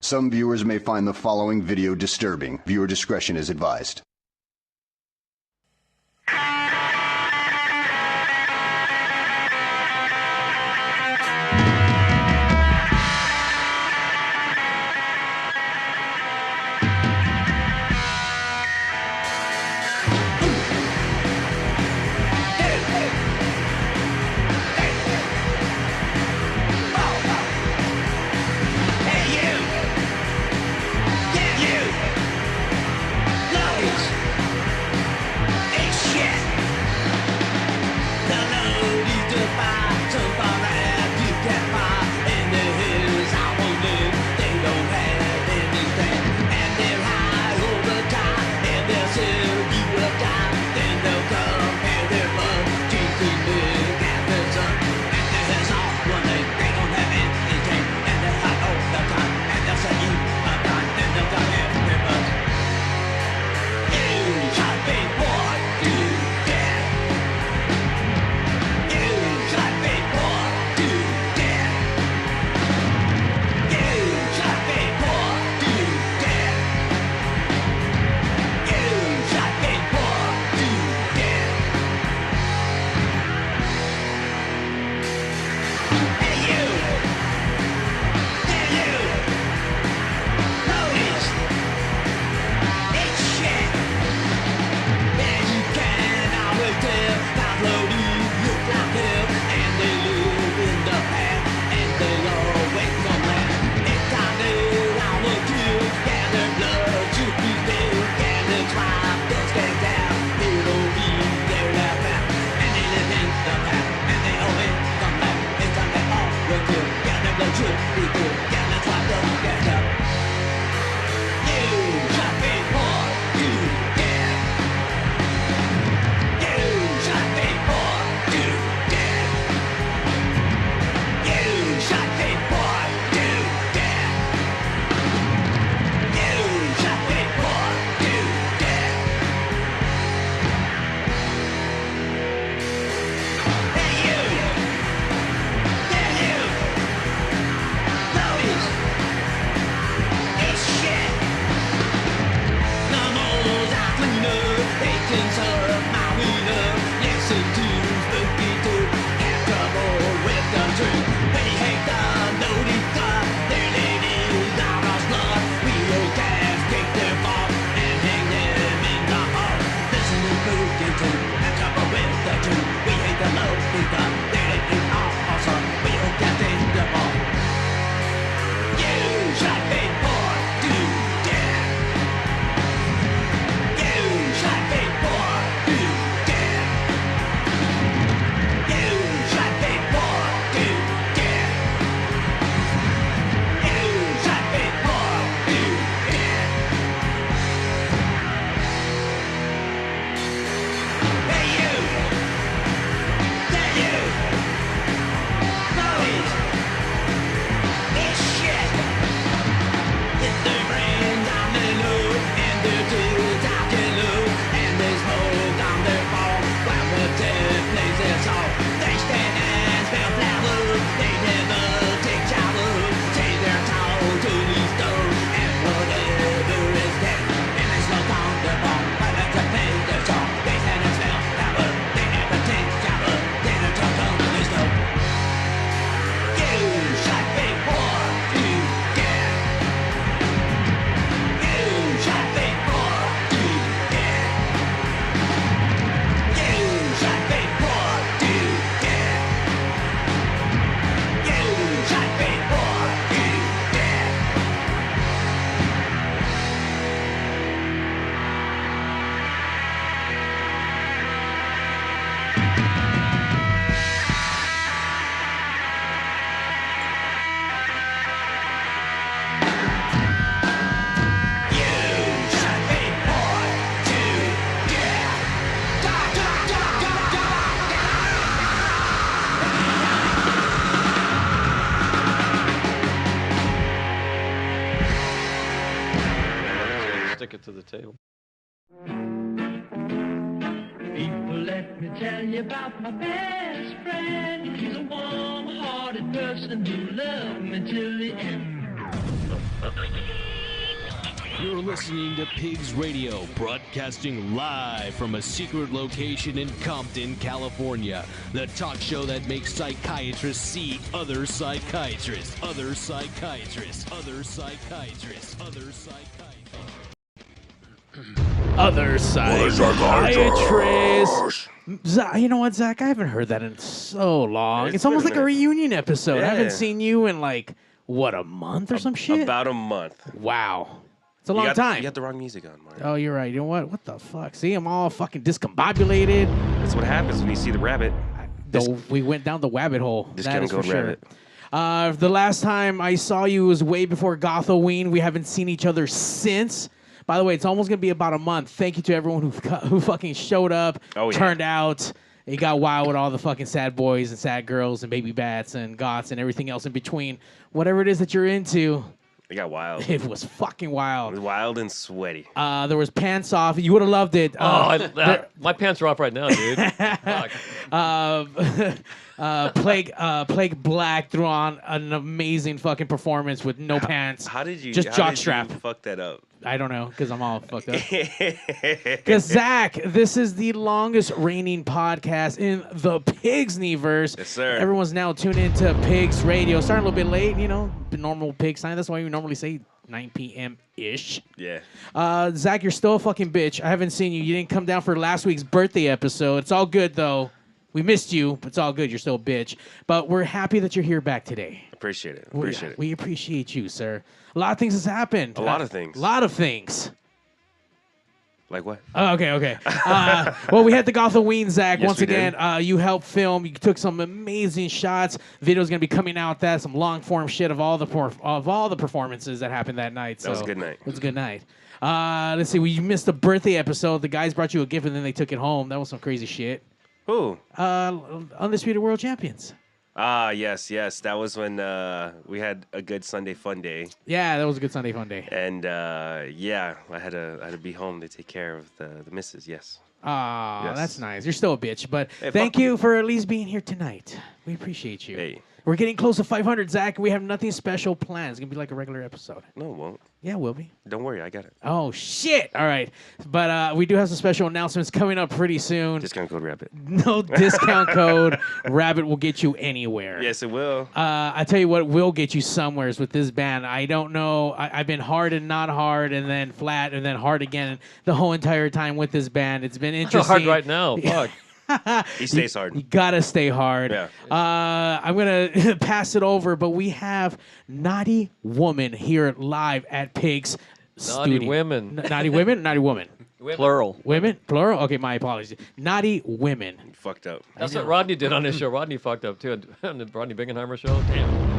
Some viewers may find the following video disturbing. Viewer discretion is advised. stick it to the table. People, let me tell you about my best friend. He's a warm-hearted person who loved me till the end. You're listening to Pigs Radio, broadcasting live from a secret location in Compton, California. The talk show that makes psychiatrists see other psychiatrists, other psychiatrists, other psychiatrists, other psychiatrists. Other psychiatrists. You know what, Zach? I haven't heard that in so long. It's almost like a reunion episode. I haven't seen you in like, what, a month or some shit? About a month. Wow. It's a long time. You got the wrong music on, Mario. Oh, you're right. You know what? What the fuck? See, I'm all fucking discombobulated. That's what happens when you see the rabbit. We went down the rabbit hole. That is for sure. Rabbit. The last time I saw you was way before Gothoween. We haven't seen each other since. By the way, it's almost going to be about a month. Thank you to everyone who fucking showed up, turned out. It got wild with all the fucking sad boys and sad girls and baby bats and goths and everything else in between. Whatever it is that you're into. It got wild. It was fucking wild. It was wild and sweaty. There was pants off. You would have loved it. My pants are off right now, dude. Plague Black threw on an amazing fucking performance with no pants. How did you just jockstrap? Fuck that up. I don't know, because I'm all fucked up. Because, Zach, this is the longest reigning podcast in the Pigsniverse. Yes, sir. Everyone's now tuned into Pigs Radio. Starting a little bit late, you know, the normal pig sign. That's why we normally say 9 p.m.-ish. Yeah. Zach, you're still a fucking bitch. I haven't seen you. You didn't come down for last week's birthday episode. It's all good, though. We missed you, but it's all good. You're still a bitch. But we're happy that you're here back today. Appreciate it. We appreciate you, sir. A lot of things has happened. A lot of things. A lot of things. Like what? Oh, okay. Well, we had the Gothoween, Zach. Yes, Once again, you helped film. You took some amazing shots. Video's gonna be coming out. That some long form shit of all the performances that happened that night. That was a good night. It was a good night. Let's see. We missed the birthday episode. The guys brought you a gift and then they took it home. That was some crazy shit. Who? Undisputed World Champions. Yes. That was when we had a good Sunday fun day. Yeah, that was a good Sunday fun day. And I had to be home to take care of the missus. Yes. Yes. That's nice. You're still a bitch, but hey, thank you for at least being here tonight. We appreciate you. Hey. We're getting close to 500, Zach. We have nothing special planned. It's gonna be like a regular episode. No, it won't. Yeah, it will be. Don't worry, I got it. Oh shit! All right, but we do have some special announcements coming up pretty soon. Discount code Rabbit. No discount code. Rabbit will get you anywhere. Yes, it will. I tell you what will get you somewheres with this band. I don't know. I've been hard and not hard, and then flat, and then hard again the whole entire time with this band. It's been interesting. Hard right now. Fuck. He stays hard. You gotta stay hard. Yeah. I'm gonna pass it over, but we have Naughty Woman here live at Pigs Naughty Studio. Women. Naughty Women? Naughty Woman. Plural. Women? Plural? Okay, my apologies. Naughty Women. You fucked up. That's what Rodney did on his show. Rodney fucked up, too, on the Rodney Bingenheimer show. Damn.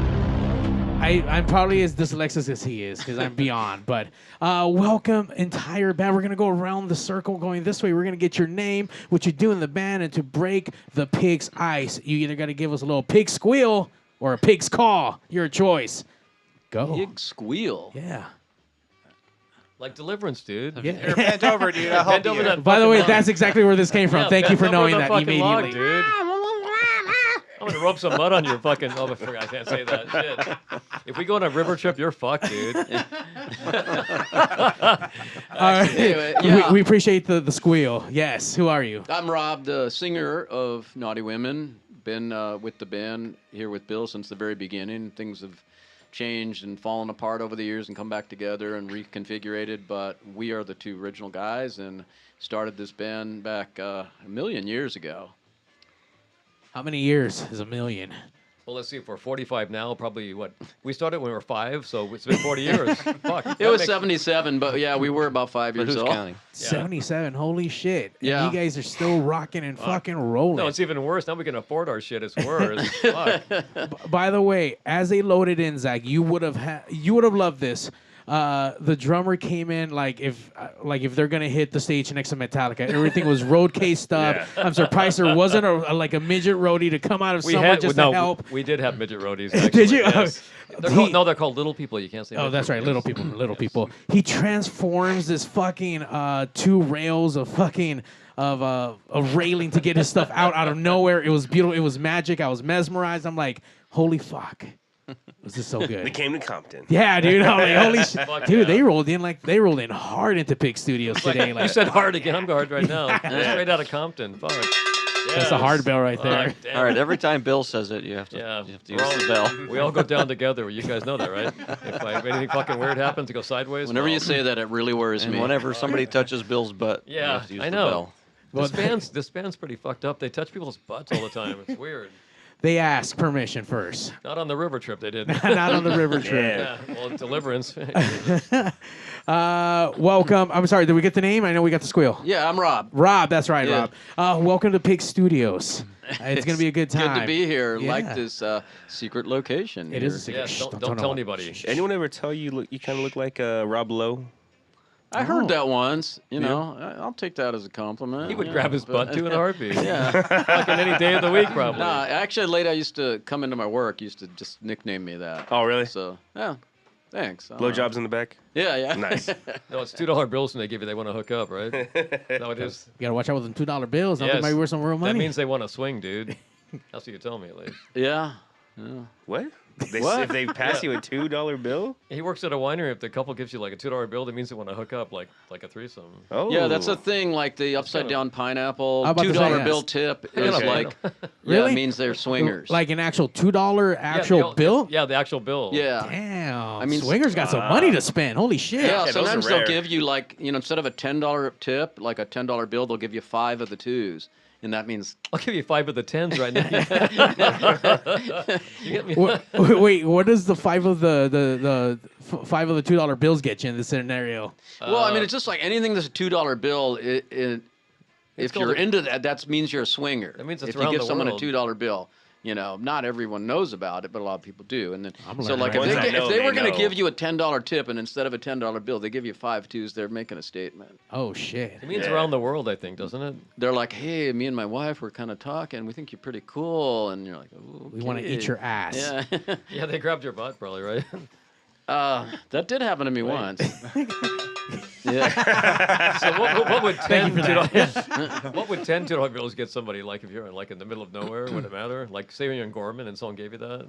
I'm probably as dyslexic as he is because I'm beyond. But welcome, entire band. We're going to go around the circle going this way. We're going to get your name, what you do in the band, and to break the pig's ice, you either got to give us a little pig squeal or a pig's call. Your choice. Go. Pig squeal. Yeah. Like Deliverance, dude. Yeah. Here, bend over, dude. I'll help Bend over you. that By the way, fucking that's exactly where this came from. log. Thank you for Bend over knowing the that fucking immediately. log, dude. I'm going to rub some mud on your fucking... Oh, I forgot. I can't say that. Shit. If we go on a river trip, you're fucked, dude. All right. Anyway, yeah. We appreciate the squeal. Yes. Who are you? I'm Rob, the singer of Naughty Women. Been with the band here with Bill since the very beginning. Things have changed and fallen apart over the years and come back together and reconfigurated, but we are the two original guys and started this band back a million years ago. How many years is a million? Well, let's see. If we're 45 now, probably what? We started when we were 5, so it's been 40 years. Fuck. It was 77, but yeah, we were about 5 years old. Yeah. 77. Holy shit. Yeah. And you guys are still rocking and fucking rolling. No, it's even worse. Now we can afford our shit. It's worse. Fuck. By the way, as they loaded in, Zach, you would have loved this. The drummer came in like if they're gonna hit the stage next to Metallica, everything was road cased up. Yeah. I'm surprised there wasn't a midget roadie to come out of somewhere just to help. We did have midget roadies. Actually, Did you? Yes. They're called little people. You can't say. Oh, midget that's right, roadies. little people. He transforms this fucking 2 rails of fucking a railing to get his stuff out of nowhere. It was beautiful. It was magic. I was mesmerized. I'm like, holy fuck. This is so good. We came to Compton. Yeah, dude. I'm like, holy shit. Fuck Dude, yeah. they rolled in hard into Pig Studios today. You Like, said hard again. I'm hard right now. Straight out of Compton. Fuck. that's a hard bell right there. Damn. All right, every time Bill says it, you have to, Yeah. you have to use the bell. We all go down together. You guys know that, right? If anything fucking weird happens to go sideways. Whenever well, you say that, it really worries And me. whenever somebody touches Bill's butt, you Yeah, have to use I the know. bell. This band's pretty fucked up. They touch people's butts all the time. It's weird. They ask permission first. Not on the river trip, they didn't. Not on the river trip. Yeah, well, Deliverance. Welcome. I'm sorry, did we get the name? I know we got the squeal. Yeah, I'm Rob. Rob, that's right, Yeah. Rob. Welcome to Pig Studios. It's going to be a good time. Good to be here. Yeah. Like this secret location. It here. is a secret. Yeah, Shh, don't no tell one. anybody. Anyone ever tell you you kind of look like Rob Lowe? I heard that once. You know, I'll take that as a compliment. He would yeah, grab his but- butt too in a heartbeat. Yeah. Fucking any day of the week, probably. Nah, actually, a lady I used to come into my work used to just nickname me that. Oh, really? So, yeah. Thanks. I don't know. Blowjobs in the back? Yeah, yeah. Nice. No, it's $2 bills when they give you. They want to hook up, right? No, it is. You got to watch out with them $2 bills. Yes. They Yes. might be worth some real money. That means they want to swing, dude. That's what you tell me, at least. Yeah. What? What? If they pass you a $2 bill? He works at a winery. If the couple gives you like a $2 bill, that means they want to hook up like a threesome. Oh. Yeah, that's a thing. Like the upside down pineapple I'm about to $2 say, yes. bill tip is Okay. like, yeah, Really? it means they're swingers. Like an actual $2 Yeah, actual bill? Yeah, the actual bill. yeah. Damn. I mean, Swingers got some money to spend. Holy shit. Yeah, those sometimes are they'll rare. give you like, instead of a $10 tip, like a $10 bill, they'll give you 5 of the 2s. And that means I'll give you 5 of the 10s right now. You get me? Wait, what does the 5 of the 5 of the $2 bills get you in this scenario? well, I mean, it's just like anything that's a $2 bill. If called you're a- into that, that means you're a swinger. That means it's if you around give the someone world. a $2 bill, not everyone knows about it, but a lot of people do. And then, I'm so learning like, right if now. they, if they They were going know. to give you a $10 tip, and instead of a $10 bill, they give you 5 2s, they're making a statement. Oh, shit. It means around the world, I think, doesn't it? They're like, hey, me and my wife were kind of talking. We think you're pretty cool, and you're like, oh, We want to eat your ass. Yeah. Yeah, they grabbed your butt, probably, right? That did happen to me once. Yeah. So what would 10 you for $2 what would $10 bills get somebody like if you're like in the middle of nowhere? Would it matter? Like say you're in Gorman and someone gave you that,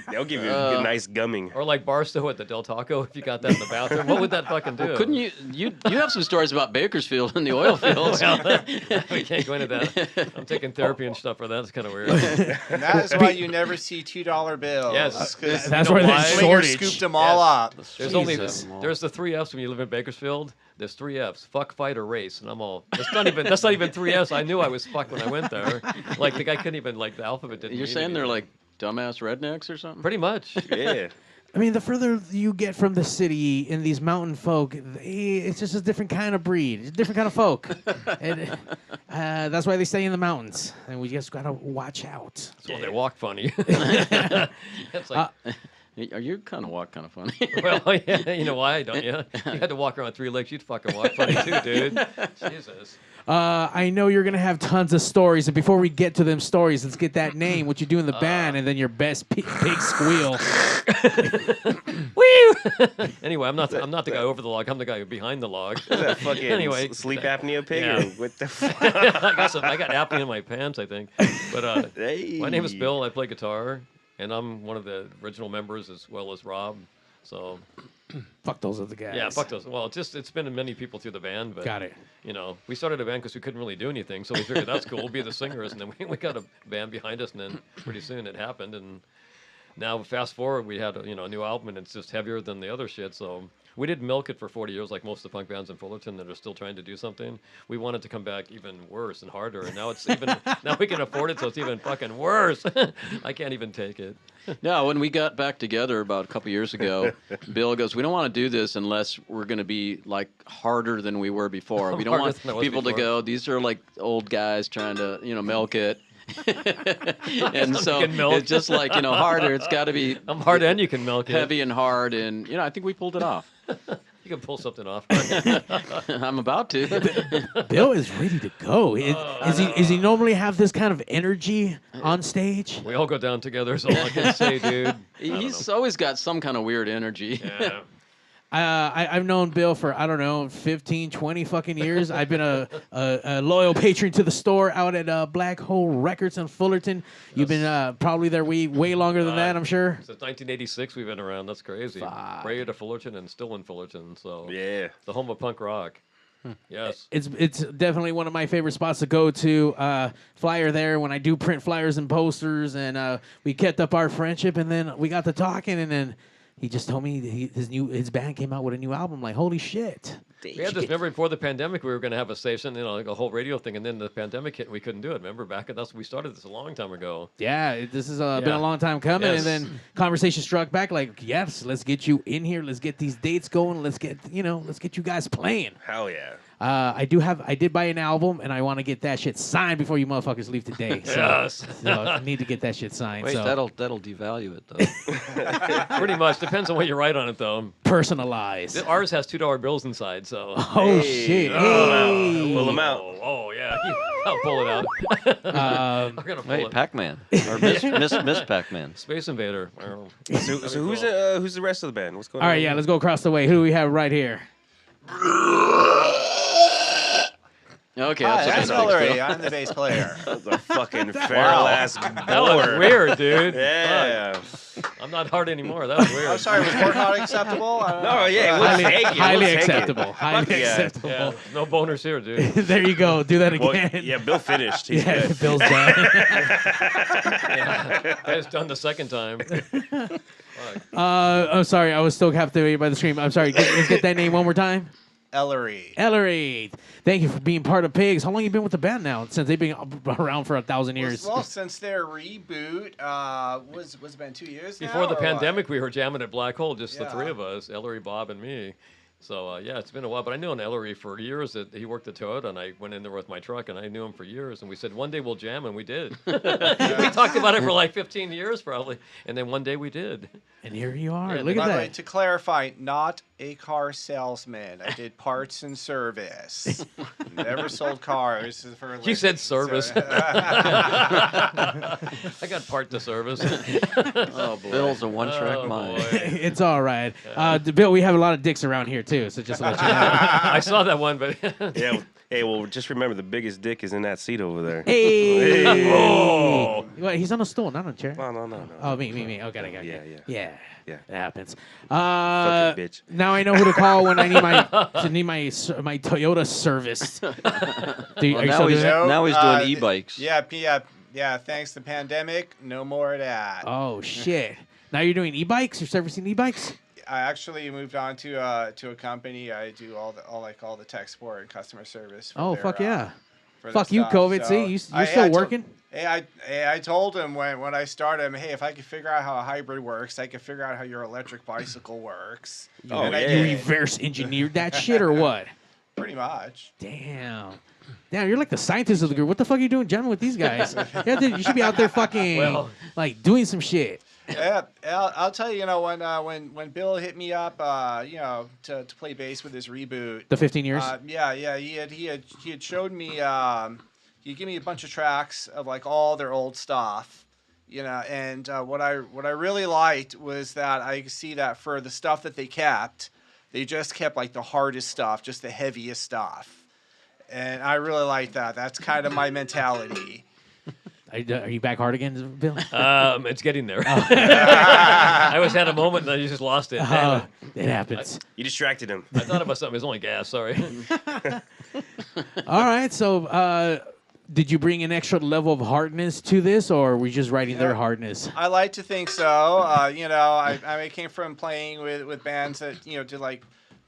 They'll give you a nice gumming. or like Barstow at the Del Taco if you got that in the bathroom. What would that fucking do? Couldn't you have some stories about Bakersfield and the oil fields? Well, we can't go into that. I'm taking therapy and stuff for that. It's kind of weird. And that is why you never see $2 bills. Yes. 'cause That's You know where why? there's swingers shortage. scooped them all up. There's only Jesus. there's the 3 F's when you live in Bakersfield. There's 3 F's: fuck, fight, or race. And I'm all that's not even 3 F's. I knew I was fucked when I went there. Like the guy couldn't even like the alphabet didn't. You're mean saying they're anything. like dumbass rednecks or something? pretty much. Yeah. I mean, the further you get from the city in these mountain folk, it's just a different kind of breed, it's a different kind of folk. And, that's why they stay in the mountains, and we just gotta watch out. Well, they walk funny. It's like, Are you kind of funny? well, yeah, you know why, don't you? You had to walk around 3 legs. You'd fucking walk funny too, dude. Jesus. I know you're gonna have tons of stories, and before we get to them stories, let's get that name, what you do in the band, and then your best pig squeal. Woo! Anyway, I'm not the guy over the log. I'm the guy behind the log. Is that fucking Anyway. sleep apnea pig? Yeah. Or what the fuck? I got apnea in my pants, I think. But Hey. my name is Bill. I play guitar, and I'm one of the original members as well as Rob. So Fuck those other guys. yeah, fuck those. Well, it's been many people through the band, but Got it. You know, we started a band because we couldn't really do anything, so we figured that's cool. We'll be the singers, and then we got a band behind us, and then pretty soon it happened, and now fast forward, we had a new album, and it's just heavier than the other shit. So we didn't milk it for 40 years like most of the punk bands in Fullerton that are still trying to do something. We wanted to come back even worse and harder, and now it's even now we can afford it, so it's even fucking worse. I can't even take it. No, when we got back together about a couple years ago, Bill goes, "We don't want to do this unless we're going to be like harder than we were before. We don't Harder want than I was people to before. go, these are like old guys trying to, milk it." And so can milk. it's just like, harder. It's got to be I'm hard, and you can milk it. heavy and hard. And, I think we pulled it off. You can pull something off. I'm about to. Bill is ready to go. Is he normally have this kind of energy on stage? We all go down together, is all I can say, dude. He's always got some kind of weird energy. Yeah. I've known Bill for, I don't know, 15, 20 fucking years. I've been a loyal patron to the store out at Black Hole Records in Fullerton. You've been probably there way longer than that, I'm sure. Since 1986 we've been around. That's crazy. Prior to Fullerton and still in Fullerton. So Yeah. the home of punk rock. Yes. It's definitely one of my favorite spots to go to. Flyer there when I do print flyers and posters, and we kept up our friendship, and then we got to talking, and then he just told me his band came out with a new album. Like, holy shit! We had this. Remember before the pandemic, we were going to have a station, like a whole radio thing, and then the pandemic hit, and we couldn't do it. Remember we started this a long time ago. Yeah, this has been a long time coming, and then conversation struck back. Like, yes, let's get you in here. Let's get these dates going. Let's get you guys playing. Hell yeah. I did buy an album, and I want to get that shit signed before you motherfuckers leave today. So, Yes. so I need to get that shit signed. Wait, so. that'll devalue it though. Pretty much. Depends on what you write on it, though. Personalized. Ours has $2 bills inside, so. Oh, shit. Pull them out. Oh, yeah. I'll pull it out. I'm going to pull Wait, it. Pac-Man or Miss Pac-Man. Space Invader. So who's the rest of the band? What's going on? All right, yeah, let's go across the way. Who do we have right here? Okay, Hi, that's I'm Ellery. I'm the bass player. The fucking feral ass That was boar. weird, dude. Yeah. Fuck. I'm not hard anymore. That was weird. I'm sorry, was pork not acceptable? I don't know. No, yeah, we'll take it. Highly We'll take it. acceptable. Highly yeah. acceptable. Yeah, no boners here, dude. There you go. Do that Well, again. yeah, Bill finished. He's Yeah, good. Bill's done. I was done the second time. I'm sorry. I was still captivated by the scream. I'm sorry. Let's get that name one more time. Ellery. Ellery. Thank you for being part of Pigs. How long you been with the band now? Since they've been around for 1,000 years. Well, since their reboot, was it been 2 years now, Before the or pandemic, we were jamming at Black Hole, just the Yeah. three of us, Ellery, Bob, and me. So, yeah, it's been a while. But I knew Ellery for years. That he worked at Toyota, and I went in there with my truck, and I knew him for years. And we said, one day we'll jam, and we did. We talked about it for like 15 years, probably. And then one day we did. And here you are. Yeah, Look By at the way, that. to clarify, not a car salesman. I did parts and service. Never sold cars. For a You said living, service. so- I got part to service. Oh boy. Bill's a one-track mind. boy. It's all right. Bill, we have a lot of dicks around here, too. So just to let you know. I saw that one, but Yeah. Hey, well, just remember the biggest dick is in that seat over there. Hey. Oh. Wait, he's on a stool, not on a chair. No. Oh, me. Okay, I got it. Yeah. Yeah. Yeah. It happens. Fucking bitch. Now I know who to call when I need my Toyota serviced. Are you Well, still doing that? now he's doing e-bikes. Yeah. Thanks to the pandemic, no more of that. Oh shit! Now you're doing e-bikes. You're servicing e-bikes. I actually moved on to a company. I do all the tech support and customer service. For Oh their, fuck yeah! for their Fuck you, stuff. COVID. So, See, you're I still told- working. I told him when I started, hey, if I could figure out how a hybrid works, I could figure out how your electric bicycle works. Oh, And I yeah. You did. reverse engineered that shit or what? Pretty much. Damn, you're like the scientist of the group. What the fuck are you doing jamming with these guys? You should be out there fucking Well. like doing some shit. Yeah, I'll tell you. When Bill hit me up, to play bass with his reboot. The 15 years. He had showed me. He gave me a bunch of tracks of like all their old stuff, and what I really liked was that I could see that for the stuff that they kept, they just kept like the hardest stuff, just the heaviest stuff, and I really like that. That's kind of my mentality. Are you back hard again, Bill? It's getting there. I always had a moment and I just lost it. Damn it. It happens. You distracted him. I thought about something. It was only gas. Sorry. All right. So, did you bring an extra level of hardness to this, or were you just writing their hardness? I like to think so. I came from playing with bands that did like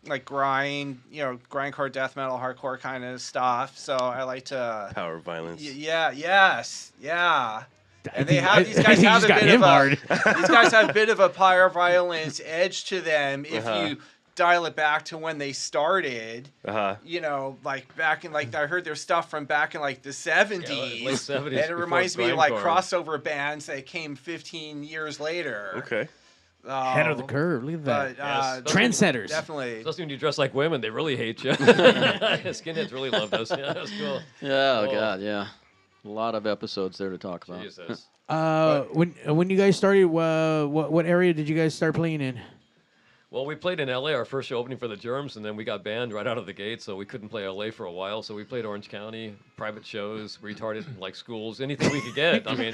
grindcore death metal, hardcore kind of stuff. So I like to. Power violence. Yeah. And These guys have a got bit him of hard. these guys have a bit of a power violence edge to them if you dial it back to when they started. Like back in I heard their stuff from back in like the 70s. late 70s, And it before reminds me of like grindcore. crossover bands that came 15 years later. Okay. Head of the curve. Look at that. But Yes. Trendsetters. definitely. Especially when you dress like women, they really hate you. Skinheads really love us. Yeah, that's cool. Yeah, Oh. God, yeah. A lot of episodes there to talk about. Jesus. When you guys started, what area did you guys start playing in? Well, we played in L.A. our first show opening for the Germs, and then we got banned right out of the gate, so we couldn't play L.A. for a while. So we played Orange County, private shows, retarded like schools, anything we could get. I mean,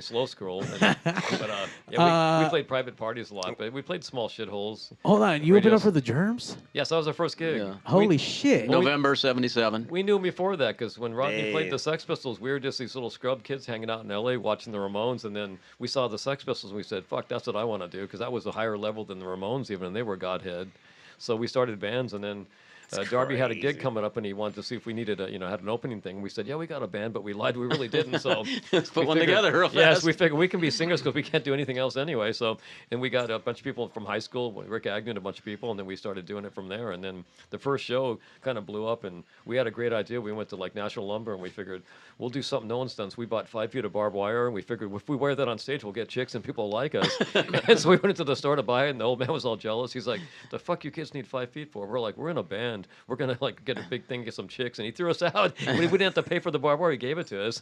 slow school. But we played private parties a lot, but we played small shitholes. Hold on, you opened up for the Germs? Yes, that was our first gig. Yeah. Holy shit! November '77. We knew him before that because when Rodney played the Sex Pistols, we were just these little scrub kids hanging out in L.A. watching the Ramones, and then we saw the Sex Pistols, and we said, "Fuck, that's what I want to do," because that was a higher level than the Ramones even, and they were Godhead. So we started bands, and then Darby had a gig coming up, and he wanted to see if we needed had an opening thing. We said, yeah, we got a band, but we lied. We really didn't. So let's put one together real fast. Yes, we figured we can be singers because we can't do anything else anyway. So, and we got a bunch of people from high school, Rick Agnew and a bunch of people, and then we started doing it from there. And then the first show kind of blew up, and we had a great idea. We went to like National Lumber, and we figured we'll do something no one's done. So we bought 5 feet of barbed wire, and we figured if we wear that on stage, we'll get chicks and people will like us. And so we went into the store to buy it, and the old man was all jealous. He's like, "The fuck you kids need 5 feet for?" We're like, "We're in a band. We're gonna like get a big thing, get some chicks," and he threw us out. We didn't have to pay for the barbed wire; he gave it to us.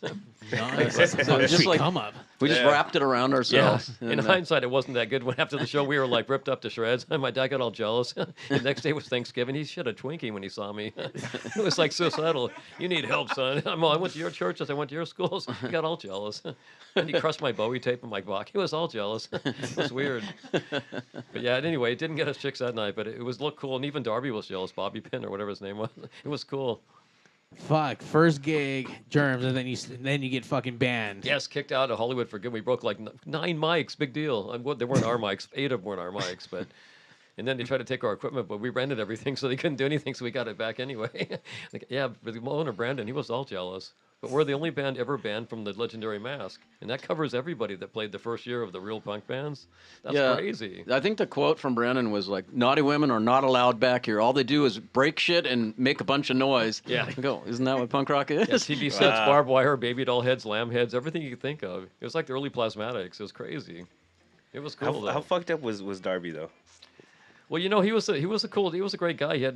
Nice. So just like come up. We just wrapped it around ourselves. Yeah. In hindsight, it wasn't that good. When after the show, we were like ripped up to shreds. And my dad got all jealous. The next day was Thanksgiving. He shit a Twinkie when he saw me. It was like suicidal. "You need help, son." I went to your churches. I went to your schools. He got all jealous. And he crushed my Bowie tape in my box. He was all jealous. It was weird. But yeah, anyway, it didn't get us chicks that night, but it was looked cool. And even Darby was jealous. Bobby Pin or whatever his name was. It was cool. Fuck, first gig, Germs, and then you get fucking banned. Yes, kicked out of Hollywood for good. We broke like 9 mics, big deal. They weren't our mics. 8 of them weren't our mics, but. And then they tried to take our equipment, but we rented everything, so they couldn't do anything, so we got it back anyway. Yeah, the owner, Brandon, he was all jealous. But we're the only band ever banned from the legendary Mask. And that covers everybody that played the first year of the real punk bands. That's crazy. I think the quote from Brandon was like, "Naughty women are not allowed back here. All they do is break shit and make a bunch of noise." Yeah. I go, isn't that what punk rock is? Yeah, TV sets, barbed wire, baby doll heads, lamb heads, everything you could think of. It was like the early Plasmatics. It was crazy. It was cool, How fucked up was Darby, though? Well, he was a great guy. He had.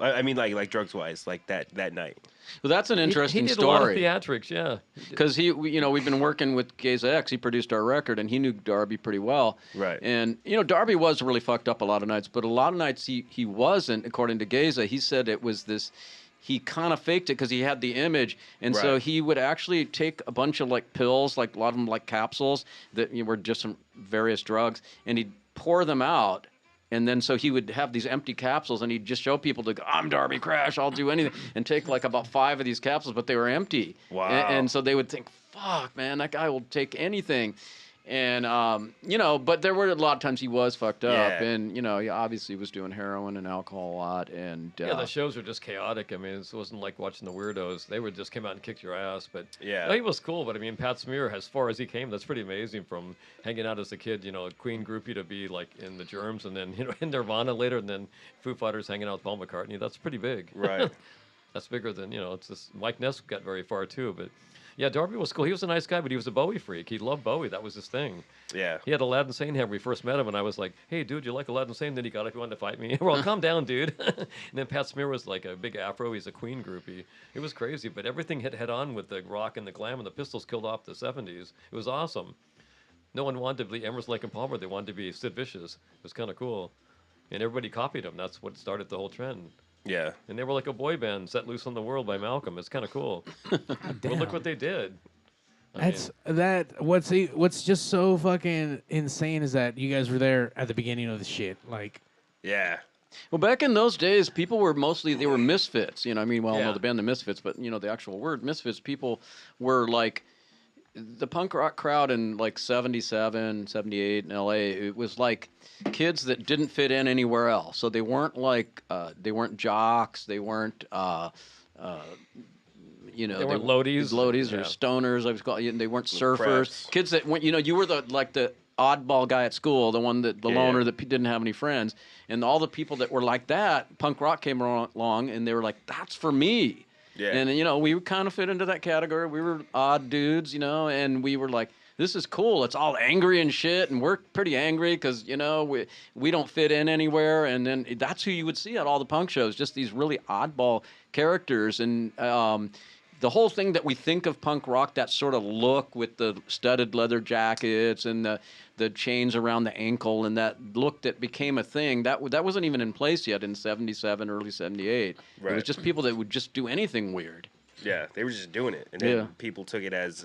I mean, like drugs wise, like that night. Well, that's an interesting he did story. a lot of theatrics, yeah. Because we've been working with Zack. He produced our record, and he knew Darby pretty well. Right. And Darby was really fucked up a lot of nights, but a lot of nights he wasn't. According to Geza, he said it was this. He kind of faked it because he had the image, and so he would actually take a bunch of like pills, like a lot of them like capsules that were just some various drugs, and he'd pour them out. And then so he would have these empty capsules, and he'd just show people to go, "I'm Darby Crash, I'll do anything," and take like about 5 of these capsules, but they were empty. Wow. And so they would think, "Fuck, man, that guy will take anything." And, but there were a lot of times he was fucked up. And, he obviously was doing heroin and alcohol a lot. And the shows were just chaotic. I mean, it wasn't like watching the Weirdos. They would just come out and kick your ass. But he was cool. But, I mean, Pat Smear, as far as he came, that's pretty amazing from hanging out as a kid, a Queen groupie to be, like, in the Germs and then, in Nirvana later and then Foo Fighters hanging out with Paul McCartney. That's pretty big. Right. That's bigger than, it's just Mike Ness got very far, too. But... yeah, Darby was cool. He was a nice guy, but he was a Bowie freak. He loved Bowie. That was his thing. Yeah. He had Aladdin Sane when we first met him, and I was like, "Hey, dude, you like Aladdin Sane?" Then he got up, he wanted to fight me. Well, calm down, dude. And then Pat Smear was like a big afro. He's a Queen groupie. It was crazy, but everything hit head on with the rock and the glam, and the Pistols killed off the 70s. It was awesome. No one wanted to be Emerson, Lake and Palmer. They wanted to be Sid Vicious. It was kind of cool. And everybody copied him. That's what started the whole trend. Yeah. And they were like a boy band set loose on the world by Malcolm. It's kind of cool. Well, look what they did. What's just so fucking insane is that you guys were there at the beginning of the shit. Like, yeah. Well, back in those days, people were they were misfits. The band, the Misfits, but the actual word misfits. People were like the punk rock crowd in like 77, 78 in LA. It was like kids that didn't fit in anywhere else. So they weren't like they weren't jocks. They weren't. They weren't loadies or stoners. I was called. They weren't surfers. Kids that went. You were the oddball guy at school, the one that the loner that didn't have any friends, and all the people that were like that. Punk rock came along, and they were like, "That's for me." Yeah. And we kind of fit into that category. We were odd dudes, and we were like, "This is cool. It's all angry and shit, and we're pretty angry because we don't fit in anywhere." And then that's who you would see at all the punk shows, just these really oddball characters and. the whole thing that we think of punk rock, that sort of look with the studded leather jackets and the chains around the ankle and that look that became a thing, that wasn't even in place yet in 77, early 78. Right. It was just people that would just do anything weird. Yeah, they were just doing it, and then people took it as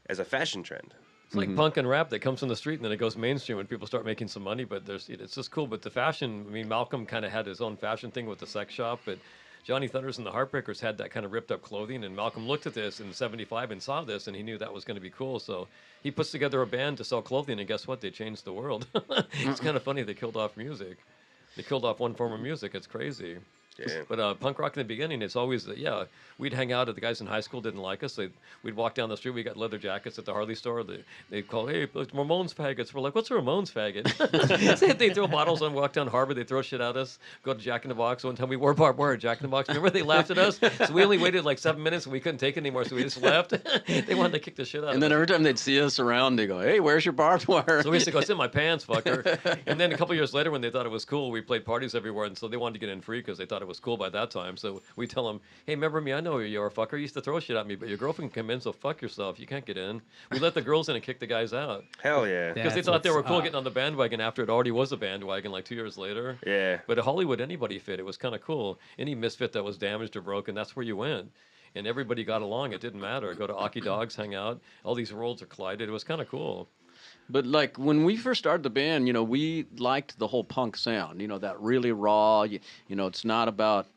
a fashion trend. It's like punk and rap that comes from the street and then it goes mainstream and people start making some money, but it's just cool. But the fashion, I mean, Malcolm kind of had his own fashion thing with the sex shop, but Johnny Thunders and the Heartbreakers had that kind of ripped up clothing, and Malcolm looked at this in 75 and saw this, and he knew that was going to be cool. So he puts together a band to sell clothing, and guess what? They changed the world. It's kind of funny. They killed off music. They killed off one form of music. It's crazy. Yeah. But punk rock in the beginning, it's always, we'd hang out at the guys in high school didn't like us. We'd walk down the street. We got leather jackets at the Harley store. They'd call, hey, it's Ramones faggots. We're like, what's a Ramones faggot? So they throw bottles on, walk down Harbor. They throw shit at us. Go to Jack in the Box. One time we wore barbed wire at Jack in the Box. Remember they laughed at us? So we only waited like 7 minutes and we couldn't take it anymore. So we just left. They wanted to kick the shit out of us. And then every time they'd see us around, they go, hey, where's your barbed wire? So we used to go, it's in my pants, fucker. And then a couple years later when they thought it was cool, we played parties everywhere. And so they wanted to get in free because they thought it was cool by that time. So we tell them, hey, remember me? I know who you are, fucker. You used to throw shit at me, but your girlfriend can come in, so fuck yourself. You can't get in. We let the girls in and kick the guys out. Hell yeah. Because they thought they were cool getting on the bandwagon after it already was a bandwagon like 2 years later. Yeah. But at Hollywood, anybody fit. It was kind of cool. Any misfit that was damaged or broken, that's where you went. And everybody got along. It didn't matter. Go to Aki Dogs, hang out. All these worlds are collided. It was kind of cool. But like when we first started the band, we liked the whole punk sound, that really raw, it's not about,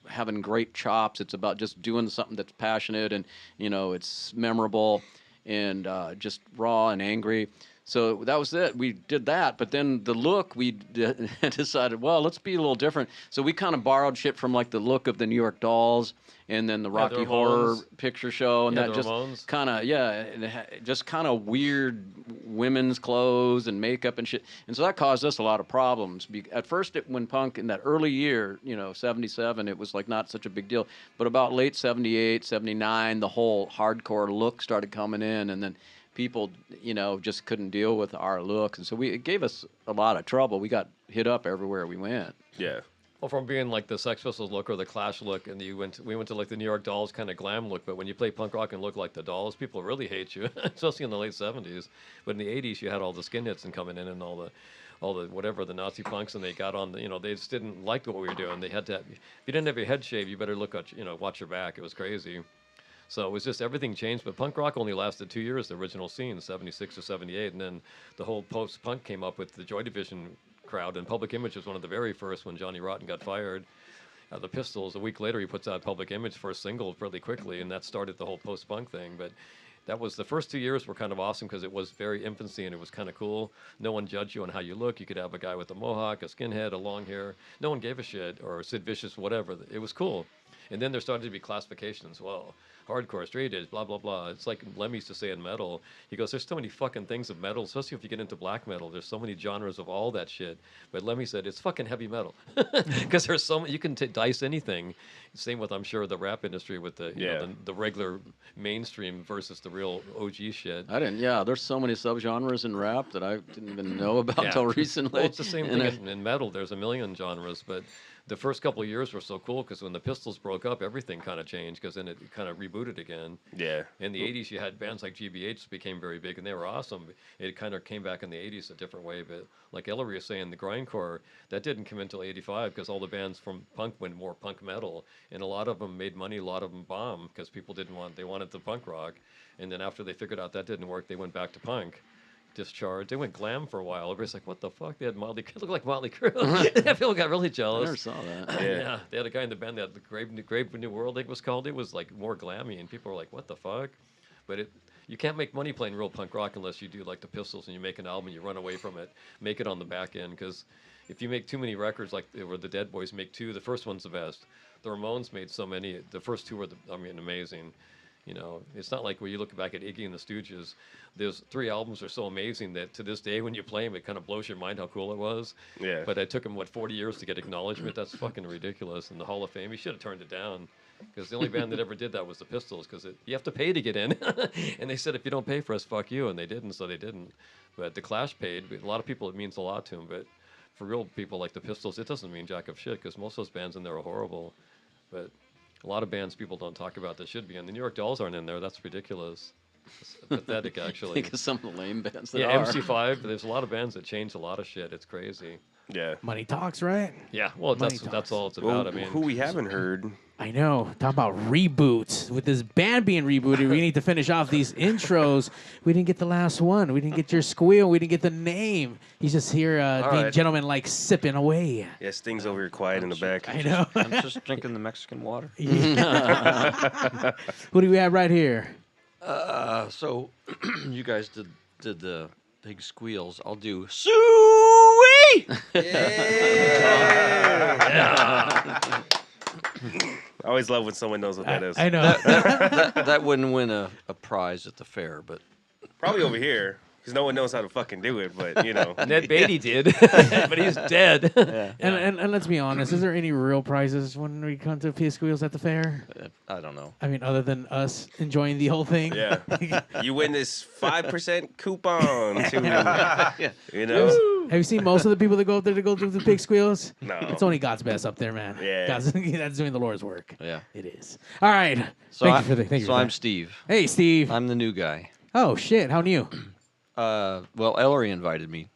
having great chops. It's about just doing something that's passionate and, it's memorable and just raw and angry. So that was it. We did that. But then the look, we decided, well, let's be a little different. So we kind of borrowed shit from like the look of the New York Dolls and then the Rocky Horror Picture Show. And that just kind of, just kind of weird women's clothes and makeup and shit. And so that caused us a lot of problems. At first, when punk in that early year, 77, it was like not such a big deal. But about late 78, 79, the whole hardcore look started coming in. And then people, just couldn't deal with our look. And so it gave us a lot of trouble. We got hit up everywhere we went. Yeah. Well, from being like the Sex Pistols look or the Clash look, and we went to like the New York Dolls kind of glam look. But when you play punk rock and look like the Dolls, people really hate you, especially in the late 70s. But in the 80s, you had all the skinheads and coming in and all the whatever, the Nazi punks, and they got on, they just didn't like what we were doing. They had to, if you didn't have your head shaved, you better look at, watch your back. It was crazy. So it was just everything changed. But punk rock only lasted 2 years, the original scene, 76 or 78. And then the whole post-punk came up with the Joy Division crowd. And Public Image was one of the very first when Johnny Rotten got fired. The Pistols, a week later, he puts out Public Image first single really quickly. And that started the whole post-punk thing. But that was the first 2 years were kind of awesome because it was very infancy and it was kind of cool. No one judged you on how you look. You could have a guy with a mohawk, a skinhead, a long hair. No one gave a shit, or Sid Vicious, whatever. It was cool. And then there started to be classifications. Well, hardcore, straight edge, blah, blah, blah. It's like Lemmy used to say in metal. He goes, there's so many fucking things of metal, especially if you get into black metal. There's so many genres of all that shit. But Lemmy said, it's fucking heavy metal. Because there's so many, you can dice anything. Same with, I'm sure, the rap industry with the, the regular mainstream versus the real OG shit. There's so many subgenres in rap that I didn't even know about until recently. Well, it's the same thing in metal. There's a million genres, but the first couple of years were so cool because when the Pistols broke up, everything kind of changed because then it kind of rebooted again. Yeah. In the 80s, you had bands like GBH became very big, and they were awesome. It kind of came back in the 80s a different way, but like Ellery was saying, the grindcore, that didn't come until 85 because all the bands from punk went more punk metal, and a lot of them made money, a lot of them bombed because people they wanted the punk rock, and then after they figured out that didn't work, they went back to punk. Discharged. They went glam for a while. Everybody's like, what the fuck? They had Motley Crue. Looked like Motley Crue. People got really jealous. I never saw that. Yeah. They had a guy in the band that the Grave New World, I think it was called. It was like more glammy, and people were like, what the fuck? But you can't make money playing real punk rock unless you do like the Pistols and you make an album and you run away from it, make it on the back end. Because if you make too many records like the Dead Boys make two, the first one's the best. The Ramones made so many. The first two were, amazing. It's not like when you look back at Iggy and the Stooges, those 3 albums are so amazing that to this day when you play them, it kind of blows your mind how cool it was. Yeah. But it took him, 40 years to get acknowledgement? That's fucking ridiculous. In the Hall of Fame, he should have turned it down. Because the only band that ever did that was the Pistols, because you have to pay to get in. And they said, if you don't pay for us, fuck you. And they didn't, so they didn't. But the Clash paid. A lot of people, it means a lot to them. But for real people like the Pistols, it doesn't mean jack of shit, because most of those bands in there are horrible. But A lot of bands people don't talk about that should be, and the New York Dolls aren't in there. That's ridiculous. It's pathetic, actually. Think of some of the lame bands that Yeah, are. MC5. There's a lot of bands that change a lot of shit. It's crazy. Yeah. Money talks, right? Yeah, well, Money that's talks. all it's Well, about. I mean, who we haven't heard. I know. Talk about reboots. With this band being rebooted, we need to finish off these intros. We didn't get the last one. We didn't get your squeal. We didn't get the name. He's just here being right. gentlemen, like sipping away. Yeah, Sting's over here quiet in the back. I know. I'm just drinking the Mexican water. Who do we have right here? So you guys did the big squeals. I'll do Suey. I always love when someone knows what that is. I know. That wouldn't win a prize at the fair, but Probably over here, because no one knows how to fucking do it, but, you know. Ned Beatty did, but he's dead. And let's be honest, is there any real prizes when we come to Pig Squeals at the fair? I don't know. I mean, other than us enjoying the whole thing? Yeah. You win this 5% coupon to, you know. Have you seen most of the people that go up there to go do the Pig Squeals? No. It's only God's best up there, man. Yeah. God's, that's doing the Lord's work. Yeah. It is. All right. So Thank you for I'm that. Steve. Hey, Steve. I'm the new guy. Oh, shit. How new? Well, Ellery invited me.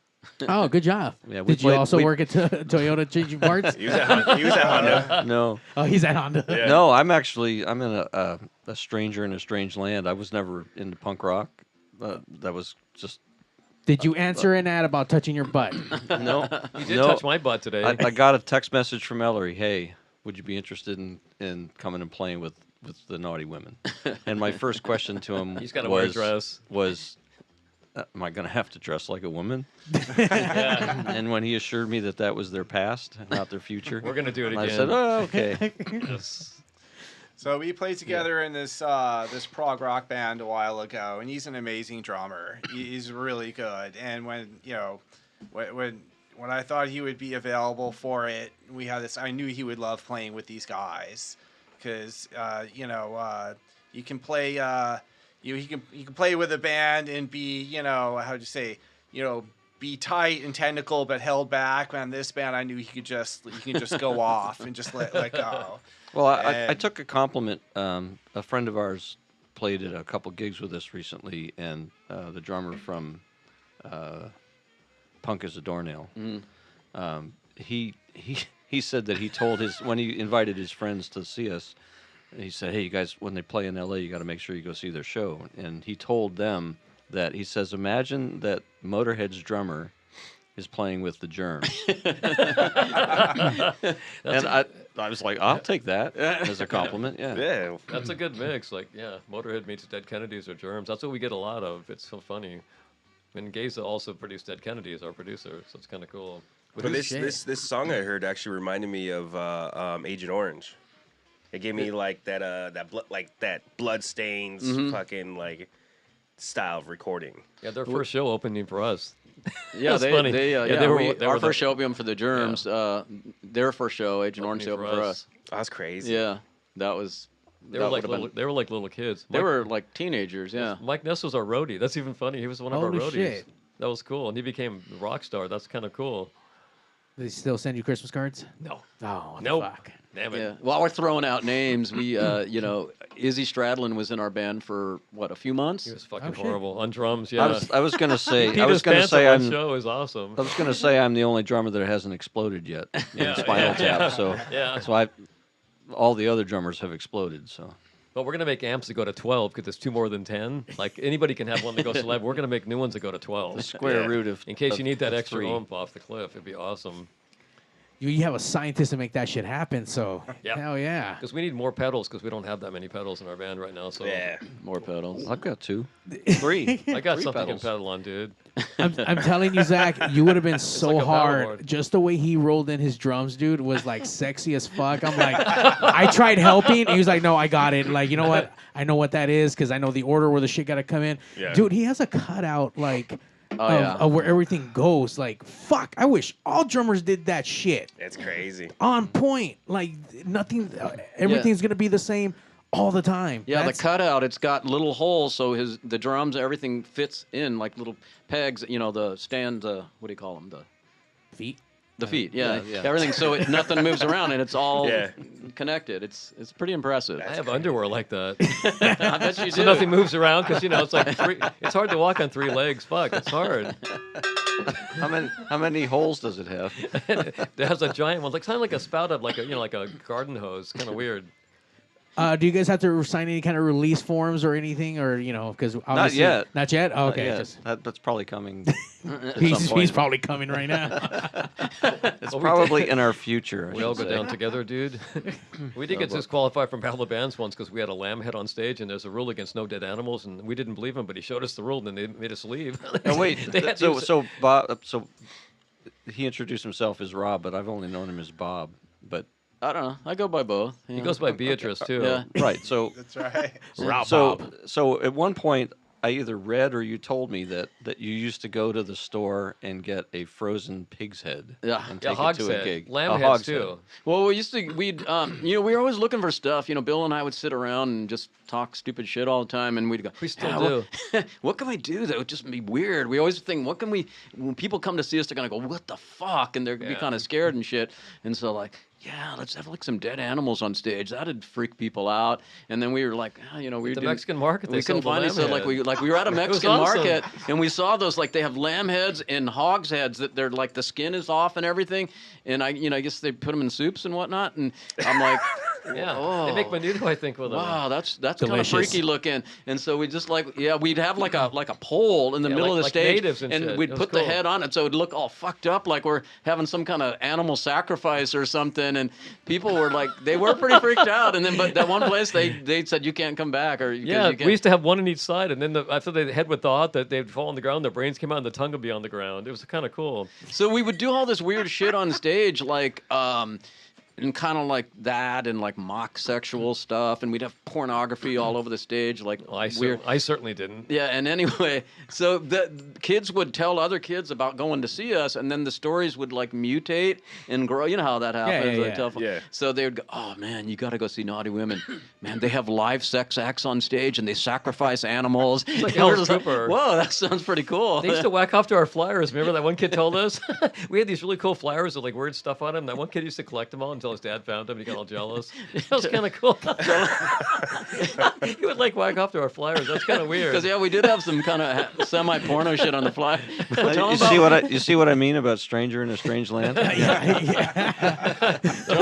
Oh, good job. Yeah, we Did you played- also we- work at Toyota changing parts? He was at Honda. No. Oh, he's at Honda. Yeah. No, I'm in a stranger in a strange land. I was never into punk rock. That was just Did you answer an ad about touching your butt? no. You did touch my butt today. I got a text message from Ellery. Hey, would you be interested in coming and playing with the Naughty Women? And my first question to him He's gotta wear a dress. was, am I going to have to dress like a woman? Yeah. And when he assured me that was their past, not their future, We're gonna do it I again. said, oh, okay. Yes. So we played together in this this prog rock band a while ago, and he's an amazing drummer. He's really good. And when when I thought he would be available for it, we had this. I knew he would love playing with these guys because you can play you can play with a band and be how'd you say be tight and technical but held back. Man, this band I knew he can just go off and just let go. Well, I took a compliment. A friend of ours played at a couple gigs with us recently, and the drummer from Punk is a Doornail. He said that he told when he invited his friends to see us, he said, "Hey, you guys, when they play in L.A., you got to make sure you go see their show." And he told them that he says, "Imagine that Motorhead's drummer is playing with the Germs." And I was like, I'll take that as a compliment. Yeah. Yeah. That's a good mix. Like, yeah, Motorhead meets Dead Kennedys or Germs. That's what we get a lot of. It's so funny. And Geza also produced Dead Kennedy as our producer, so it's kind of cool. But this song I heard actually reminded me of Agent Orange. It gave me like that Bloodstains fucking like style of recording. Yeah, their first show opening for us. Yeah, That's funny. they were our the- first show opened for the Germs. Their first show, Agent Orange, Opening opened for us. Oh, that's crazy. Yeah, that was. They that were like would've been- little kids. They were like teenagers. Yeah. Mike Ness was our roadie. That's even funny. He was one of our Holy roadies. shit. That was cool, and he became a rock star. That's kind of cool. Do they still send you Christmas cards? No. Oh, what the Nope. fuck. Damn it. Yeah. While we're throwing out names, we, Izzy Stradlin was in our band for a few months. He was fucking Oh, shit. horrible on drums. Yeah. I was gonna say He just pants on one show is awesome. I was gonna say I'm the only drummer that hasn't exploded yet in Spinal Tap. So Yeah. all the other drummers have exploded. So But we're gonna make amps that go to 12 because there's two more than 10. Like anybody can have one that goes to 11. We're gonna make new ones that go to 12. the square root of In case you need that of extra 3. oomph off the cliff, it'd be awesome. You have a scientist to make that shit happen, so Yeah. hell yeah. Because we need more pedals because we don't have that many pedals in our band right now. So Yeah. More pedals. I've got 2, 3. I got 3 something pedals. to pedal on, dude. I'm telling you, Zach, you would have been so like a hard. paddleboard. Just the way he rolled in his drums, dude, was like sexy as fuck. I'm like, I tried helping. And he was like, no, I got it. Like, you know what? I know what that is because I know the order where the shit got to come in. Yeah. Dude, he has a cutout like yeah. of where everything goes. Like, fuck, I wish all drummers did that shit. It's crazy. On point. Like, nothing, everything's going to be the same all the time. Yeah, That's- the cutout, it's got little holes, so the drums, everything fits in like little pegs. The stand, what do you call them? feet. The feet, yeah. Yeah. Everything, so nothing moves around, and it's all Yeah. connected. It's pretty impressive. I have underwear like that. I bet you So do. nothing moves around because it's like it's hard to walk on 3 legs. Fuck, it's hard. How many holes does it have? It has a giant one, like kind of like a spout up, like a garden hose. Kind of weird. Do you guys have to sign any kind of release forms or anything, or because Not yet. Not yet. Oh, okay. Yeah, Just, that's probably coming. at he's some point. he's probably coming right now. It's probably in our future. We all go down together, dude. We did get disqualified from Battle of Bands once because we had a lamb head on stage, and there's a rule against no dead animals, and we didn't believe him, but he showed us the rule, and then they made us leave. And wait, They had to use- so Bob, so he introduced himself as Rob, but I've only known him as Bob. But I don't know. I go by both. he goes by Beatrice too. Yeah. right, so That's right. Rob so Bob. so at one point I either read or you told me that you used to go to the store and get a frozen pig's head Yeah. and Yeah, take it hog's to a head. gig. Lamb A heads hog's too. head. Well, we'd we were always looking for stuff. Bill and I would sit around and just talk stupid shit all the time, and we'd go, We still "Yeah, do." what can we do that would just be weird? We always think, what can we? When people come to see us, they're gonna go, what the fuck, and they're gonna be Yeah. kind of scared and shit. And so yeah, let's have like some dead animals on stage. That'd freak people out. And then we were like, we were The doing Mexican market, they We couldn't sold the find it. So lamb we were at a It was Mexican awesome. market, and we saw those they have lamb heads and hogs heads that they're like the skin is off and everything. And I guess they put them in soups and whatnot. And I'm like, Yeah, they make menudo, I think, with them. wow, that's kind of Delicious. freaky looking. And so we just we'd have like a pole in the middle of the like stage, natives and shit. we'd It was put the cool. head on it, so it'd look all fucked up, like we're having some kind of animal sacrifice or something. And people were they were pretty freaked out. And then, but that one place they said you can't come back, or Yeah, you can't. we used to have one on each side, and then after the head would thaw out, that they'd fall on the ground, their brains came out, and the tongue would be on the ground. It was kind of cool. So we would do all this weird shit on stage, and kind of like that, and like mock sexual stuff, and we'd have pornography all over the stage, weird. I certainly didn't. Yeah, and anyway, so the kids would tell other kids about going to see us, and then the stories would mutate and grow. You know how that happens. yeah, They yeah. tell- Yeah. So they would go, oh man, you got to go see Naughty Women. Man, they have live sex acts on stage, and they sacrifice animals. It's like Alice Cooper. Whoa, that sounds pretty cool. They used to whack off to our flyers. Remember that one kid told us? We had these really cool flyers with weird stuff on them. That one kid used to collect them all until his dad found them and he got all jealous. That was kind of cool. He would whack off to our flyers. That's kind of weird. Because we did have some kind of semi-porno shit on the fly. Tell 'em You see what I mean about Stranger in a Strange Land? Tell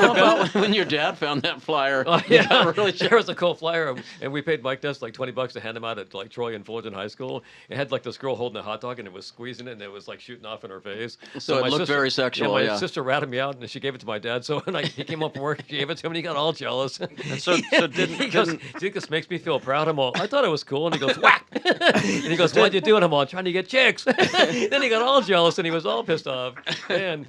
'em about when your dad found that flyer. Oh, You yeah, got really there was a cool flyer, and we paid Mike Ness $20 to hand him out at Troy and Fullerton High School. It had this girl holding a hot dog, and it was squeezing it, and it was shooting off in her face. So it my looked very sexual, Yeah, yeah. my sister ratted me out, and she gave it to my dad. So when he came up from work, she gave it to him, and he got all jealous. So didn't He goes, "Dude, this makes me feel proud." I'm all, I thought it was cool, and he goes, whack, and he goes, "What'd you do?" And I'm all, "Trying to get chicks." Then he got all jealous, and he was all pissed off, and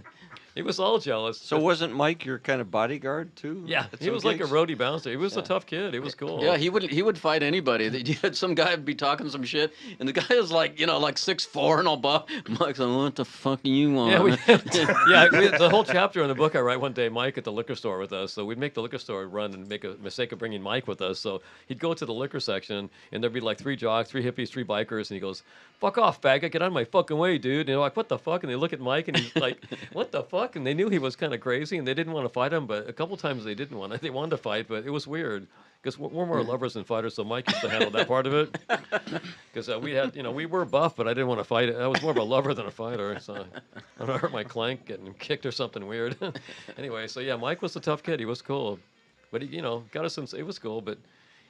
he was all jealous. So wasn't Mike your kind of bodyguard too? Yeah, at he some was like a gigs? roadie bouncer. He was a tough kid. He was cool. Yeah, he would fight anybody. You had some guy be talking some shit, and the guy is 6'4" and all buff. Mike's like, what the fuck do you want? Yeah, the whole chapter in the book I write one day, Mike at the liquor store with us. So we'd make the liquor store run and make a mistake of bringing Mike with us. So he'd go to the liquor section, and there'd be 3 jocks, 3 hippies, 3 bikers, and he goes, "Fuck off, faggot, get out of my fucking way, dude." And they're like, "What the fuck?" And they look at Mike, and he's like, "What the fuck?" And they knew he was kind of crazy, and they didn't want to fight him, but a couple times they didn't want to. They wanted to fight, but it was weird. Because we're more lovers than fighters, so Mike used to handle that part of it. Because we had, we were buff, but I didn't want to fight. I was more of a lover than a fighter, so I don't hurt my clank getting kicked or something weird. Anyway, so yeah, Mike was a tough kid. He was cool, but he, got us some. It was cool, but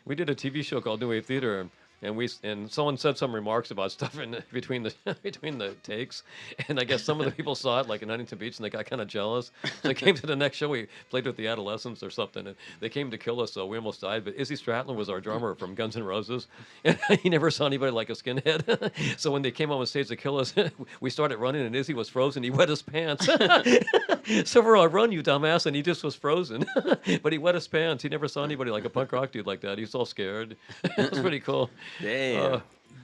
we did a TV show called New Wave Theater. And someone said some remarks about stuff between the takes, and I guess some of the people saw it in Huntington Beach, and they got kind of jealous. So they came to the next show. We played with the Adolescents or something, and they came to kill us. So we almost died. But Izzy Stradlin was our drummer from Guns N' Roses, and he never saw anybody like a skinhead. So when they came on stage to kill us, we started running, and Izzy was frozen. He wet his pants. So we're all, "Run, you dumbass!" And he just was frozen. But he wet his pants. He never saw anybody like a punk rock dude like that. He was all scared. It was pretty cool. Damn.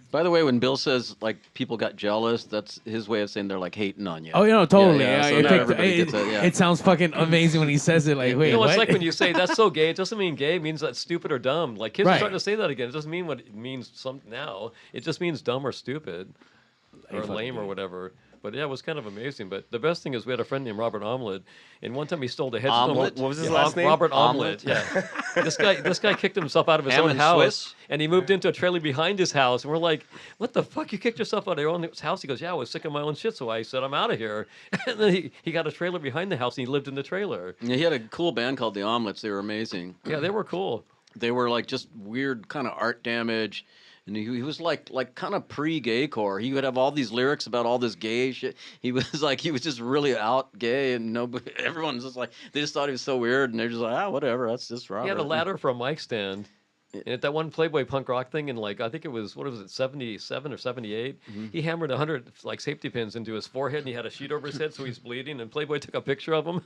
By the way, when Bill says people got jealous, that's his way of saying they're hating on you. Oh, totally. Yeah, so It not picked- everybody gets it, yeah. it sounds fucking amazing when he says it. Wait, It's what? like when you say that's so gay. It doesn't mean gay. It means that's stupid or dumb. Kids Right. are starting to say that again. It doesn't mean what it means now. It just means dumb or stupid or fucking lame or do. whatever. But yeah, it was kind of amazing. But the best thing is we had a friend named Robert Omelette, and one time he stole the headstone. Omelette? What was his last name? Robert Omelette. Yeah. This guy kicked himself out of his Ham own and house, Swiss? and he moved into a trailer behind his house. And we're like, "What the fuck? You kicked yourself out of your own house?" He goes, "Yeah, I was sick of my own shit, so I said I'm out of here." And then he got a trailer behind the house, and he lived in the trailer. Yeah, he had a cool band called the Omelets. They were amazing. Yeah, they were cool. They were like just weird kind of art damage. And he was like kind of pre-gaycore. He would have all these lyrics about all this gay shit. He was just really out gay, and everyone was just like, they just thought he was so weird, and they're just like, whatever, that's just Robert. He had a ladder for a mic stand. And at that one Playboy punk rock thing, in I think it was, 77 or 78, he hammered 100 safety pins into his forehead, and he had a sheet over his head, so he's bleeding. And Playboy took a picture of him,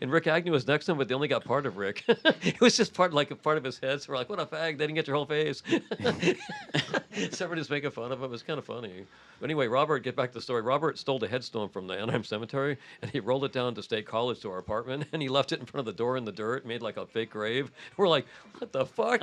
and Rick Agnew was next to him, but they only got part of Rick. It was just part of his head. So we're like, "What a fag! They didn't get your whole face." So everyone just making fun of him. It was kind of funny. But anyway, Robert, get back to the story. Robert stole the headstone from the Anaheim Cemetery, and he rolled it down to State College to our apartment, and he left it in front of the door in the dirt, made like a fake grave. We're like, "What the fuck?"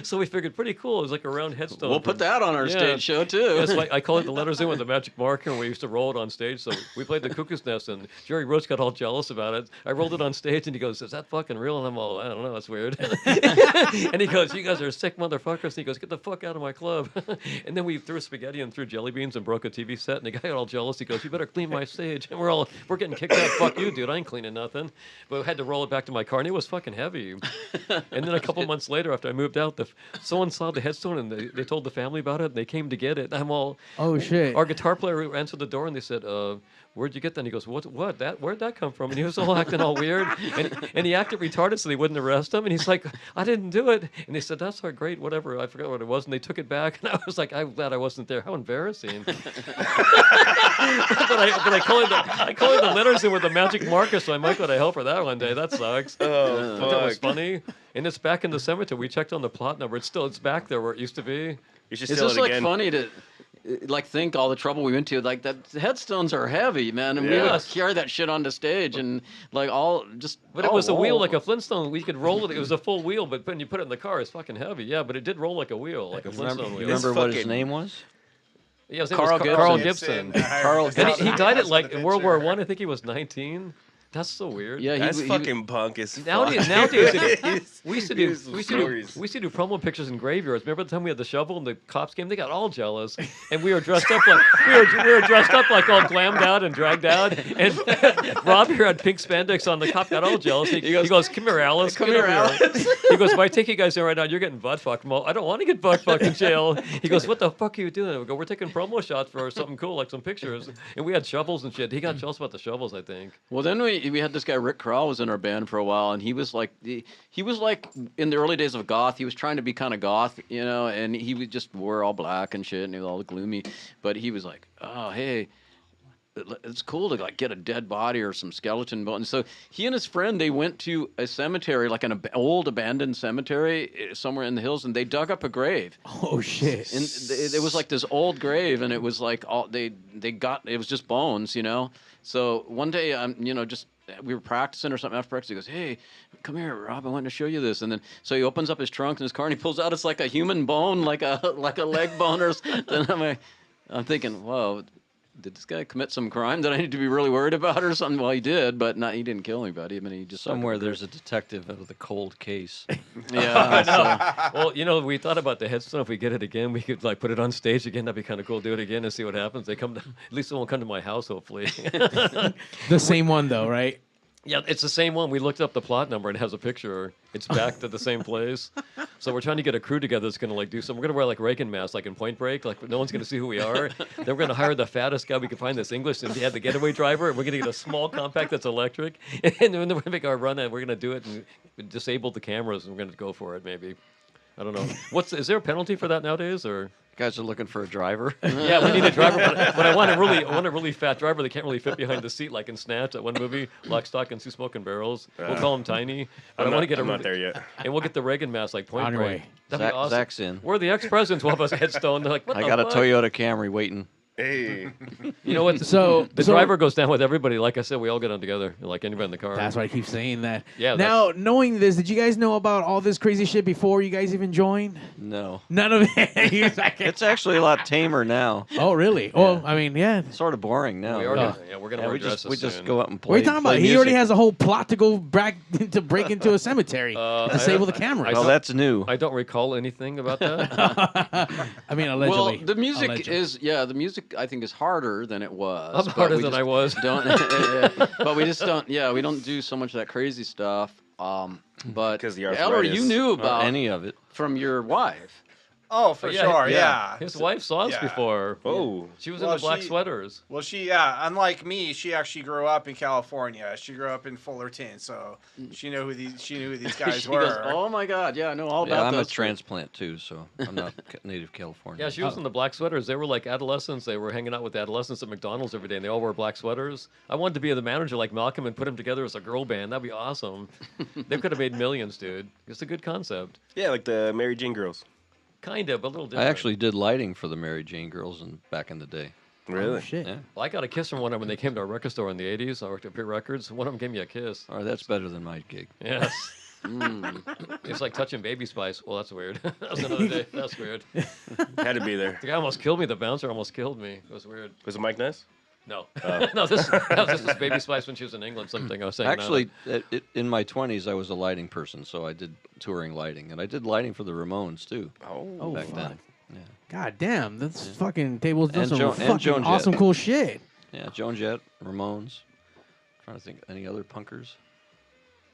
So we figured, pretty cool. It was like a round headstone. We'll put that on our stage show too. Yeah, so I call it the letters in with a magic marker, and we used to roll it on stage. So we played the Cuckoo's Nest, and Jerry Roach got all jealous about it. I rolled it on stage, and he goes, "Is that fucking real?" And I'm all, "I don't know, that's weird." And he goes, "You guys are sick motherfuckers." And he goes, "Get the fuck out of my club." And then we threw spaghetti and threw jelly beans and broke a TV set, and the guy got all jealous. He goes, "You better clean my stage." And we're getting kicked out. "Fuck you, dude, I ain't cleaning nothing." But I had to roll it back to my car, and it was fucking heavy. And then a couple months later, after I moved out, someone saw the headstone, and they told the family about it, and they came to get it. And I'm all, "Oh shit!" Our guitar player answered the door, and they said, "Where'd you get that?" And he goes, "What? Where'd that come from?" And he was all acting all weird, and he acted retarded, so they wouldn't arrest him. And he's like, "I didn't do it." And they said, "That's great, whatever." I forgot what it was, and they took it back. And I was like, "I'm glad I wasn't there. How embarrassing!" But I colored the letters in with a magic marker, so I might go to hell for that one day. That sucks. Oh, But that was fuck. funny. And it's back in the cemetery. We checked on the plot number. It's back there where it used to be. You should It's steal just it like again. funny to think all the trouble we went to. Like that headstones are heavy, man, and we Yeah. would carry that shit onto stage and like all just. But it was a wheel like a Flintstone. We could roll it. It was a full wheel, but when you put it in the car, it's fucking heavy. Yeah, but it did roll like a wheel, like a Flintstone You wheel. remember what his fucking- name was? Yeah, his name Carl was Gibson. Carl Gibson. Gibson. Carl And he died at That's like the in World War picture. I. I think he was 19. That's so weird. Yeah, That's he fucking punk as fuck. Nowadays, we used to do promo pictures in graveyards. Remember the time we had the shovel and the cops came? They got all jealous, and we were dressed up like we were dressed up like all glammed out and dragged out. And Rob here had pink spandex on. The cop got all jealous. He goes, "Come here, Alice. Come Get here, over Alice." He goes, "If I take you guys in right now, you're getting butt fucked." I'm all, "I don't want to get butt fucked in jail." He goes, "What the fuck are you doing?" We go, "We're taking promo shots for something cool, like some pictures." And we had shovels and shit. He got jealous about the shovels, I think. Well, then we had this guy Rick Carl was in our band for a while, and he was like in the early days of goth. He was trying to be kind of goth, and he would just wore all black and shit, and he was all gloomy. But he was like, "Oh, hey, it's cool to like get a dead body or some skeleton bone." So he and his friend, they went to a cemetery, like an old abandoned cemetery somewhere in the hills, and they dug up a grave. "Oh shit!" And it was like this old grave, and it was like it was just bones, So one day, we were practicing or something after practice. He goes, "Hey, come here, Rob. I want to show you this." And then so he opens up his trunk in his car, and he pulls out it's like a human bone, like a leg bone or something. I'm thinking, whoa. Did this guy commit some crime that I need to be really worried about or something? Well, he did, but he didn't kill anybody. I mean, he just Somewhere there's a detective out of the cold case. Yeah. Well, we thought about the headstone. If we get it again, we could put it on stage again. That'd be kind of cool. Do it again and see what happens. They come to, at least they won't come to my house, hopefully. The same one though, right? Yeah, it's the same one. We looked up the plot number and it has a picture. It's back to the same place. So we're trying to get a crew together that's going to do something. We're going to wear Reagan masks, like in Point Break. Like no one's going to see who we are. Then we're going to hire the fattest guy we can find that's English and have the getaway driver. And we're going to get a small compact that's electric. And then we're going to make our run and we're going to do it and disable the cameras and we're going to go for it maybe. I don't know. Is there a penalty for that nowadays or? You guys are looking for a driver. Yeah, we need a driver, but I want a really fat driver that can't really fit behind the seat, like in Snatch, that one movie, Lock, Stock, and Two Smoking Barrels. We'll call him Tiny. But I want to get I'm not there yet. and we'll get the Reagan mask like Point On your Break. way. That'd be awesome. Zach's in. We're the ex-presidents. We'll have a headstone. They're like, what I the got a fuck? Toyota Camry waiting. Hey. You know what? So The driver goes down with everybody. Like I said, we all get on together, like anybody in the car. That's why I keep saying that. Yeah, Now, knowing this, did you guys know about all this crazy shit before you guys even joined? No. None of it. He's like, It's actually a lot tamer now. oh, really? Oh, I mean, yeah. Sort of boring now. We are really. gonna, yeah, we're gonna Yeah, wear we just dresses soon. go out and What are play. you talking play about? He already music. has a whole plot to go to break into a cemetery, disable the camera. Well, that's new. I don't recall anything about that. I mean, allegedly. Well, the music Allegedly. is the music I think is harder than it was. I'm but harder we than just I was. Don't, but we just don't. Yeah, we don't do so much of that crazy stuff. But 'Cause the Ellery, you arthritis. knew Or about any of it. from your wife. Oh, for sure, yeah. His wife saw us Yeah. before. Oh. She was Well, in the black she- sweaters. Well, unlike me, she actually grew up in California. She grew up in Fullerton, so she knew who these guys she were. goes, oh my God, yeah, I know all Yeah, about I'm a those. transplant too, so I'm not native California. Yeah, she was in the black sweaters. They were like adolescents. They were hanging out with adolescents at McDonald's every day, and they all wore black sweaters. I wanted to be the manager like Malcolm and put them together as a girl band. That'd be awesome. They could have made millions, dude. It's a good concept. Yeah, like the Mary Jane girls. Kind of, but a little I different. actually did lighting for the Mary Jane girls back in the day. Really? Oh, shit. Yeah. Well, I got a kiss from one of them when they came to our record store in the 80s. I worked at Pit Records. One of them gave me a kiss. All right, that's better than my gig. Yes. It's like touching Baby Spice. Well, that's weird. That was another day. That's weird. Had to be there. The guy almost killed me. The bouncer almost killed me. It was weird. Was it Mike Nice? No. No, that was just Baby Spice when she was in England, something I was saying. Actually, in my 20s, I was a lighting person, so I did touring lighting, and I did lighting for the Ramones too. Oh, back fuck. then. God damn, that's fucking tables doing And some Joan fucking Jett. awesome cool shit. Yeah, Joan Jett, Ramones. Trying to think any other punkers.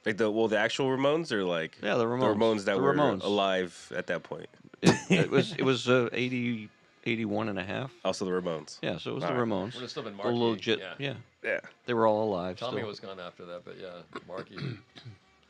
Like the actual Ramones, or like Yeah, the Ramones. the Ramones that The were Ramones. alive at that point. It was 80, 81 and a half. Also the Ramones. Yeah, so it was the All right. Ramones. Would have still been The Marky. legit, Yeah. Yeah. they were all alive. Tommy still. was gone after that, but yeah, Marky.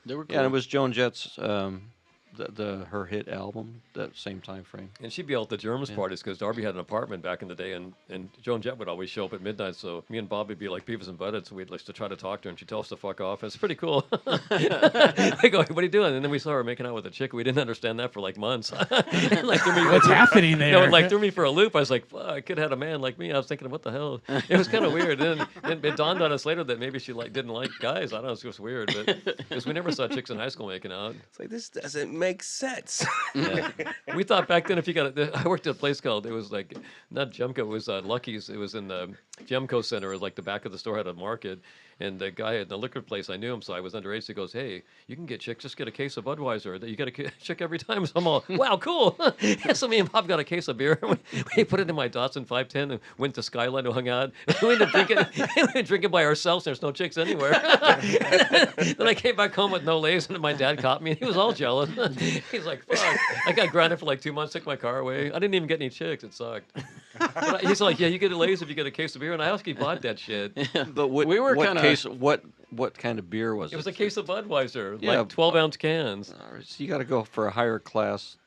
They were cool. Yeah, and it was Joan Jett's her hit album that same time frame. And she'd be out at the Germans parties because Darby had an apartment back in the day, and Joan Jett would always show up at midnight. So me and Bob would be like Beavis and Butthead, so we'd like to try to talk to her, and she'd tell us to fuck off. It's pretty cool. I go, what are you doing? And then we saw her making out with a chick. We didn't understand that for like months. It, like, threw me, What's happening there? No, it like threw me for a loop. I was like, fuck, kid had a man like me. I was thinking, what the hell? It was kind of weird. And then it dawned on us later that maybe she didn't like guys. I don't know, it was just weird, but because we never saw chicks in high school making out. It's like, this doesn't make sense. Yeah. We thought back then if you got I worked at a place called, it was like, not Gemco, it was Lucky's. It was in the Gemco Center. It was like the back of the store had a market. And the guy at the liquor place, I knew him, so I was underage. So he goes, hey, you can get chicks, just get a case of Budweiser. You get a chick every time. So I'm all, wow, cool. So me and Bob got a case of beer. We put it in my Datsun 510 and went to Skyline and hung out. We ended up drinking by ourselves. There's no chicks anywhere. Then I came back home with no lays, and my dad caught me, and he was all jealous. He's like, fuck. I got grounded for like 2 months, took my car away. I didn't even get any chicks. It sucked. But he's like, yeah, you get a lays if you get a case of beer. And I actually bought that shit. But what, We were what kinda- case? What kind of beer was it? It was a case of Budweiser, Yeah. like 12-ounce cans. So you got to go for a higher class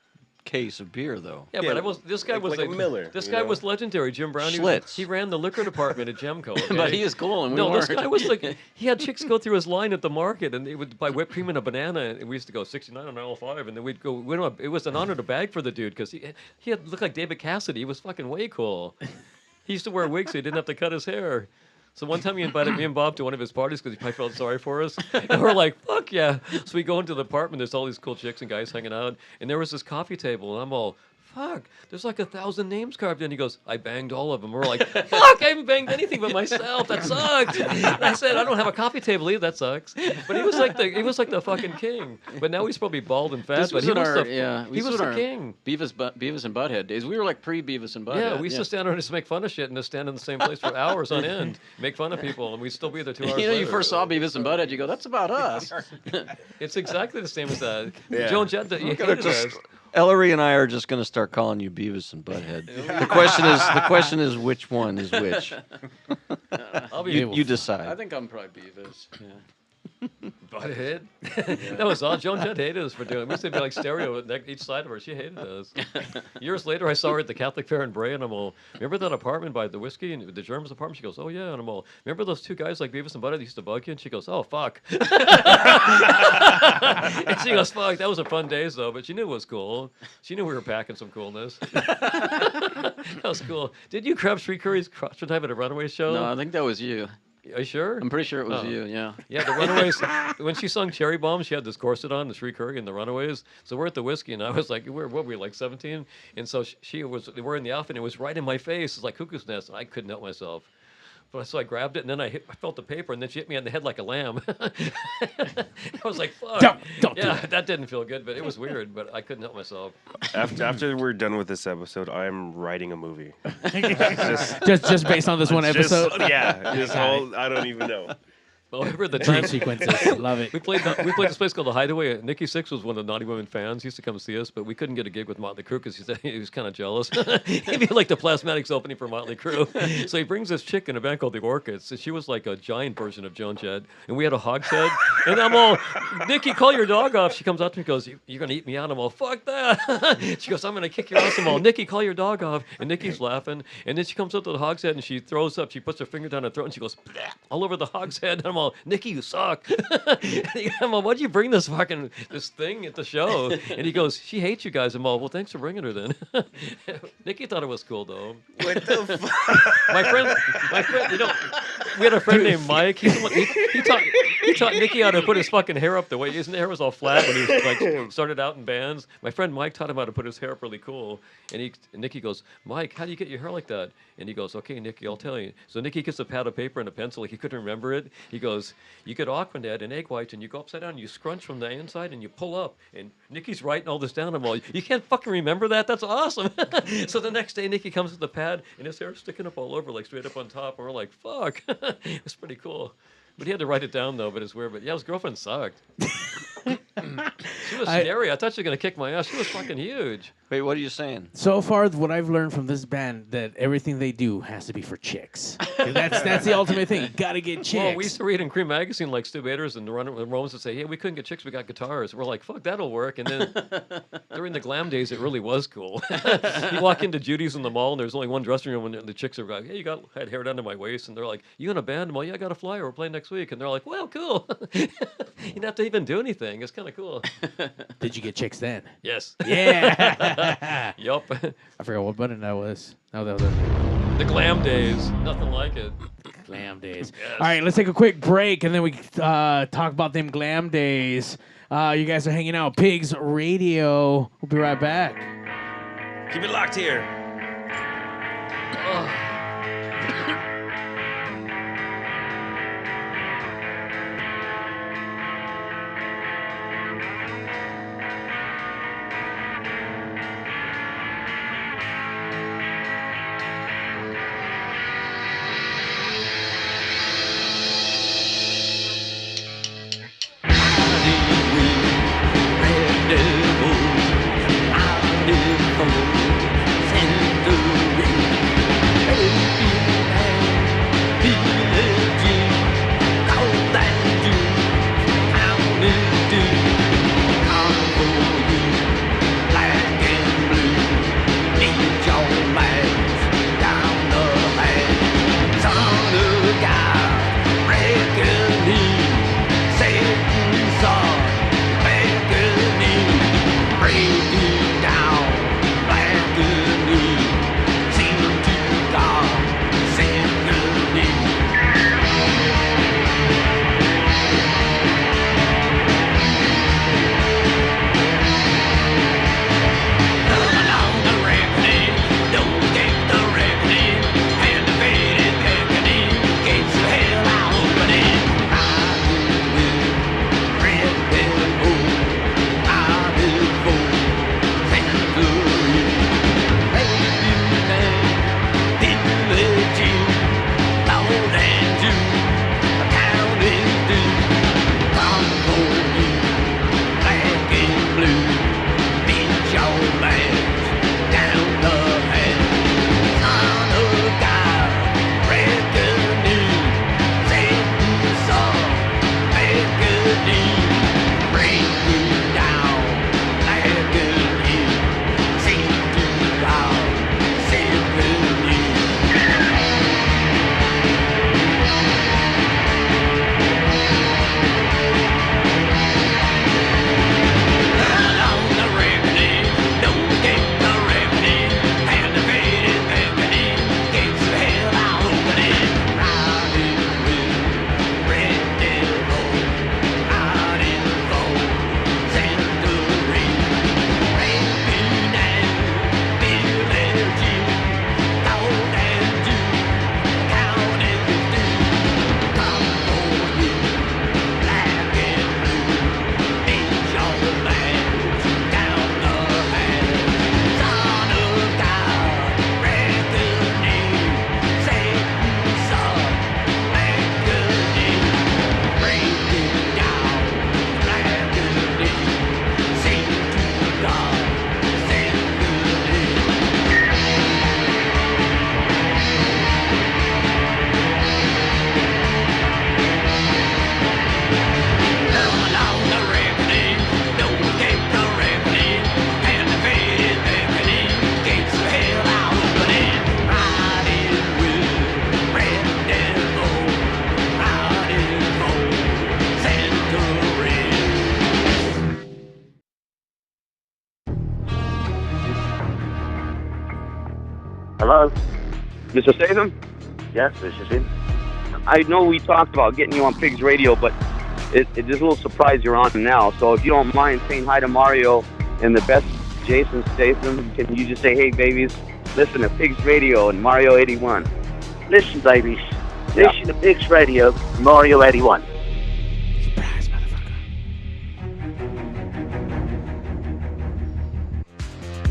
case of beer, though. Yeah, but this guy was like a Miller, This you guy know? was legendary, Jim Brown. Schlitz. He ran the liquor department at Gemco. Okay? But he is cool, and we No, this weren't. guy was like, he had chicks go through his line at the market, and they would buy whipped cream and a banana, and we used to go 69 on aisle 5, and then we'd go. It was an honor to bag for the dude because he had looked like David Cassidy. He was fucking way cool. He used to wear wigs so he didn't have to cut his hair. So one time he invited me and Bob to one of his parties because he probably felt sorry for us. And we're like, fuck yeah. So we go into the apartment. There's all these cool chicks and guys hanging out. And there was this coffee table. And I'm all, fuck, there's like 1,000 names carved in. He goes, I banged all of them. We're like, fuck, I haven't banged anything but myself. That sucks. And I said, I don't have a coffee table either. That sucks. But he was like the fucking king. But now he's probably bald and fat. This But was he in was our, he was the king. Beavis and Butthead days. We were like pre-Beavis and Butthead. Yeah, we used to stand around and just make fun of shit and just stand in the same place for hours on end, make fun of people, and we'd still be there 2 hours You know, you later. first saw Beavis and Butthead, you go, that's about us. It's exactly the same as that. Yeah. Joan Jett, you hated us. Ellery and I are just going to start calling you Beavis and Butthead. The question is which one is which. I'll be You I decide. think I'm probably Beavis. Yeah. Butthead. That was all. Joan Jett hated us for doing it. We used to be like stereo at each side of her. She hated us. Years later, I saw her at the Catholic Fair in Bray, and I'm all, remember that apartment by the whiskey and the Germans apartment? She goes, oh, yeah. And I'm all, remember those two guys like Beavis and Butthead used to bug you? And she goes, oh, fuck. And she goes, fuck. That was a fun days, though. But she knew it was cool. She knew we were packing some coolness. That was cool. Did you grab Shree Curry's crossword type at a Runaway show? No, I think that was you. Are you sure? I'm pretty sure it was you, yeah. Yeah, the Runaways, when she sung Cherry Bomb, she had this corset on, the Shree Curry and the Runaways. So we're at the whiskey, and I was like, what were we, like 17? And so she was wearing the outfit, and it was right in my face. It's like Cuckoo's Nest. I couldn't help myself. So I grabbed it, and then I felt the paper, and then she hit me on the head like a lamb. I was like, fuck. Don't do that didn't feel good, but it was weird, but I couldn't help myself. After we're done with this episode, I'm writing a movie. just based on this one episode. This whole, I don't even know. Well, I remember the Dream time sequences. Love it. we played this place called the Hideaway. Nikki Sixx was one of the Naughty Women fans. He used to come see us, but we couldn't get a gig with Motley Crue because he said he was kind of jealous. He'd be like the Plasmatics opening for Motley Crue. So he brings this chick in a band called the Orchids. And she was like a giant version of Joan Jett, and we had a hogshead. And I'm all, Nikki, call your dog off. She comes up to me and goes, you're gonna eat me out. I'm all, fuck that. She goes, I'm gonna kick your ass. I'm all, Nikki, call your dog off. And Nikki's laughing, and then she comes up to the hogshead and she throws up. She puts her finger down her throat and she goes, bleh, all over the hogshead. And I'm all, Nikki, you suck. I'm all, why'd you bring this thing at the show? And he goes, she hates you guys. I'm all, well, thanks for bringing her then. Nikki thought it was cool though. What the fuck? My friend, you know, we had a friend named Mike. He taught Nikki how to put his fucking hair up the way. His hair was all flat when he was like started out in bands. My friend Mike taught him how to put his hair up really cool. And Nikki goes, Mike, how do you get your hair like that? And he goes, okay, Nikki, I'll tell you. So Nikki gets a pad of paper and a pencil, like he couldn't remember it. He goes, you get Aquanet and egg whites, and you go upside down, and you scrunch from the inside, and you pull up. And Nikki's writing all this down. I'm all, you can't fucking remember that? That's awesome. So the next day, Nikki comes with the pad, and his hair's sticking up all over, like straight up on top. And we're like, fuck. It was pretty cool. But he had to write it down, though, but it's weird. But yeah, his girlfriend sucked. She was scary. I thought she was going to kick my ass. She was fucking huge. Wait, what are you saying? So far, what I've learned from this band, that everything they do has to be for chicks. That's the ultimate thing. You got to get chicks. Well, we used to read in Cream Magazine, like Stu Baders and the Romans would say, hey, we couldn't get chicks, we got guitars. We're like, fuck, that'll work. And then during the glam days, it really was cool. You walk into Judy's in the mall, and there's only one dressing room, and the chicks are like, hey, had hair down to my waist. And they're like, you in a band? I'm like, yeah, I got a flyer. We're playing next week. And they're like, well, cool. You didn't have to even do anything. It's kind of cool. Did you get chicks then? Yes. Yeah. Yup. I forgot what button that was. No, that was the glam days. Nothing like it. Glam days. Yes. All right, let's take a quick break, and then we talk about them glam days. You guys are hanging out. Pigs Radio. We'll be right back. Keep it locked here. Mr. Statham? Yes, this is it. I know we talked about getting you on Pigs Radio, but it's a little surprise you're on now. So if you don't mind saying hi to Mario and the best Jason Statham, can you just say, hey, babies, listen to Pigs Radio and Mario 81? Listen, babies. Listen to Pigs Radio, Mario 81. Surprise, motherfucker.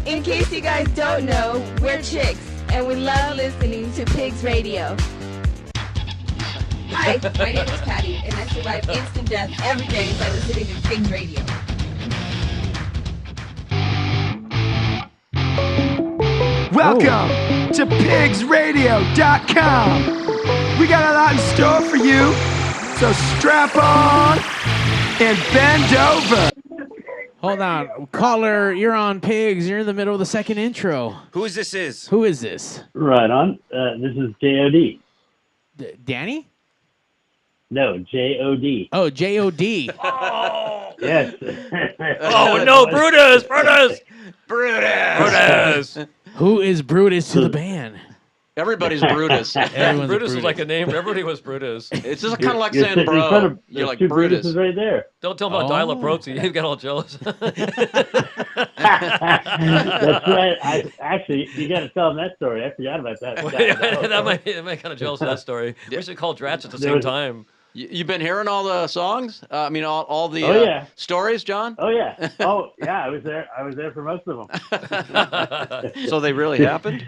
In case you guys don't know, we're chicks, and we love listening to Pigs Radio. Hi, my name is Patty, and I survive instant death every day by listening to Pigs Radio. Welcome to PigzRadio.com. We got a lot in store for you, so strap on and bend over. Hold on. Caller, you're on Pigs. You're in the middle of the second intro. Who is this? Who is this? Right on. This is J.O.D. Danny? No, J.O.D. Oh, J.O.D. Oh. Yes. Oh, no, Brutus! Brutus! Who is Brutus to the band? Everybody's Brutus. Everyone's Brutus is like a name. Everybody was Brutus. It's just kind of like saying bro. You're like Brutus. Right there. Don't tell him about Dial-Up Roadsy. He got all jealous. That's right. Actually, you got to tell him that story. I forgot about that. that might kind of jealous of that story. We should call Dratch at the same time. You've been hearing all the songs? I mean, all the stories, John? Oh, yeah. Oh, yeah. I was there for most of them. So they really happened?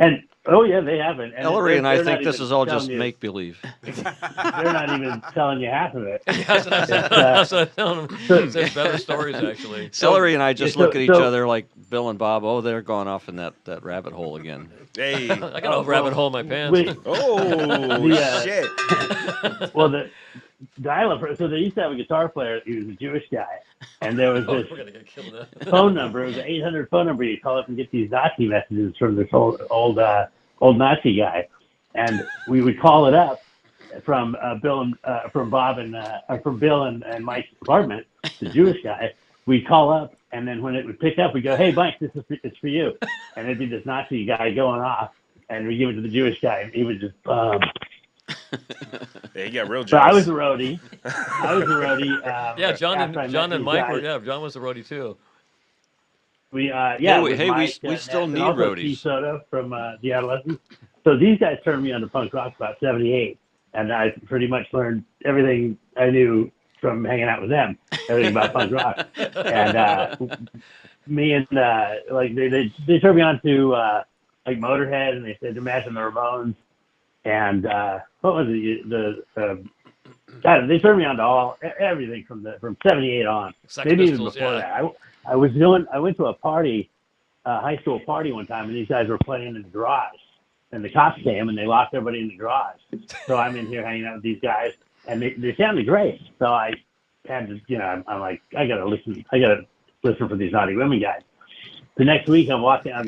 And oh, yeah, they haven't. And Ellery and I think this is all just make-believe. They're not even telling you half of it. That's what I tell them. There's better stories, actually. Ellery and I just look at each other like Bill and Bob. Oh, they're going off in that rabbit hole again. Hey. I got a rabbit hole in my pants. Shit. Well, the dial-up, so they used to have a guitar player. He was a Jewish guy. And there was this phone number. It was an 800 phone number. You call up and get these Nazi messages from this old Nazi guy. And we would call it up from Bill and from Bill and Mike's apartment, the Jewish guy. We'd call up, and then when it would pick up, we'd go, "Hey, Mike, it's for you." And it'd be this Nazi guy going off, and we give it to the Jewish guy, and he would just Yeah, he got real jealous. So I was a roadie. Yeah, John and Mike were. Yeah, John was a roadie too. We we still need roadies. Soda from the Adolescents. So these guys turned me on to punk rock about '78, and I pretty much learned everything I knew from hanging out with them, everything about punk rock. And me and like they turned me on to like Motorhead, and they said Imagine the Ramones, and what was it? God, they turned me on to everything from '78 on. Sex Maybe Pistols, even before that. I went to a party, high school party one time, and these guys were playing in the garage. And the cops came, and they locked everybody in the garage. So I'm in here hanging out with these guys, and they sounded great. So I had to, I'm like, I gotta listen for these naughty women guys. The next week, I'm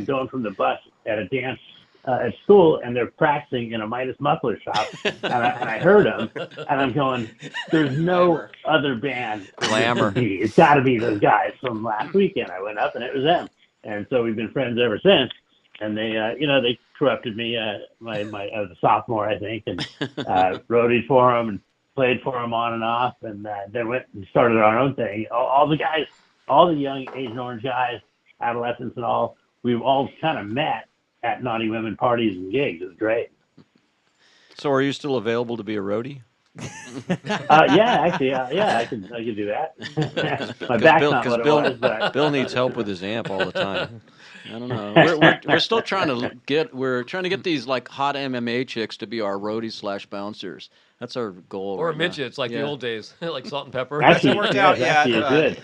going from the bus at a dance at school, and they're practicing in a Midas muffler shop, and I heard them, and I'm going, there's no other band. Glamour. It's got to be those guys from last weekend. I went up, and it was them. And so we've been friends ever since. And they, they corrupted me. I was a sophomore, I think, and roadied for them and played for them on and off, and then went and started our own thing. All the guys, all the young Agent Orange guys, adolescents and all, we've all kind of met at naughty women parties and gigs. It was great. So, are you still available to be a roadie? Yeah, actually, I can do that. My back's not what it was, but Bill needs help with his amp all the time. I don't know. We're still trying to get these like hot MMA chicks to be our roadies / bouncers. That's our goal. Or right midgets, now. like the old days, like Salt and Pepper. Actually, worked out yet. Good.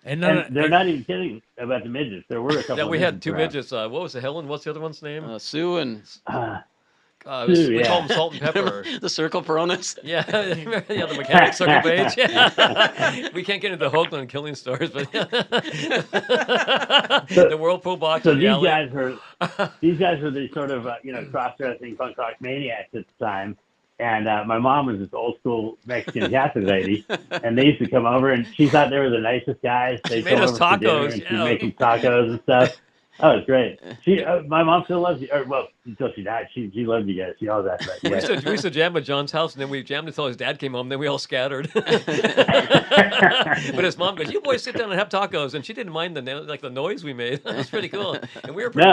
And they're not even kidding about the midgets. There were a couple. Yeah, we had two around. midgets. What was it, Helen? What's the other one's name? Sue and we call them Salt and Pepper. The Circle Peronis. Yeah, the mechanic Circle Page. Yeah. We can't get into the Hoagland killing stores, but the Whirlpool box. So these guys were the sort of cross-dressing punk rock maniacs at the time. And my mom was this old school Mexican Catholic lady, and they used to come over, and she thought they were the nicest guys. They made us tacos. She'd make them tacos and stuff. Oh, it's great. My mom still loves you. Or, well, until she died, she loved you guys. She always asked about you We guys. used to jam at John's house, and then we jammed until his dad came home. Then we all scattered. But his mom goes, "You boys sit down and have tacos," and she didn't mind the noise we made. That was pretty cool. And we were pretty.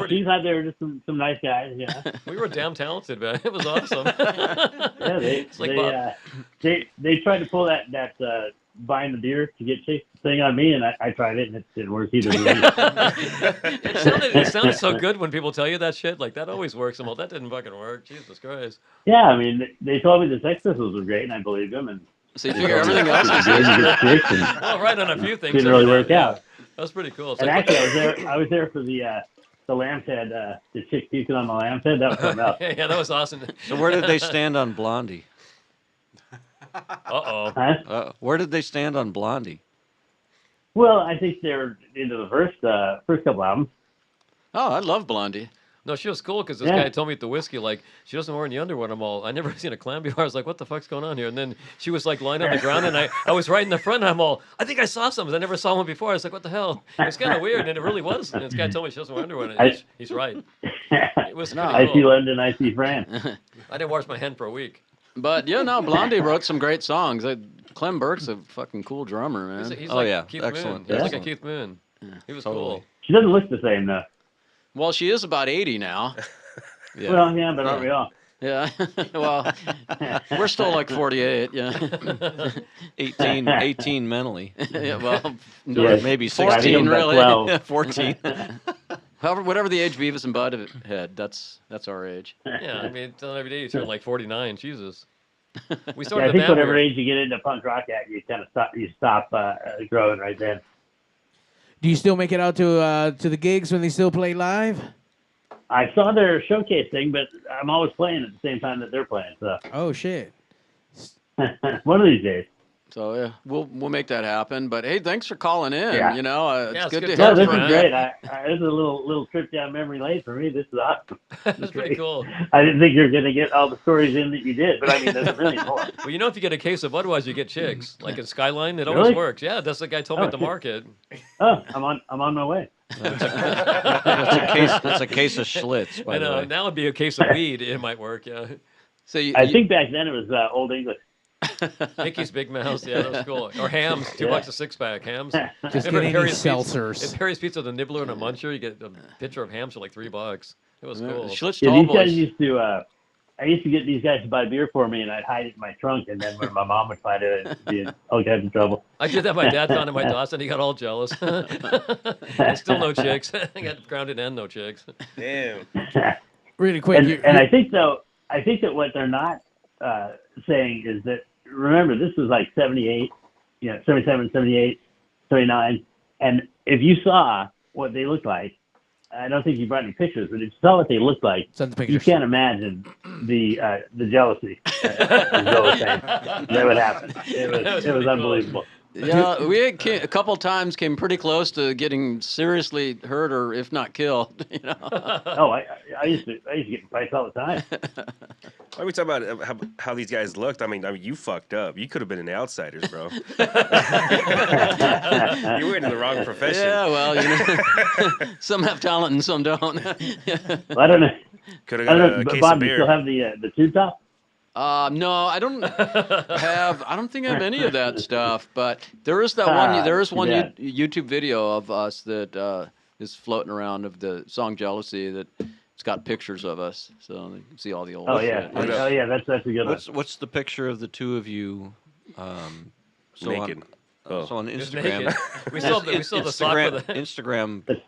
She's out there with just some nice guys. Yeah. We were damn talented, man. It was awesome. Yeah, they tried to pull that buying the beer to get chicks thing on me, and I tried it, and it didn't work either. It sounded so good when people tell you that shit. Like, that always works. I'm like, that didn't fucking work. Jesus Christ. Yeah, I mean, they told me the Sex Pistols were great, and I believed them. And so you figure everything else is good. Well, right on a few things. Didn't really work out. That was pretty cool. And actually, I was there for the lamb's head, the chick puking on the lamb's head. That was something else. Yeah, that was awesome. So where did they stand on Blondie? Uh-oh. Where did they stand on Blondie? Well, I think they're into the first couple albums. Oh, I love Blondie. No, she was cool because this guy told me at the whiskey, like, she doesn't wear any underwear. I'm all, I never seen a clam before. I was like, what the fuck's going on here? And then she was like lying on the ground, and I was right in the front. And I'm all, I think I saw some. I never saw one before. I was like, what the hell? It was kind of weird, and it really was. And this guy told me she doesn't wear underwear. And he's right. It was pretty I cool. see London, I see France. I didn't wash my hand for a week. But Blondie wrote some great songs. Clem Burke's a fucking cool drummer, man. He's like Keith excellent. Moon. He's like a Keith Moon. He was cool. She doesn't look the same though. Well, she is about 80 now. Yeah. Well, yeah, but aren't we all? Yeah. Well, we're still like 48. Yeah. 18 mentally. Yeah. Well, maybe 16 really. 14. However, whatever the age Beavis and Bud had, that's our age. Yeah, I mean, every day you turn like 49. Jesus. We I started think the band. whatever age you get into punk rock at, you kind of stop growing right then. Do you still make it out to the gigs when they still play live? I saw their showcase thing, but I'm always playing at the same time that they're playing. So. Oh shit! One of these days. So yeah, we'll make that happen. But hey, thanks for calling in. Yeah. It's good to hear. No, this from is you. great. This is a little trip down memory lane for me. This is awesome. That's pretty cool. I didn't think you were going to get all the stories in that you did, but I mean, there's a million more. Well, if you get a case of Budweiser, you get chicks. Like in Skyline, it always works. Yeah, that's the guy told me at the market. Oh, I'm on my way. It's a case of Schlitz, by the way. Now it'd be a case of weed. It might work, yeah. So I think back then it was Old English. Mickey's Big Mouth, yeah, that's cool. Or hams, $2 a 6-pack. Hams. Just get any seltzers. At Perry's Pizza, the Nibbler and a Muncher, you get a pitcher of hams for like $3. It was cool. Schlitz Yeah, Tall these guys Boys. used to. I used to get these guys to buy beer for me, and I'd hide it in my trunk. And then when my mom would find it, I'd be in all kinds of trouble. I did that. My dad found it in my Dawson. He got all jealous. And still no chicks. I got grounded and no chicks. Damn. Really quick. And I think that what they're not saying is that, remember, this was like 78, 77, 78, 79. And if you saw what they looked like, I don't think you brought any pictures, but if you saw what they looked like, you can't imagine the jealousy that would happen. It was unbelievable. Yeah, we had a couple times came pretty close to getting seriously hurt or if not killed. Oh, I used to get in fights all the time. Why are we talking about how these guys looked? I mean, you fucked up. You could have been in the Outsiders, bro. You were in the wrong profession. Yeah, well, some have talent and some don't. Well, I don't know. Could have got a case Bob, of you beer. still have the tube top? No, I don't think I have any of that stuff. But there is one YouTube video of us that is floating around of the song "Jealousy" that it's got pictures of us, so you can see all the old. Yeah, that's a good one. What's the picture of the two of you? Naked. So on Instagram, we saw the sock with the Instagram.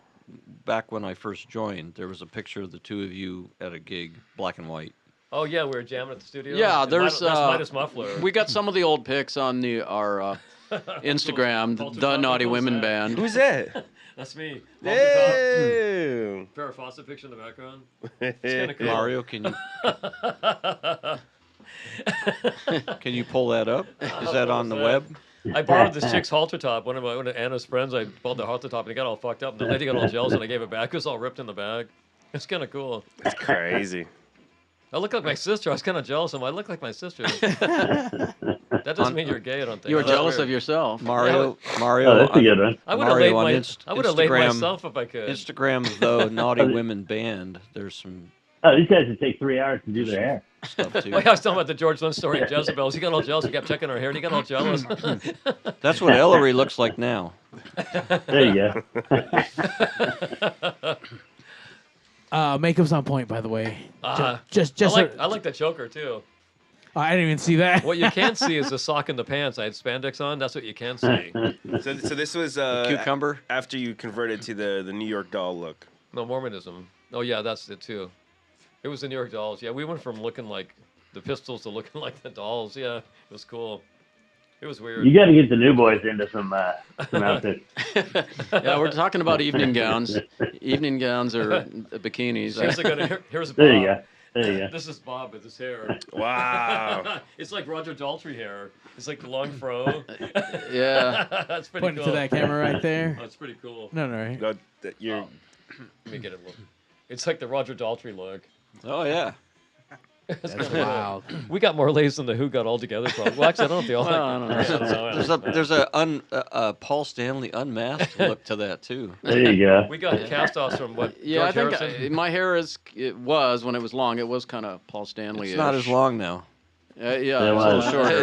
Back when I first joined, there was a picture of the two of you at a gig, black and white. Oh yeah, we were jamming at the studio. Yeah, that's Midas Muffler. We got some of the old pics on our Instagram, the Naughty Women Band. Who's that? That's me. Damn. Farrah Fawcett picture in the background. It's kind of cool. Mario, can you pull that up? Is that on the web? I borrowed this chick's halter top. One of Anna's friends, I bought the halter top, and it got all fucked up. And the lady got all jealous, and I gave it back. It was all ripped in the bag. It's kind of cool. That's crazy. I look like my sister. I was kind of jealous of him. I look like my sister. That doesn't mean you're gay, I don't think. You were That's jealous weird. of yourself. Mario. Oh, that's a good one. I would have laid myself if I could. Instagram, though, Naughty Women Band. There's some Oh, these guys would take 3 hours to do their hair. stuff too. Well, I was talking about the George Lynn story in Jezebels. He got all jealous. He kept checking her hair, and he got all jealous. That's what Ellery looks like now. There you go. Makeup's on point, by the way. Just I like the choker too. I didn't even see that. What you can't see is the sock in the pants. I had spandex on. That's what you can see. So this was cucumber after you converted to the New York doll look. No, Mormonism. Oh yeah, that's it too. It was the New York Dolls. Yeah, we went from looking like the Pistols to looking like the Dolls. Yeah, it was cool. It was weird. You got to get the new boys into some outfits. Yeah, we're talking about evening gowns. Evening gowns or bikinis. Here's Bob. There you go. There you go. This is Bob with his hair. Wow. It's like Roger Daltrey hair. It's like the long fro. Yeah. That's pretty Pointing cool. to that camera right there. Oh, it's pretty cool. No, right? Let me get it. It's like the Roger Daltrey look. Oh, yeah. That's wild. We got more lays than the Who got all together. Probably. Well, actually, I don't know if they all. I don't know. There's a Paul Stanley unmasked look to that too. There you go. We got cast-offs from what? Yeah, George I think Harrison? my hair was when it was long. It was kind of Paul Stanley. It's not as long now. Yeah, It it's a little was. shorter.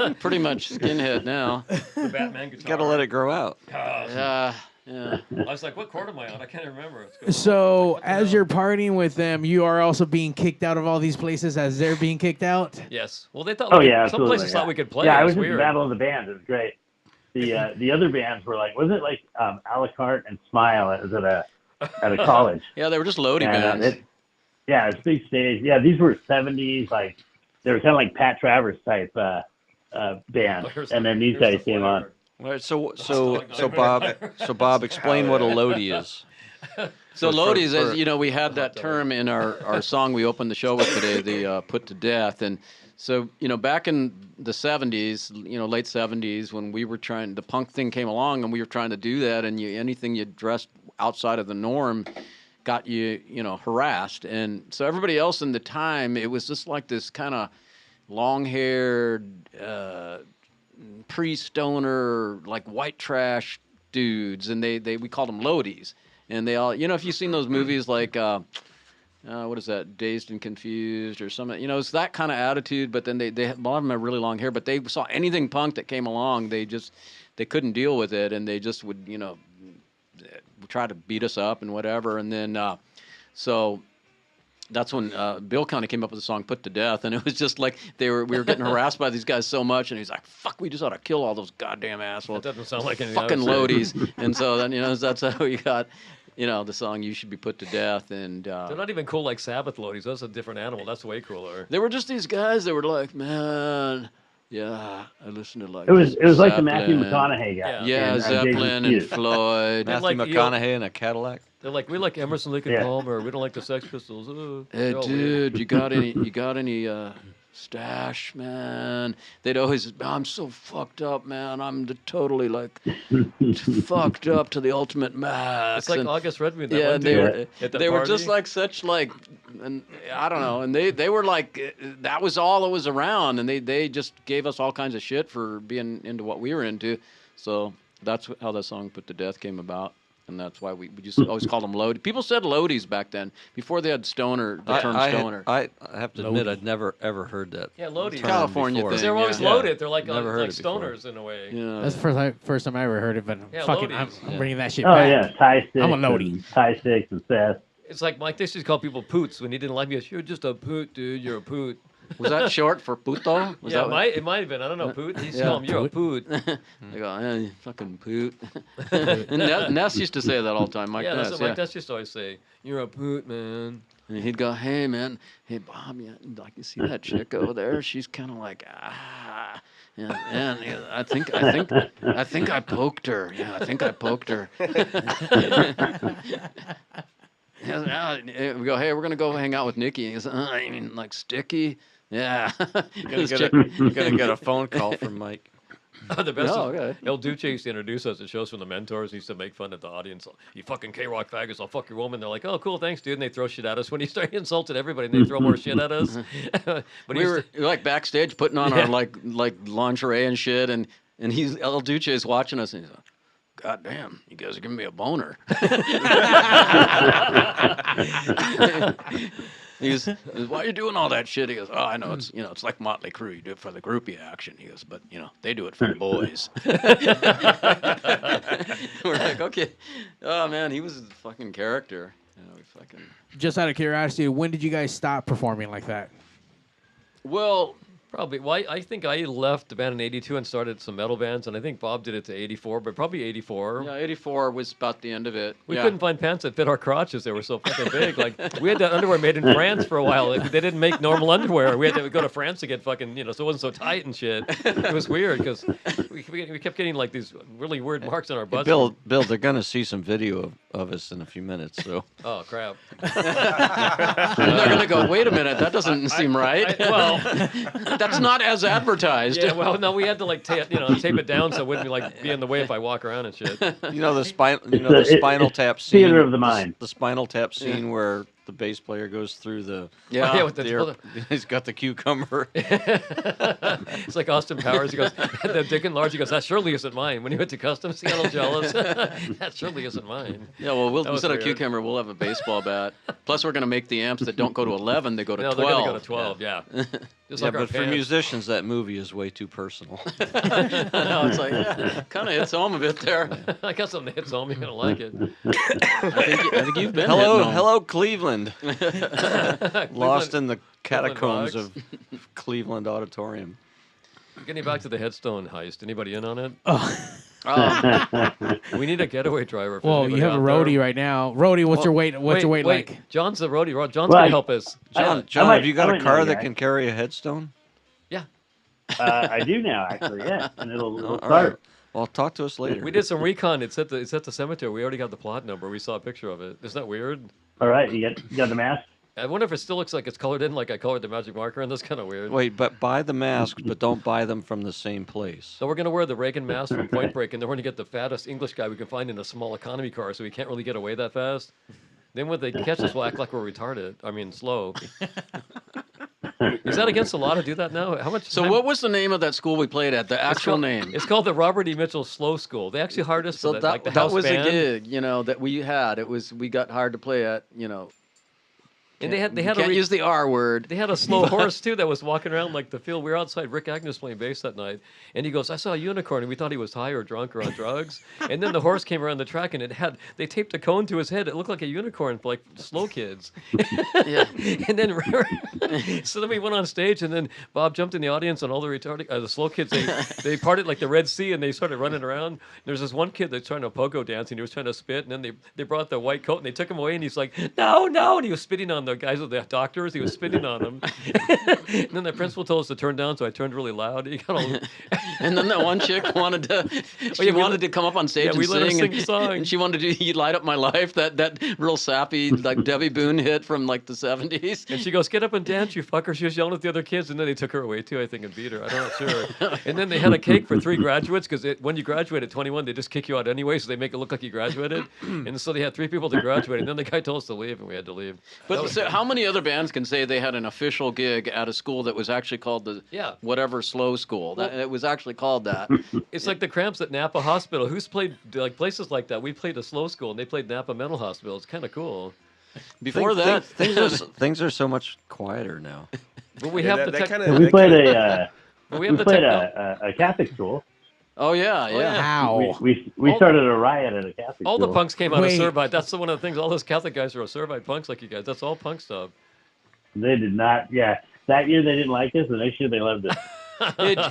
It's pretty much skinhead now. The Batman guitar. Got to let it grow out. Yeah. I was like, what chord am I on? I can't even remember. So, as you're partying with them, you are also being kicked out of all these places as they're being kicked out? Yes. Well, they thought. Oh, some yeah, absolutely. places thought we could play. Yeah, I It was at the weird. Battle of the Bands. It was great. The other bands were like, wasn't it like a la carte and Smile? It was at a college. Yeah, they were just loading And, bands. yeah, it's a big stage. Yeah, these were 70s, like, they were kind of like Pat Travers type band. And then these guys came on. All right, so Bob, explain what a Lodi is. So Lodi's, as you know, we had that term in our song we opened the show with today, the Put to Death. And so, back in the 70s, late 70s, when we were the punk thing came along and we were trying to do that, and anything you dressed outside of the norm got you, harassed. And so everybody else in the time, it was just like this kind of long-haired, pre-stoner, like white trash dudes, and we called them Lodies. And they all, if you've seen those movies like, what is that, Dazed and Confused or something, it's that kind of attitude, but then they a lot of them have really long hair, but they saw anything punk that came along, they couldn't deal with it, and they just would, try to beat us up and whatever. And then, so that's when Bill kind of came up with the song "Put to Death," and it was just like we were getting harassed by these guys so much, and he's like, "Fuck, we just ought to kill all those goddamn assholes." That doesn't sound like any fucking other Lodies. And so then that's how we got the song "You Should Be Put to Death." And they're not even cool like Sabbath Lodies. That's a different animal. That's way cooler. They were just these guys that were like, man. Yeah, I listened to like. It was like the Zeppelin. Matthew McConaughey guy. Yeah, Zeppelin and Floyd. Matthew McConaughey in a Cadillac. They're like, we like Emerson, Lake and Palmer. We don't like the Sex Pistols. Hey, dude, you got any stash, man? They'd always, I'm so fucked up, man. I'm totally like fucked up to the ultimate max. It's like and, August Redwood. They were just like such like, and I don't know, and they were like, that was all that was around, and they just gave us all kinds of shit for being into what we were into. So that's how that song "Put to Death" came about. And that's why we just always called them Lodies. People said Lodies back then, before they had stoner, the term stoner. I have to admit, I'd never, ever heard that. Yeah, Lodies. California thing. They were always loaded. They're like stoners stoners in a way. Yeah. That's the first time I ever heard it, but fucking, I'm bringing that shit Oh, back. yeah, Tie Sticks. I'm a Lodi. Tie Sticks and Seth. It's like Mike Dixie used to call people poots when he didn't like me. You're just a poot, dude. You're a poot. Was that short for puto? It might have been. I don't know. Poot. He used to call him, you're a poot. They go, you fucking poot. And Ness used to say that all the time. Mike Ness. That's what Mike Ness used to always say. You're a poot, man. And he'd go, hey, man. Hey, Bob, like, you see that chick over there? She's kind of like, Yeah, and I think I poked her. Yeah, I think I poked her. We go, hey, we're gonna go hang out with Nikki. He goes, you mean like Sticky? Yeah. You're gonna get a phone call from Mike. The best Oh, is okay. El Duce used to introduce us to shows from the mentors. He used to make fun of the audience. You fucking K-Rock faggots, I'll fuck your woman. They're like, oh, cool, thanks, dude. And they throw shit at us. When he started insulting everybody, and they throw more shit at us. But We were like backstage putting on our like lingerie and shit, and El Duce is watching us, and he's like, God damn, you guys are giving me a boner. He goes, why are you doing all that shit? He goes, oh, I know, it's like Motley Crue. You do it for the groupie action. He goes, but, they do it for the boys. We're like, okay. Oh, man, he was a fucking character. Just out of curiosity, when did you guys stop performing like that? Well, probably. Well, I think I left the band in '82 and started some metal bands, and I think Bob did it to '84, but probably '84. Yeah, '84 was about the end of it. We couldn't find pants that fit our crotches. They were so fucking big. Like, we had that underwear made in France for a while. Like, they didn't make normal underwear. We had to go to France to get fucking, so it wasn't so tight and shit. It was weird because we kept getting like these really weird marks on our butts. Bill, they're gonna see some video of us in a few minutes. So. Oh crap! And they're gonna go. Wait a minute, that doesn't seem right. Well, that's not as advertised. Yeah, well, no, we had to like tape it down so it wouldn't be in the way if I walk around and shit. The Spinal Tap scene. Theater of the mind. The Spinal Tap scene where the bass player goes through the with he's got the cucumber. It's like Austin Powers. He goes, the Dick and Large. He goes, that surely isn't mine. When he went to customs, he got all jealous. That surely isn't mine. Yeah, well, instead of cucumber, we'll have a baseball bat. Plus, we're gonna make the amps that don't go to 11; they go to 12. They're gonna go to 12. Yeah. But for musicians, that movie is way too personal. No, it's like kind of hits home a bit there. I got something that hits home. You're gonna like it. I think you've been. Hello, Cleveland. Lost in the catacombs of Cleveland Auditorium. Getting back to the headstone heist. Anybody in on it? Oh. We need a getaway driver. Whoa, you have a roadie right now. Roadie, what's your weight? What's your weight like? John's the roadie. John's gonna help us. John, have you got a car that can carry a headstone? Yeah. I do now, actually. Yeah, and it'll start. Right. Well, talk to us later. We did some recon. It's at the cemetery. We already got the plot number. We saw a picture of it. Isn't that weird? All right, you got the mask. I wonder if it still looks like it's colored in, like I colored the magic marker, and that's kind of weird. Wait, but buy the masks, but don't buy them from the same place. So we're going to wear the Reagan mask from Point Break, and then we're going to get the fattest English guy we can find in a small economy car, so we can't really get away that fast. Then when they catch us, we'll act like we're retarded. I mean, slow. Is that against the law to do that now? How much? So what was the name of that school we played at? The actual name? It's called the Robert E. Mitchell Slow School. They actually hired us for that. Like the that house was band. a gig, that we had. We got hired to play at, And they had can't use the R word. They had a slow horse too that was walking around like the field. We were outside. Rick Agnes playing bass that night, and he goes, "I saw a unicorn," and we thought he was high or drunk or on drugs. And then the horse came around the track, and they taped a cone to his head. It looked like a unicorn for like slow kids. Yeah. And then so then we went on stage, and then Bob jumped in the audience, and all the slow kids they parted like the Red Sea, and they started running around. There's this one kid that's trying to pogo dance, and he was trying to spit, and then they brought the white coat, and they took him away, and he's like, "No, no," and he was spitting on the guys with the doctors. He was spitting on them. And then the principal told us to turn down, so I turned really loud. He got all... And then that one chick wanted to come up on stage and we let her sing, sing a song. and she wanted to do "You Light Up My Life," that real sappy like Debbie Boone hit from like the 70s. And she goes, "Get up and dance, you fucker." She was yelling at the other kids, and then they took her away too, I think, and beat her. I'm not sure. And then they had a cake for 3 graduates, because when you graduate at 21, they just kick you out anyway, so they make it look like you graduated. And so they had 3 people to graduate, and then the guy told us to leave, and we had to leave. But so how many other bands can say they had an official gig at a school that was actually called the whatever slow school? It was actually called that. It's like the Cramps at Napa Hospital. Who's played like places like that? We played a slow school, and they played Napa Mental Hospital. It's kind of cool. Before that, things are so much quieter now. But we have we played a Catholic school. Oh yeah, yeah. How? We started a riot at a Catholic all school. the punks came out of Servite. That's one of the things. All those Catholic guys are Servite punks like you guys. That's all punk stuff. They did not. Yeah, that year they didn't like us. The next year they loved us.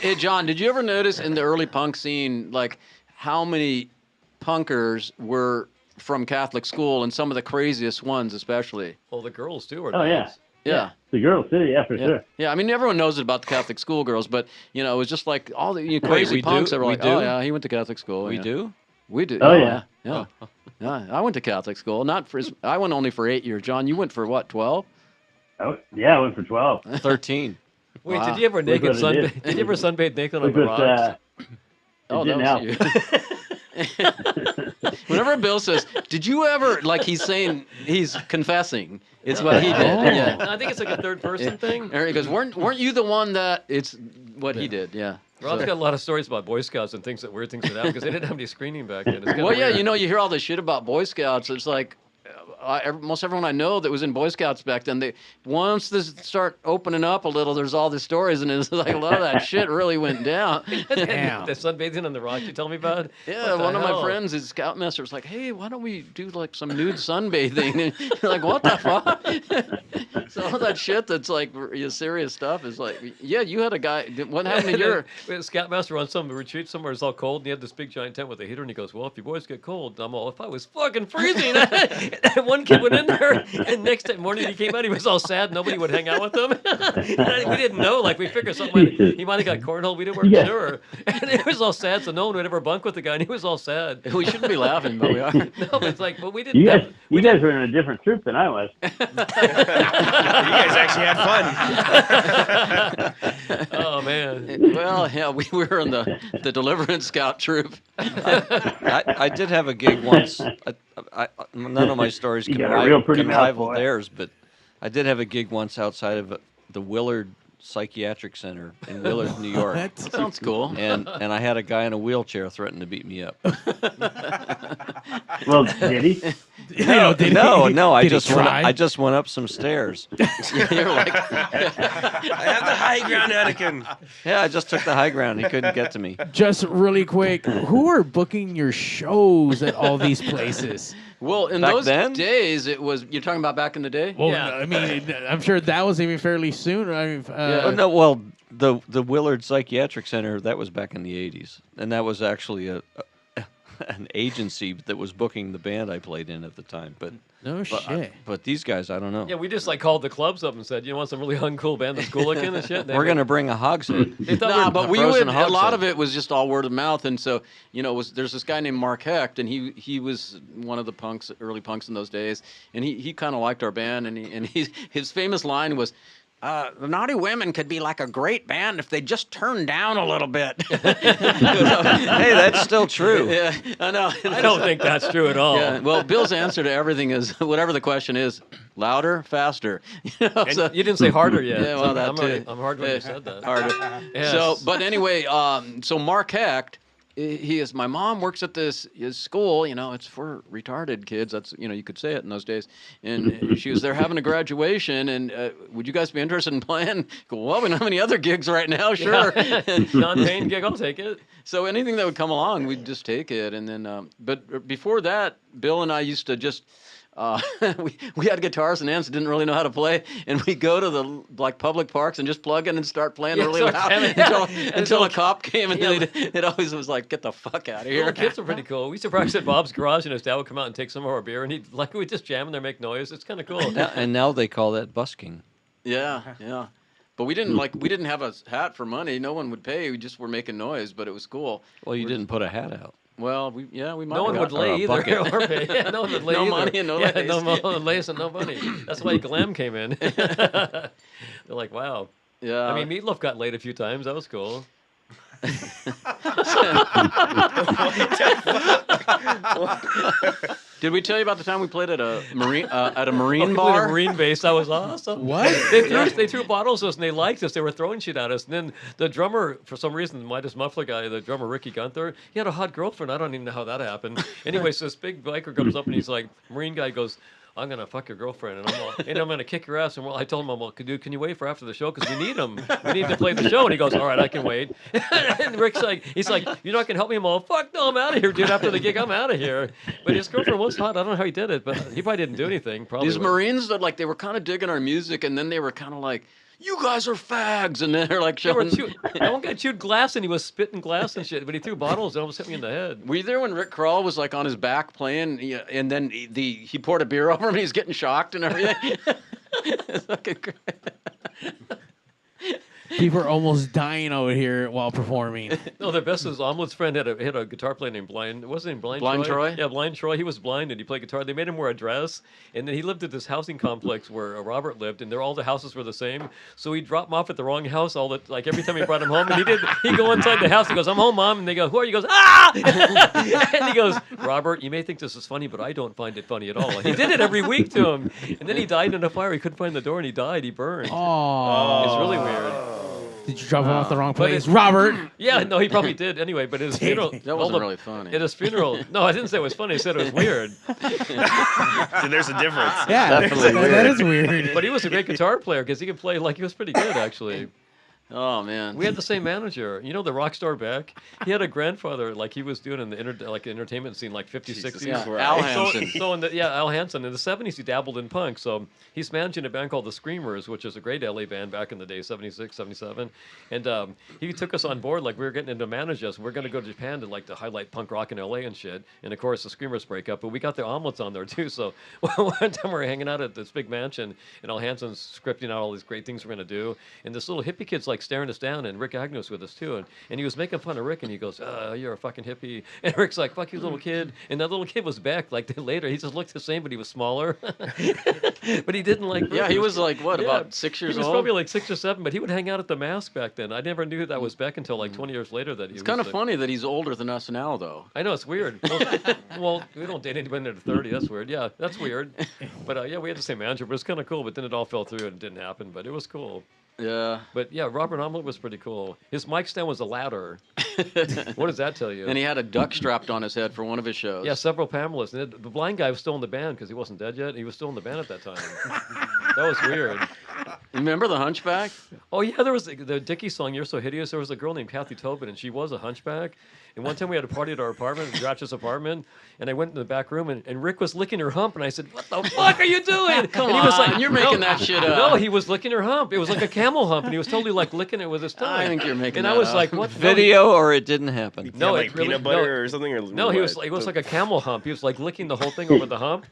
Hey, John, did you ever notice in the early punk scene, like how many punkers were from Catholic school, and some of the craziest ones, especially? Well, the girls too. Oh yeah. Yeah. The girls too, yeah, for sure. Yeah, I mean, everyone knows about the Catholic school girls, but, it was just like all the crazy punks that were like, oh, yeah, he went to Catholic school. We do? We do. Oh, yeah. Yeah. Yeah, I went to Catholic school. I went only for 8 years. John, you went for what, 12? Oh, yeah, I went for 12. 13. Wait, did you ever sunbathe naked on the rocks? Oh, didn't that help. was you. Whenever Bill says, "Did you ever?" like he's saying he's confessing. It's what he did. Yeah. I think it's like a third person thing. And he goes, "Weren't you the one that?" It's what he did. Yeah. Rob's got a lot of stories about Boy Scouts and weird things that happened because they didn't have any screening back then. It's kinda Well, yeah, weird. you know, you hear all this shit about Boy Scouts. It's like most everyone I know that was in Boy Scouts back then, once this start opening up a little, there's all these stories, and it's like a lot of that shit really went down. Damn. The sunbathing on the rock you tell me about? Yeah, one of my friends, his scoutmaster, was like, "Hey, why don't we do like some nude sunbathing?" And you're like, "What the fuck?" So all that shit that's like serious stuff is like, yeah, you had a guy. What happened to your? We had a scoutmaster on some retreat somewhere. It's all cold, and he had this big giant tent with a heater, and he goes, "Well, if you boys get cold," I'm all, "If I was fucking freezing." And one kid went in there, and next morning he came out, he was all sad. Nobody would hang out with him. We didn't know. Like, we figured he might have got cornhole. We weren't sure. And it was all sad, so no one would ever bunk with the guy, and he was all sad. We shouldn't be laughing, but we are. No, but it's like, but we didn't. You guys were in a different troop than I was. You guys actually had fun. Oh, man. Well, yeah, we were in the Deliverance Scout troop. I did have a gig once. None of my stories You can, got a real pretty can mouth, rival boy. theirs, but I did have a gig once outside of the Willard Psychiatric Center in Willard, New York. That sounds cool. And I had a guy in a wheelchair threaten to beat me up. Well, did he? No, I Did he try? I just went up some stairs. You're like, I have the high ground, Anakin. Yeah, I just took the high ground. He couldn't get to me. Just really quick, who are booking your shows at all these places? well, in Back those then? days, it was. You're talking about back in the day. Well, Yeah. I mean, I'm sure that was even fairly soon. I mean, Oh, no, well, the Willard Psychiatric Center, that was back in the 80s. And that was actually an agency that was booking the band I played in at the time. But no shit. But these guys, I don't know. Yeah, we just like called the clubs up and said, "You want some really uncool band that's cool looking and shit?" We're going to bring a hogshead. They thought Nah, we but were we frozen would. A lot hogshead. of it was just all word of mouth, and so there's this guy named Mark Hecht, and he was one of the early punks in those days, and he kind of liked our band, and his famous line was, "The Naughty Women could be like a great band if they just turned down a little bit." Hey, that's still true. Yeah, I know. I don't think that's true at all. Yeah, well, Bill's answer to everything is whatever the question is, louder, faster. And you didn't say harder yet. Yeah, well, that too. I'm hard when you said that. Harder. Yes. So, but anyway, so Mark Hecht, he is. My mom works at this school. It's for retarded kids. That's you could say it in those days. And she was there having a graduation. And would you guys be interested in playing? Go, well, we don't have any other gigs right now. Sure. Non-paying gig, I'll take it. So anything that would come along, we'd just take it. And then, but before that, Bill and I used to just. We had guitars and amps, didn't really know how to play, and we go to the public parks and just plug in and start playing really start loud jamming. until a cop came, and it always was like, "Get the fuck out of here!" Little kids were pretty cool. We used to practice at Bob's garage, and his dad would come out and take some of our beer, and we'd just jam in there, make noise. It's kind of cool. And now they call that busking. Yeah. But we didn't have a hat for money. No one would pay. We just were making noise, but it was cool. Well, you didn't put a hat out. Well, we might. No one would lay either. Or pay. Yeah, no one would lay No either. money and no yeah, lays. no lays and no money. That's why Glam came in. They're like, wow. Yeah. I mean, Meatloaf got laid a few times. That was cool. Did we tell you about the time we played at a marine We bar? played a Marine base. That was awesome. What? They threw bottles at us, and they liked us. They were throwing shit at us. And then the drummer, for some reason, the Midas Muffler guy, the drummer Ricky Gunther, he had a hot girlfriend. I don't even know how that happened. Anyway, so this big biker comes up, and he's like, Marine guy goes, "I'm gonna fuck your girlfriend, and I'm gonna kick your ass." And I told him, "Well, dude, can you wait for after the show? Because we need him. We need to play the show." And he goes, "All right, I can wait." And Rick's like, "You're not gonna help me?" I'm all, "Fuck no, I'm out of here, dude. After the gig, I'm out of here." But his girlfriend was hot. I don't know how he did it, but he probably didn't do anything. Probably These Marines that they were kind of digging our music, and then they were kind of like, "You guys are fags," and then they're like showing. That one guy chewed glass, and he was spitting glass and shit. But he threw bottles, and almost hit me in the head. Were you there when Rick Kroll was on his back playing, and then he poured a beer over him, and he's getting shocked and everything? It's fucking great. People are almost dying over here while performing. No, the best was Omelet's friend had a guitar player named Blind. Wasn't he Blind Blind Troy? Yeah, Blind Troy. He was blind and he played guitar. They made him wear a dress, and then he lived at this housing complex where Robert lived, and all the houses were the same. So he'd drop him off at the wrong house like every time he brought him home, and he'd go inside the house. He goes, "I'm home, Mom," and they go, "Who are you?" He goes, "Ah!" And he goes, "Robert, you may think this is funny, but I don't find it funny at all." And he did it every week to him, and then he died in a fire. He couldn't find the door, and he died. He burned. Oh, it's really weird. Did you drop him off the wrong place, Robert? Yeah, no, he probably did. Anyway, but his funeral. That wasn't really funny. At his funeral, no, I didn't say it was funny. I said it was weird. See, there's a difference. Yeah, definitely weird. That is weird. But he was a great guitar player because he could play he was pretty good actually. Oh man, we had the same manager. You know the rock star Beck? He had a grandfather he was doing in the entertainment scene 50s, 60s. Yeah. Al Hansen. So Al Hansen. In the 70s he dabbled in punk. So he's managing a band called the Screamers, which is a great LA band back in the day, 76, 77. And he took us on board we were getting into manage us. We're going to go to Japan to highlight punk rock in LA and shit. And of course the Screamers break up, but we got their Omelets on there too. So one time we were hanging out at this big mansion, and Al Hansen's scripting out all these great things we're going to do. And this little hippie kid's staring us down, and Rick Agnew was with us too, and he was making fun of Rick, and he goes, "You're a fucking hippie," and Rick's like, "Fuck you, little kid," and that little kid was back later. He just looked the same, but he was smaller, but he didn't like. Yeah, he was about 6 years old. He was probably 6 or 7, but he would hang out at the Mask back then. I never knew that was Beck until 20 years later. That he it's was kind of funny that he's older than us now, though. I know, it's weird. Well, we don't date anybody under 30. That's weird. Yeah, that's weird. But yeah, we had the same manager, but it's kind of cool. But then it all fell through and it didn't happen. But it was cool. Yeah. But yeah, Robert Omelet was pretty cool. His mic stand was a ladder. What does that tell you? And he had a duck strapped on his head for one of his shows. Yeah, several Pamelas. And the blind guy was still in the band because he wasn't dead yet. He was still in the band at that time. That was weird. Remember the Hunchback? Oh yeah, there was the Dickie song "You're So Hideous." There was a girl named Kathy Tobin, and she was a hunchback. And one time we had a party at our apartment, Dratch's apartment, and I went in the back room, and Rick was licking her hump, and I said, "What the fuck are you doing?" Come and on, he was like, you're making that shit up. No, he was licking her hump. It was like a camel hump, and he was totally licking it with his tongue. I think you're making and that I was up. like, "What video or it didn't happen?" No, like it really, peanut butter or something, or no, what? it was like a camel hump. He was licking the whole thing over the hump.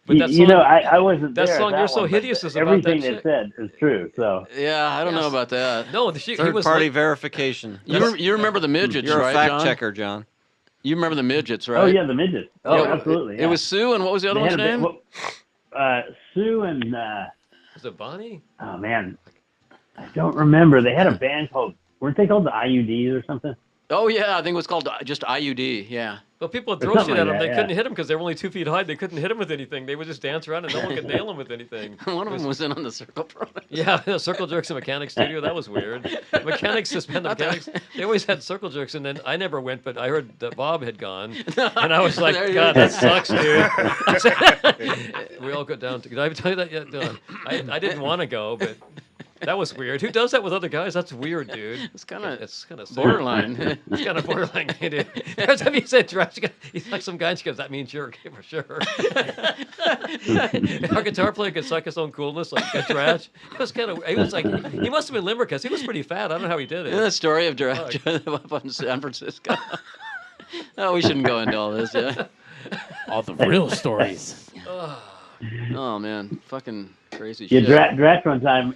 But that song, I wasn't there. That song, that "You're So one, Hideous," is about everything that they said is true. So yeah, I don't know about that. No, third-party verification. You remember the midgets, You're right, a fact John? checker, John. You remember the midgets, right? Oh yeah, the midgets. Oh, absolutely. It was Sue, and what was the other one's name? Sue and. Was it Bonnie? Oh man, I don't remember. They had a band called. Weren't they called the IUDs or something? Oh yeah, I think it was called just IUD. Yeah. Well, people would throw shit at them. They couldn't hit him because they were only 2 feet high. They couldn't hit him with anything. They would just dance around and no one could nail him with anything. One of them was in on the Circle Product. Yeah, Circle Jerks in Mechanics Studio. That was weird. Mechanics, suspended mechanics. They always had Circle Jerks, and then I never went, but I heard that Bob had gone, and I was like, "God, that sucks, dude." We all got down to. Did I tell you that yet? I didn't want to go, but. That was weird. Who does that with other guys? That's weird, dude. It's kind of borderline. It's kind of borderline, dude. Every time he said trash, he's like some guy. And she goes, "That means you're okay for sure." Our guitar player could suck his own coolness, like get trash. It was kind of. He was like, he must have been limber because he was pretty fat. I don't know how he did it. Isn't that story of Trash up in San Francisco? Oh, we shouldn't go into all this. Yeah. All the real stories. Oh man, fucking crazy yeah, shit. Dratch one time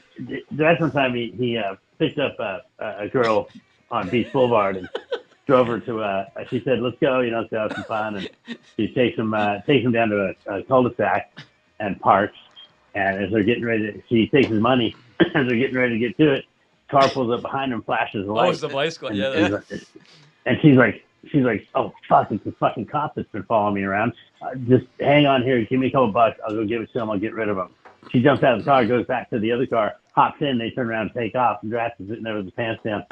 he picked up a girl on Beach Boulevard and drove her to she said, "Let's go, let's go have some fun." And she takes him down to a cul-de-sac and parks. And as they're getting ready, she takes his money. As they're getting ready to get to it, car pulls up behind him, flashes the light. Oh, it's the bicycle. Yeah. And she's like, "Oh fuck, it's the fucking cop that's been following me around. Just hang on here, give me a couple bucks. I'll go give it to him. I'll get rid of him." She jumps out of the car, goes back to the other car, hops in. They turn around and take off. And Drax is sitting there with his pants down.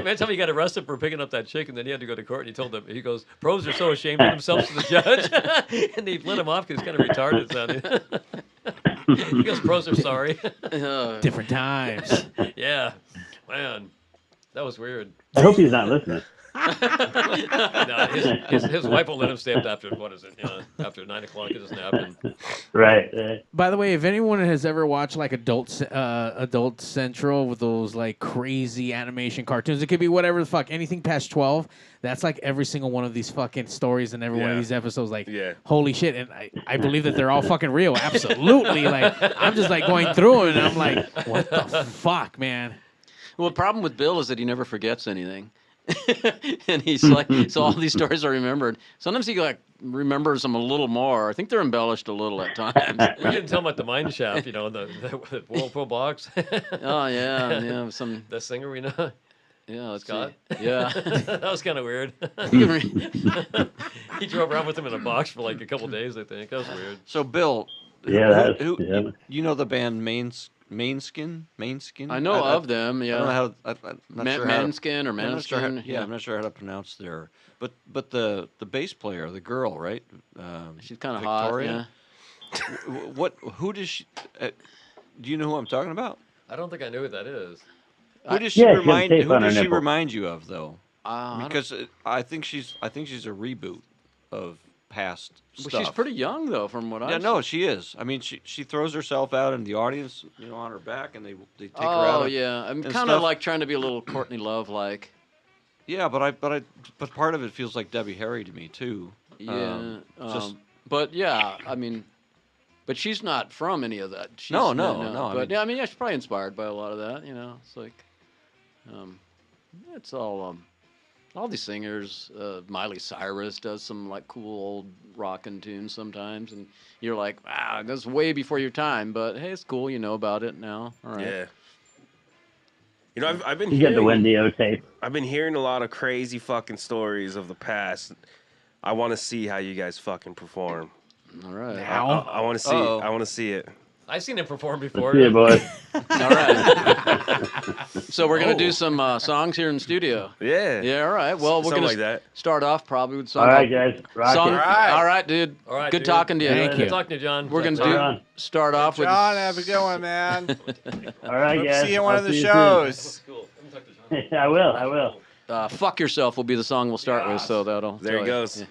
Man, tell me he got arrested for picking up that chick, and then he had to go to court. And he told them, he goes, "Pros are so ashamed of themselves to the judge," and they let him off because he's kind of retarded. Sounding. He goes, "Pros are sorry." Different times. Yeah, man, that was weird. I hope he's not listening. No, his wife won't let him stay up after, what is it? After 9 o'clock, it doesn't happen. Right. By the way, if anyone has ever watched like Adult Central with those like crazy animation cartoons, it could be whatever the fuck, anything past 12. That's like every single one of these fucking stories and every one of these episodes. Like, holy shit! And I believe that they're all fucking real. Absolutely. Like, I'm just like going through them and I'm like, what the fuck, man? Well, the problem with Bill is that he never forgets anything. And he's like, so all these stories are remembered. Sometimes he like remembers them a little more. I think they're embellished a little at times. We didn't tell him about the mine shaft, the Whirlpool box. Oh yeah, the singer we know. Yeah, Scott. Yeah, that was kind of weird. He drove around with him in a box for like a couple days, I think. That was weird. So Bill, you know the band Mainskin? I know of them. Yeah. I don't know how. I'm not sure Manskin or Manskin. I'm not sure how to pronounce their. But the bass player, the girl, right? She's kind of hot. Yeah. Who does she? Do you know who I'm talking about? I don't think I know who that is. Who does she remind? Who does she remind you of, though? Because I think she's a reboot of past stuff. She's pretty young though, from what I. Yeah, no, she is. I mean, she throws herself out in the audience, on her back, and they take her out. Oh yeah, I'm kind of like trying to be a little Courtney Love like. Yeah, but part of it feels like Debbie Harry to me too. Yeah, but yeah, I mean. But she's not from any of that. No. But I mean, she's probably inspired by a lot of that. It's like, it's all these singers. Miley Cyrus does some like cool old rockin' tunes sometimes, and you're like, wow, that's way before your time. But hey, it's cool. You know about it now. All right. Yeah. I've been. You get the Wendio tape. I've been hearing a lot of crazy fucking stories of the past. I want to see how you guys fucking perform. All right. I want to see. I want to see it. I've seen him perform before. Yeah, boy. All right. So we're gonna do some songs here in the studio. Yeah. Yeah. All right. Well, we're gonna like that. start off probably with All right, guys. Rock it. All right, dude. All right. Good talking to you. Thank you. Good talking to you, John. We're gonna start off with John. Have a good one, man. All right, guys. See you at one of the shows. I will. "Fuck Yourself" will be the song we'll start with. So there he goes. Yeah.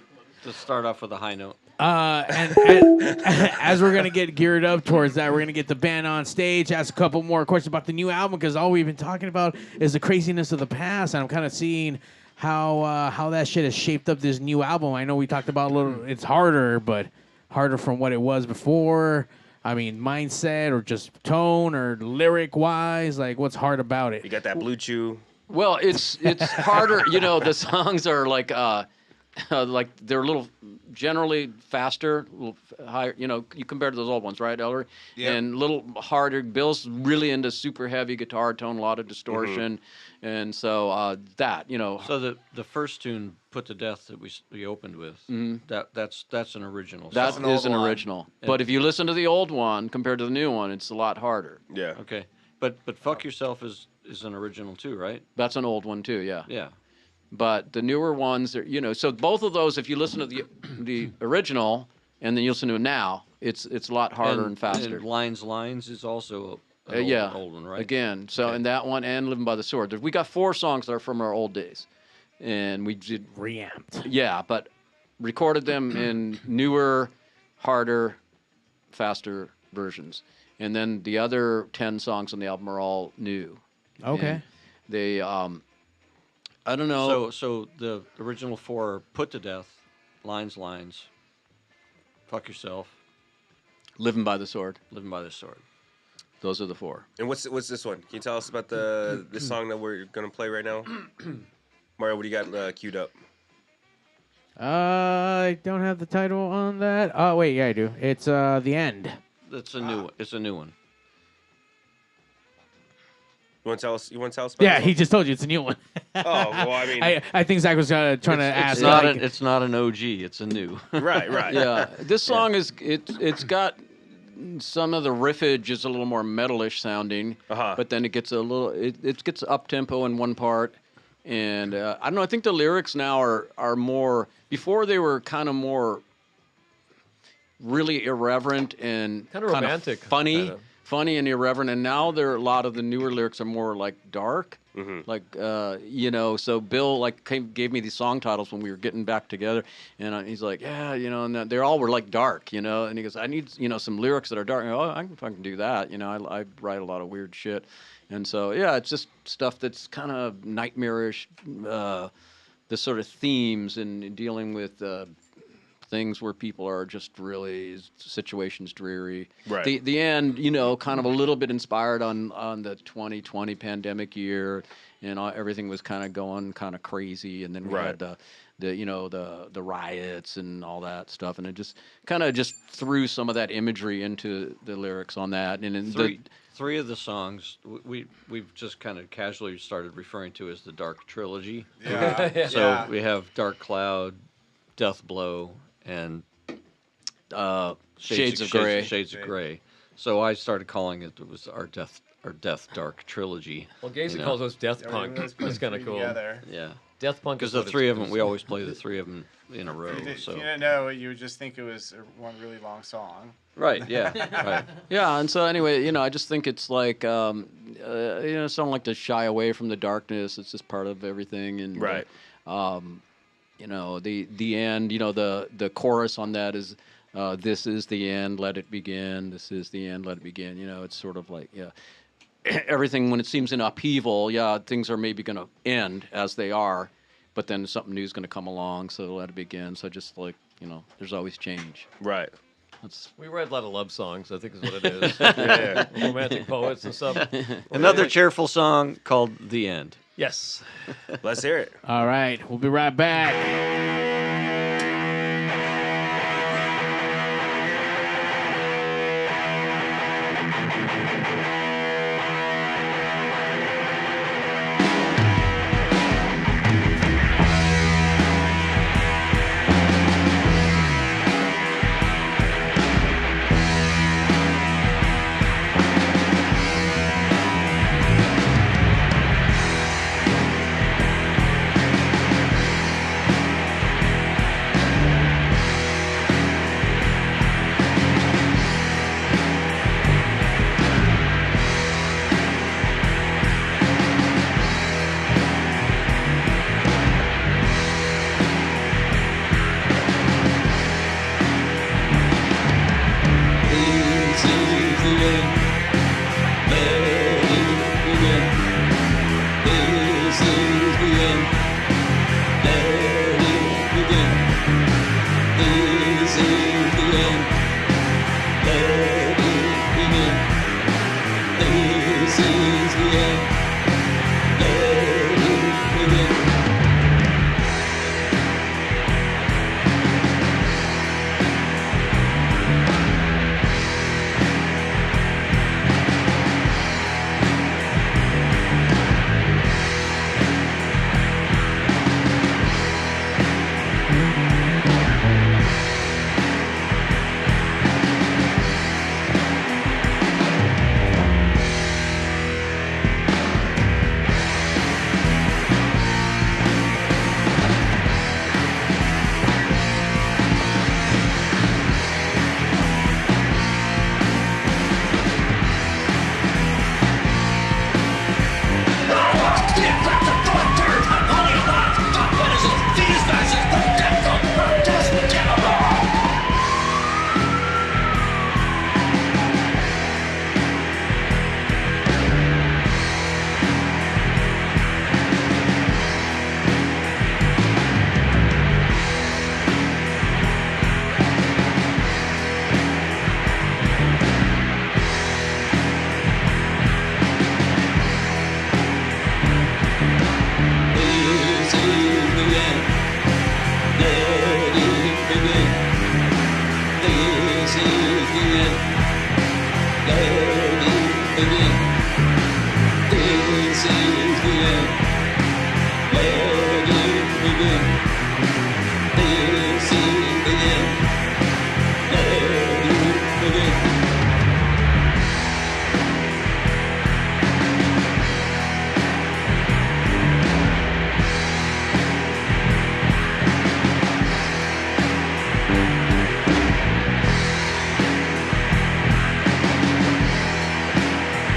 Let's start off with a high note. And as we're going to get geared up towards that, we're going to get the band on stage, ask a couple more questions about the new album, because all we've been talking about is the craziness of the past, and I'm kind of seeing how that shit has shaped up this new album. I know we talked about it's harder, but harder from what it was before. I mean, mindset or just tone or lyric-wise, like what's hard about it? You got that Blue Chew. Well, it's harder. The songs are like they're a little generally faster, a little higher. You compare to those old ones, right, Ellery? Yeah. And a little harder. Bill's really into super heavy guitar tone, a lot of distortion, and so that. So the first tune, "Put to Death," that we opened with, that's an original. That song. is an original. But if you listen to the old one compared to the new one, it's a lot harder. Yeah. Okay. But "Fuck Yourself" is an original too, right? That's an old one too. Yeah. Yeah. But the newer ones are, so both of those, if you listen to the original and then you listen to it now, it's a lot harder and faster. And Lines is also an old one, right? Again, so in that one and Living by the Sword. We got 4 songs that are from our old days. And we did reamped. Yeah, but recorded them in newer, harder, faster versions. And then the other 10 songs on the album are all new. Okay. And they I don't know. So the original 4 are "Put to Death," Lines, "Fuck Yourself," Living by the Sword. Those are the 4. And what's this one? Can you tell us about this song that we're gonna play right now? Mario, what do you got queued up? I don't have the title on that. Oh wait, yeah, I do. It's "The End." That's a new one. It's a new one. You want to tell us about Yeah, this he one? just told you it's a new one. Oh, well, I mean... I think Zack was trying to ask. It's not an OG. It's a new. Right. Yeah, this song it's got some of the riffage is a little more metalish sounding, but then it gets it gets up tempo in one part, and I don't know. I think the lyrics now are more. Before they were kind of more really irreverent and kind of romantic, funny. kinda. funny and irreverent. And now a lot of the newer lyrics are more like dark. Like so Bill gave me these song titles when we were getting back together, and he's like, yeah, and they all were like dark, and he goes, I need some lyrics that are dark. And I go, I can fucking do that, I write a lot of weird shit, and so yeah, it's just stuff that's kind of nightmarish, the sort of themes and dealing with things where people are just really situations dreary. Right. The end, kind of a little bit inspired on the 2020 pandemic year, and everything was kind of going kind of crazy, and then we had the riots and all that stuff, and it just kind of just threw some of that imagery into the lyrics on that. And in three of the songs we've just kind of casually started referring to as the Dark Trilogy. Yeah. So we have Dark Cloud, Death Blow, and Shades of Grey. Shades of Grey. So I started calling it was our Death Dark Trilogy. Well, Gacy calls us Death Punk. That's kind of cool. Yeah. Death Punk. Because the three of them, we always play the three of them in a row. If So you didn't know, you would just think it was one really long song. right, yeah, right. Yeah, and so anyway, I just think it's like, someone like to shy away from the darkness. It's just part of everything, and Right. The end. The chorus on that is, "This is the end, let it begin. This is the end, let it begin." It's sort of like, everything when it seems in upheaval. Yeah, things are maybe going to end as they are, but then something new is going to come along. So let it begin. So just like there's always change. Right. We write a lot of love songs, I think is what it is. Yeah. Romantic poets and stuff. Another cheerful song called "The End." Yes. Let's hear it. All right, we'll be right back.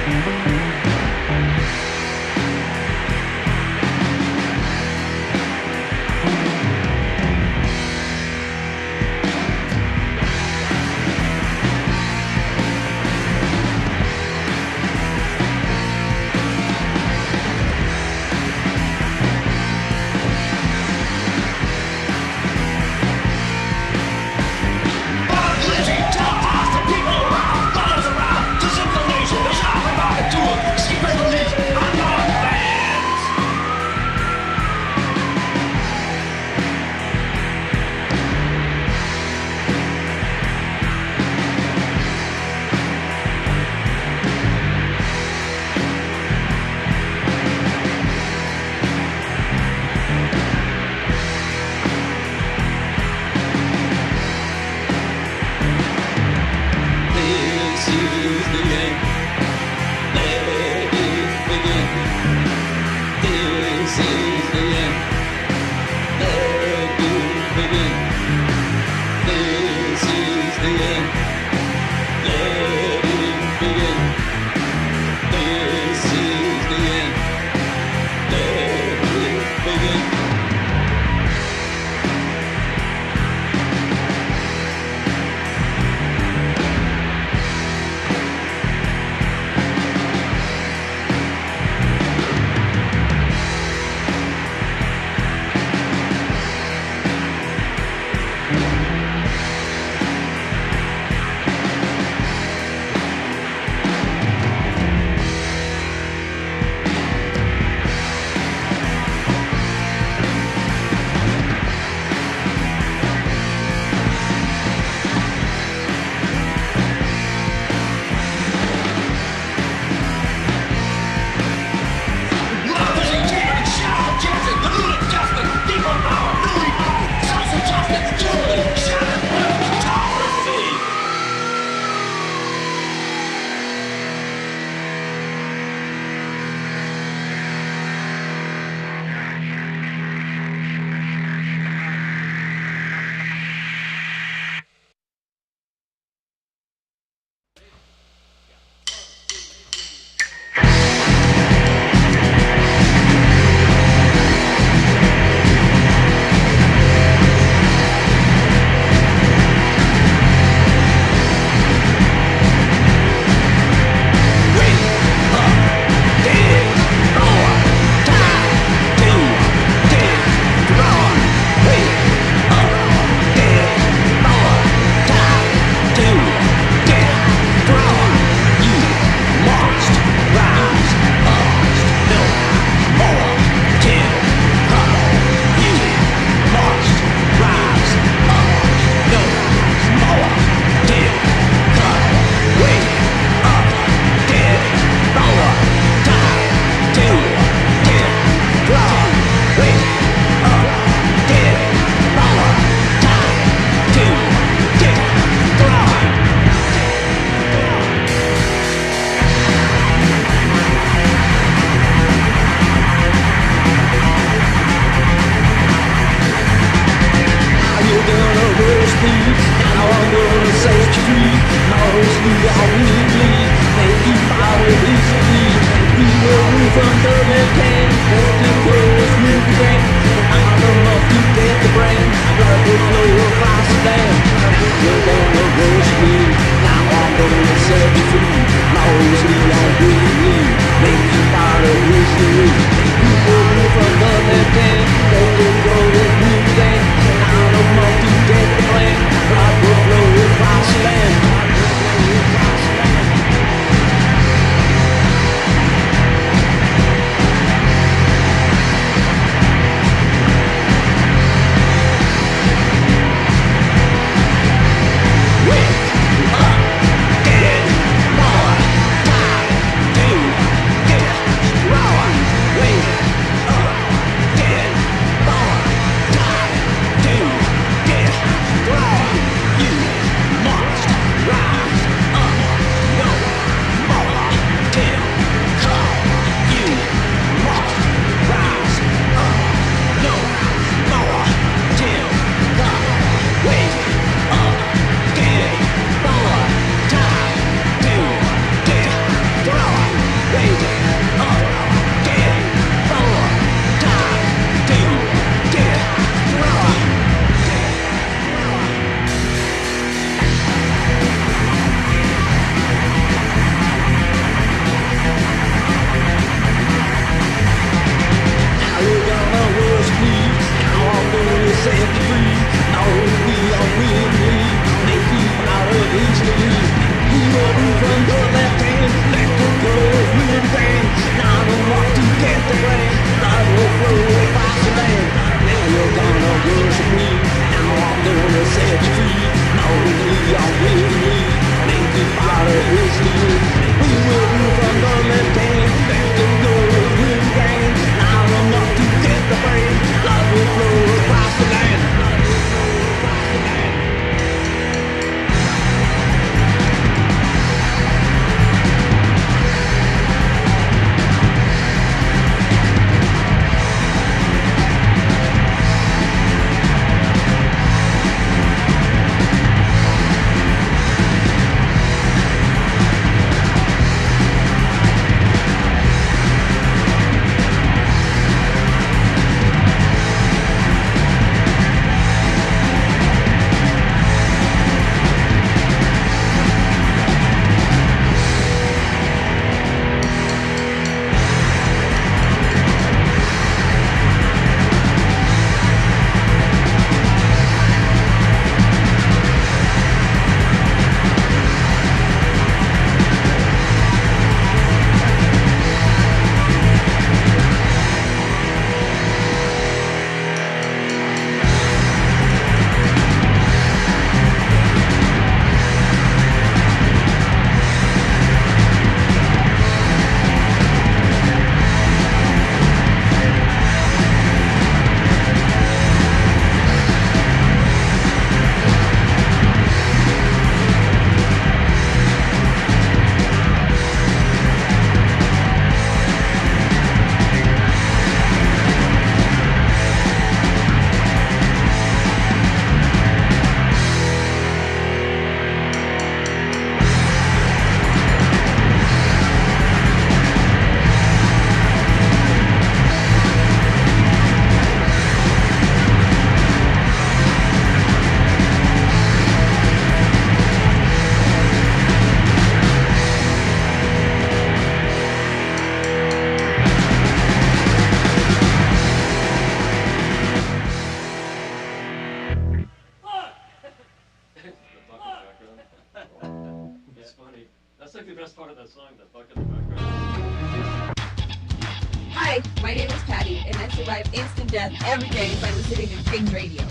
To Hi, my name is Patty, and I survive instant death every day by listening to Pigs Radio.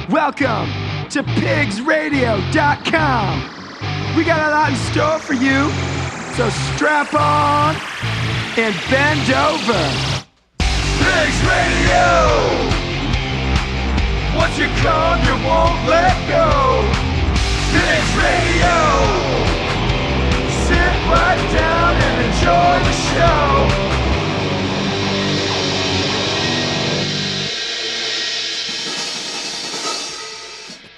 Welcome to PigzRadio.com. We got a lot in store for you, so strap on and bend over. Pigs Radio! Once you come, you won't let go. Pigs Radio! Sit right down and enjoy the show.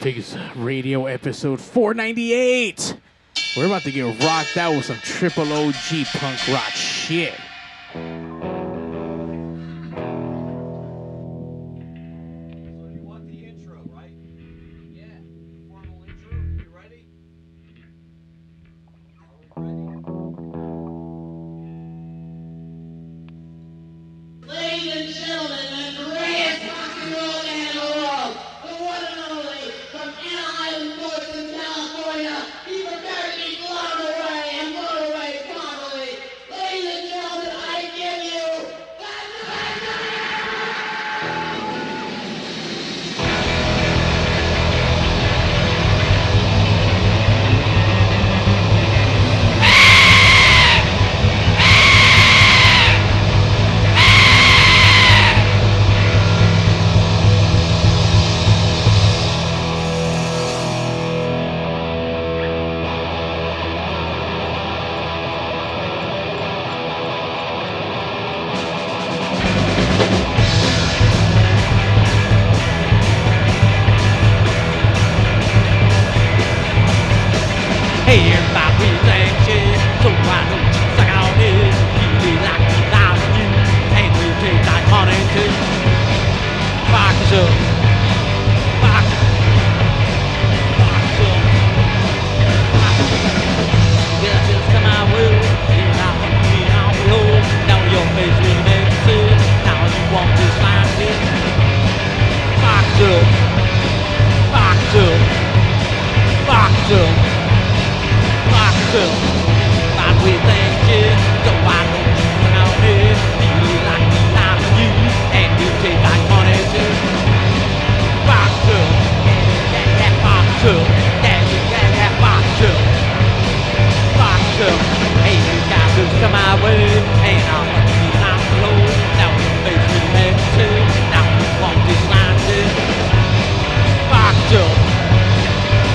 Pigs Radio episode 498. We're about to get rocked out with some triple OG punk rock shit. Ladies and gentlemen, the greatest rock and roll band in the world, the one and only, from Anaheim, Northern California, he prepared to be blown away and blown away properly. Ladies and gentlemen, I give Hey, everybody, we think shit. So why don't you suck on it? You like me, I love you. And we'll take that money too. Fuck us up. Fuck us. Fuck us up. Fuck us up. Yeah, just come out with it. You're not gonna be on the road. Now your face really makes sense. Now you want this line to be. Fuck us up. Fuck us up. Fuck us up. Fuck us up. But we think shit. So why don't you come out here? You like me, I love you. And you take that money too. Fuck us up. Yeah, yeah, fuck us up. Yeah, yeah, yeah, fuck us up. Fuck us up. Hey, you guys just come my way. And I'll let you down below. Now your face really makes sense. Now you want this line to. Fuck us up.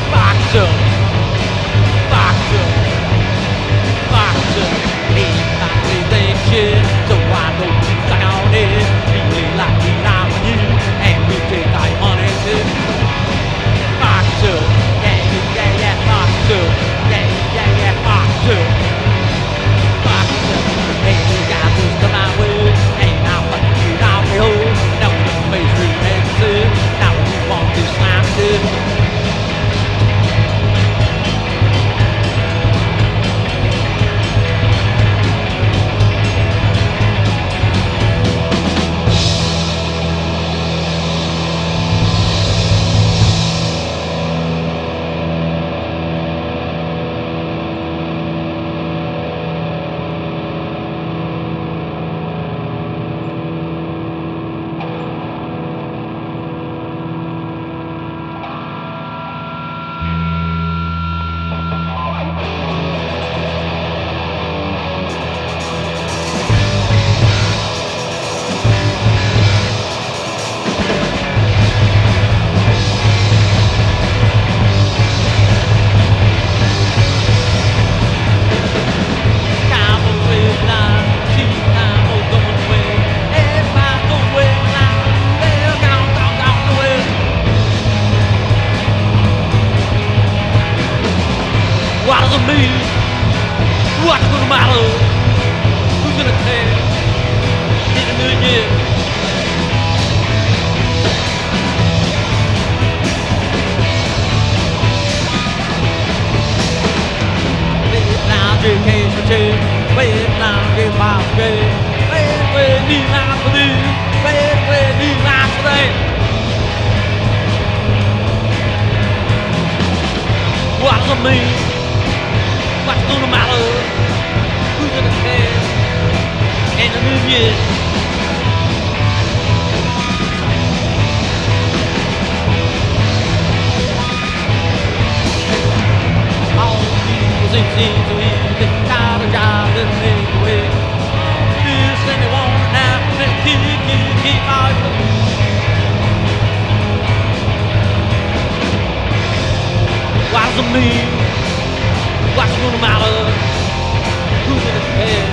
Fuck us up. Fuck us up. Fuck us up. Hey, like we think shit. So why don't you suck on it? Really like me, I love you. And we take our money too. Fuck us up. Yeah, yeah, yeah, fuck us up. Yeah, yeah, yeah, fuck us up. Fuck us up. Hey, you guys just come out with it. And I'll fucking get off the hole. Now your face really makes sense. Now you want this line too. What does it mean? What's gonna matter? Who's gonna care? In a million years. Wait now, drink case for two. Wait now, drink miles for two. Wait, new life for you. Wait, new life for them. What does it mean? What's gonna matter? Who's gonna care? In a new year. All the people seem to be tired of jobs and make away. This and they want it now, and keep out. What does it mean? What's gonna matter? Who's gonna care?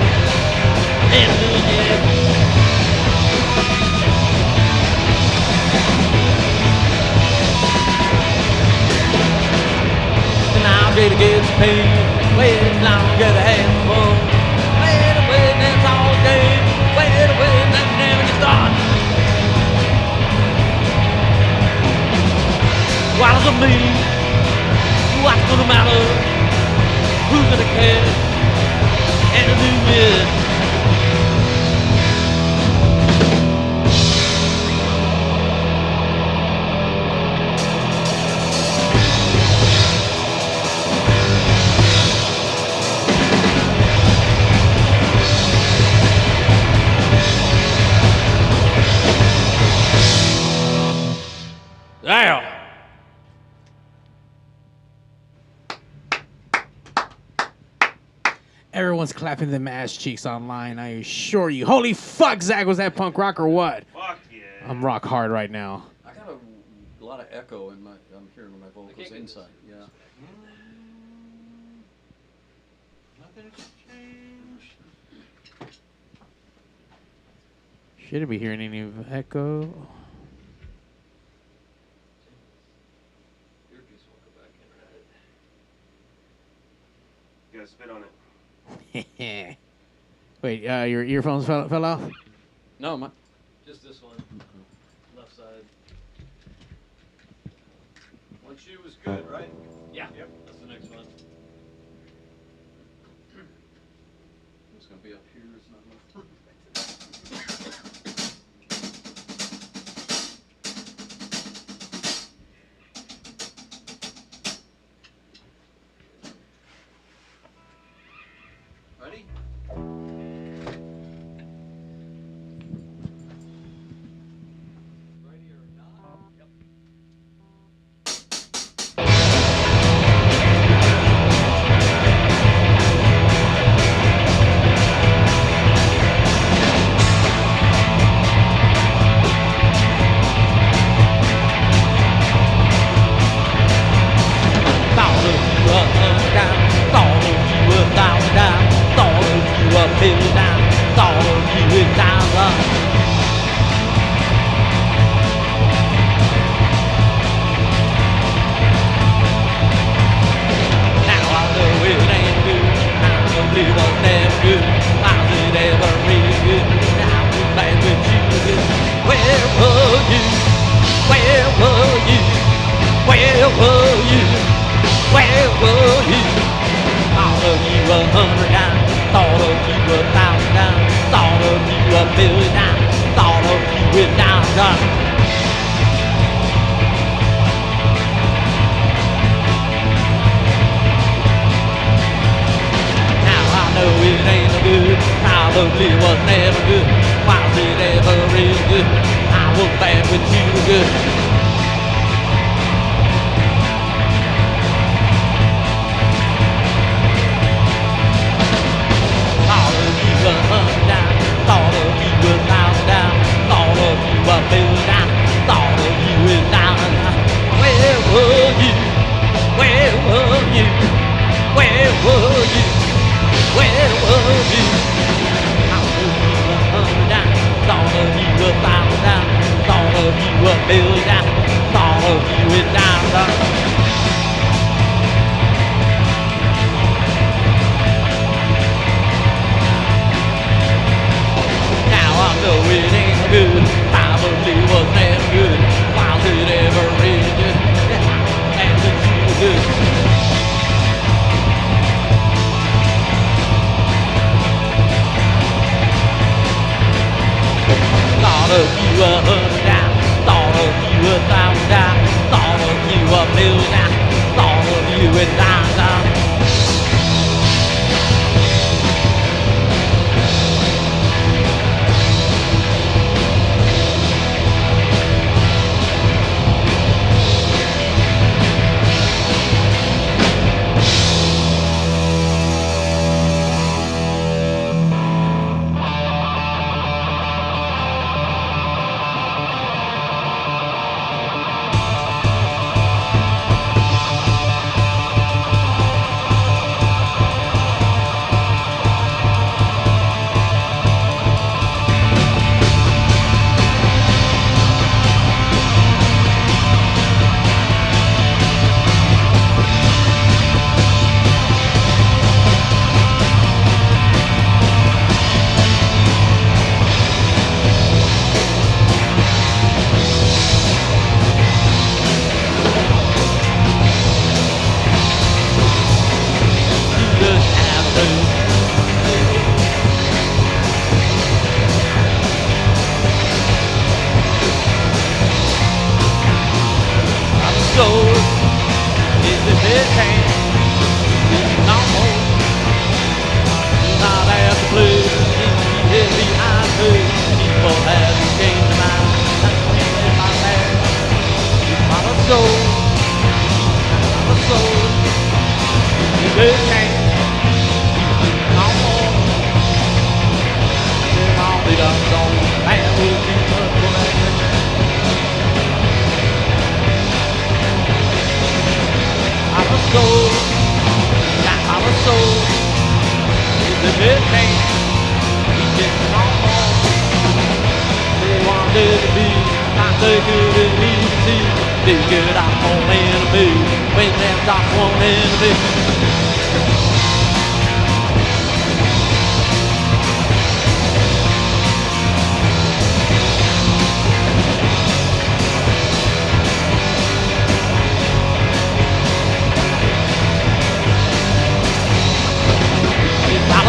In a new year. And now Jada gets paid. Wait long, get a handful. Wait, that's all day. Wait, that never gets done. What does it mean? What's gonna matter? Who's gonna care? And a new year. Damn. Everyone's clapping them ass cheeks online, I assure you. Holy fuck, Zack, was that punk rock or what? Fuck yeah. I'm rock hard right now. I got a lot of echo in my. I'm hearing my vocals inside. Yeah. Shouldn't be hearing any echo. You gotta spit on it. Wait, your earphones fell off? No, my. Just this one. Left side. One shoe was good, right? Yeah. Yep. That's the next one. It's gonna be up here. It's not left. Ready?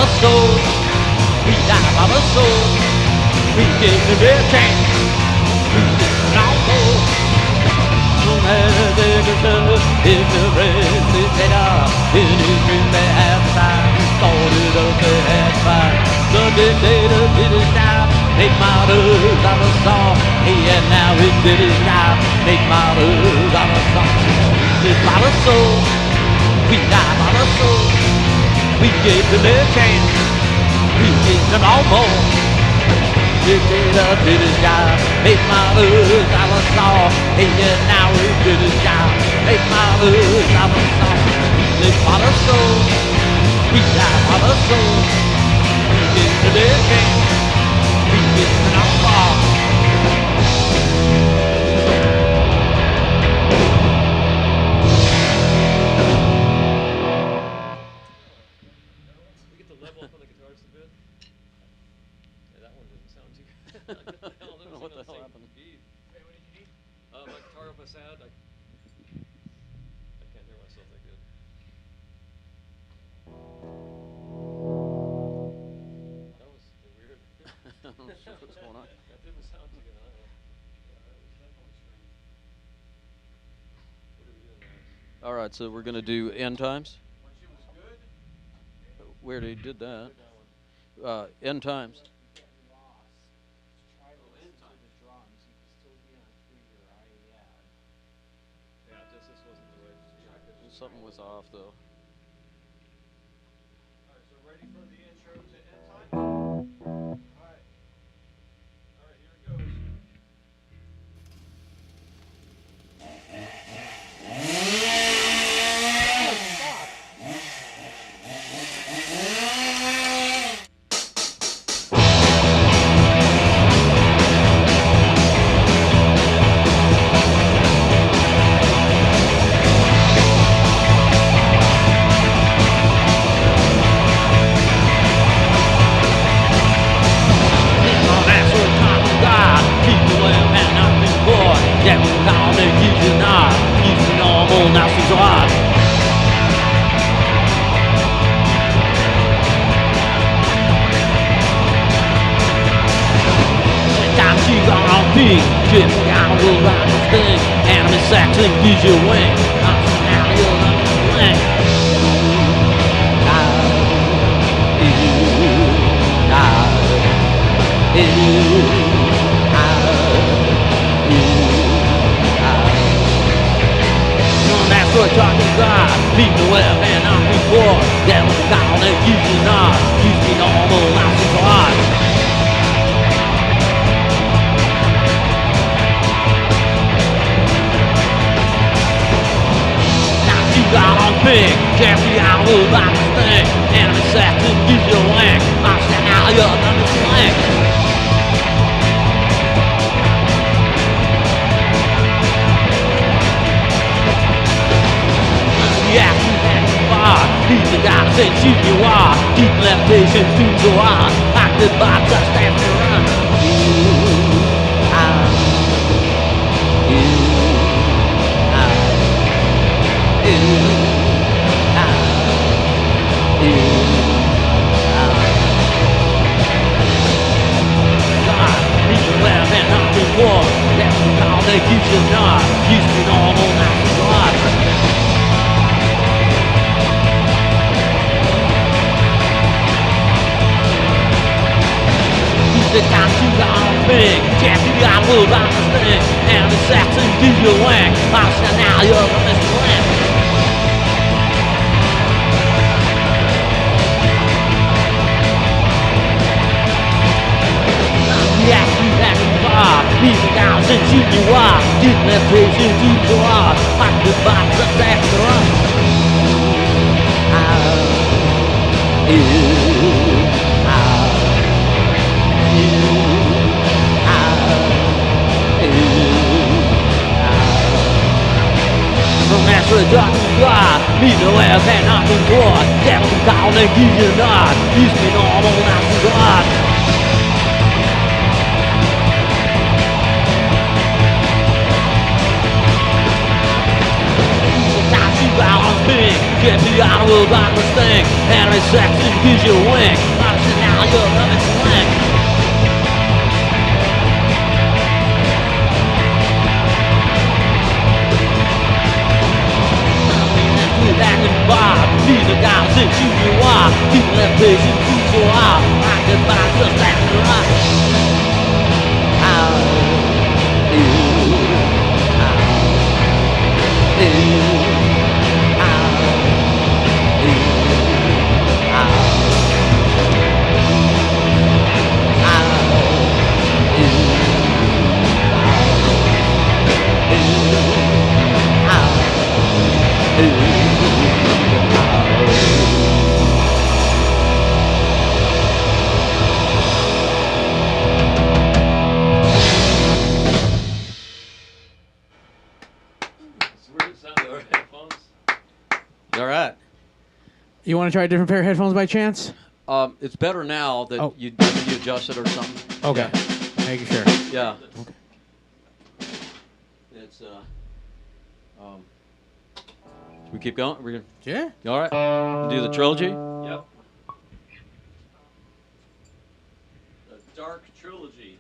the soul. We die by the soul. We give the real chance. We give it all gold. No matter the concern, in the rest is dead up. In his dream they have time. Thought it up, they had fire. The dictator did his job. Make martyrs out of song. Hey, and now it did his job. Make martyrs out of song. We live by the soul. We die by the soul. We gave them a chance. We gave them all more. Dictator did his job. Make martyrs out of song. Hey, and now it did his job. Make martyrs out of song. We live by the soul. We die by the soul. We gave them a chance. We gave them all more. What the hell happened? My guitar up my sad. I can't hear myself that good. That was weird. I'm not sure what's going on. That didn't sound too good. All right, so we're gonna do end times. Where they did that? End times. Something was off though. Alright, so ready for the intro to End Times? Alright. Alright, here it goes. Saxon gives you a wing. Now you're on the wing. That's what talking about. People well and not before. That was called and usually not. Used to be normal, now it's hard. Got on big, Jeffrey, I will buy this thing. Enemy Saxon gives you a wink. I stand out, you're on the flank. Yeah, you had the bar. He's the guy that said shoot you are. Deep levitation, shoot so hard. Like the box, I stand to run. They keep you not used to normal, now it's not. He's the kind you got on big, can't be got a little about this thing. And the Saxon gives you a wink, I said now you're on this plan. Yeah, you have to bar. People down since you are. Didn't have patience, you are. Like the box that's after us. That's what doctors are. Need no air, can't knock the door. Devil call, they give you a nod. Used to be normal, now it's God. Big, get me out of the darkness thing. Anime sex gives you a wink. Honestly, now you're loving slang. Back in the bar, these are guys that shoot you off. People have patience, shoot so off. I can find just back in the rock. All right. You want to try a different pair of headphones by chance? It's better now that you adjust it or something. Okay. Making sure. Yeah. Okay. It's should we keep going? We're gonna. Yeah. All right. Do the trilogy. Yep. The Dark Trilogy.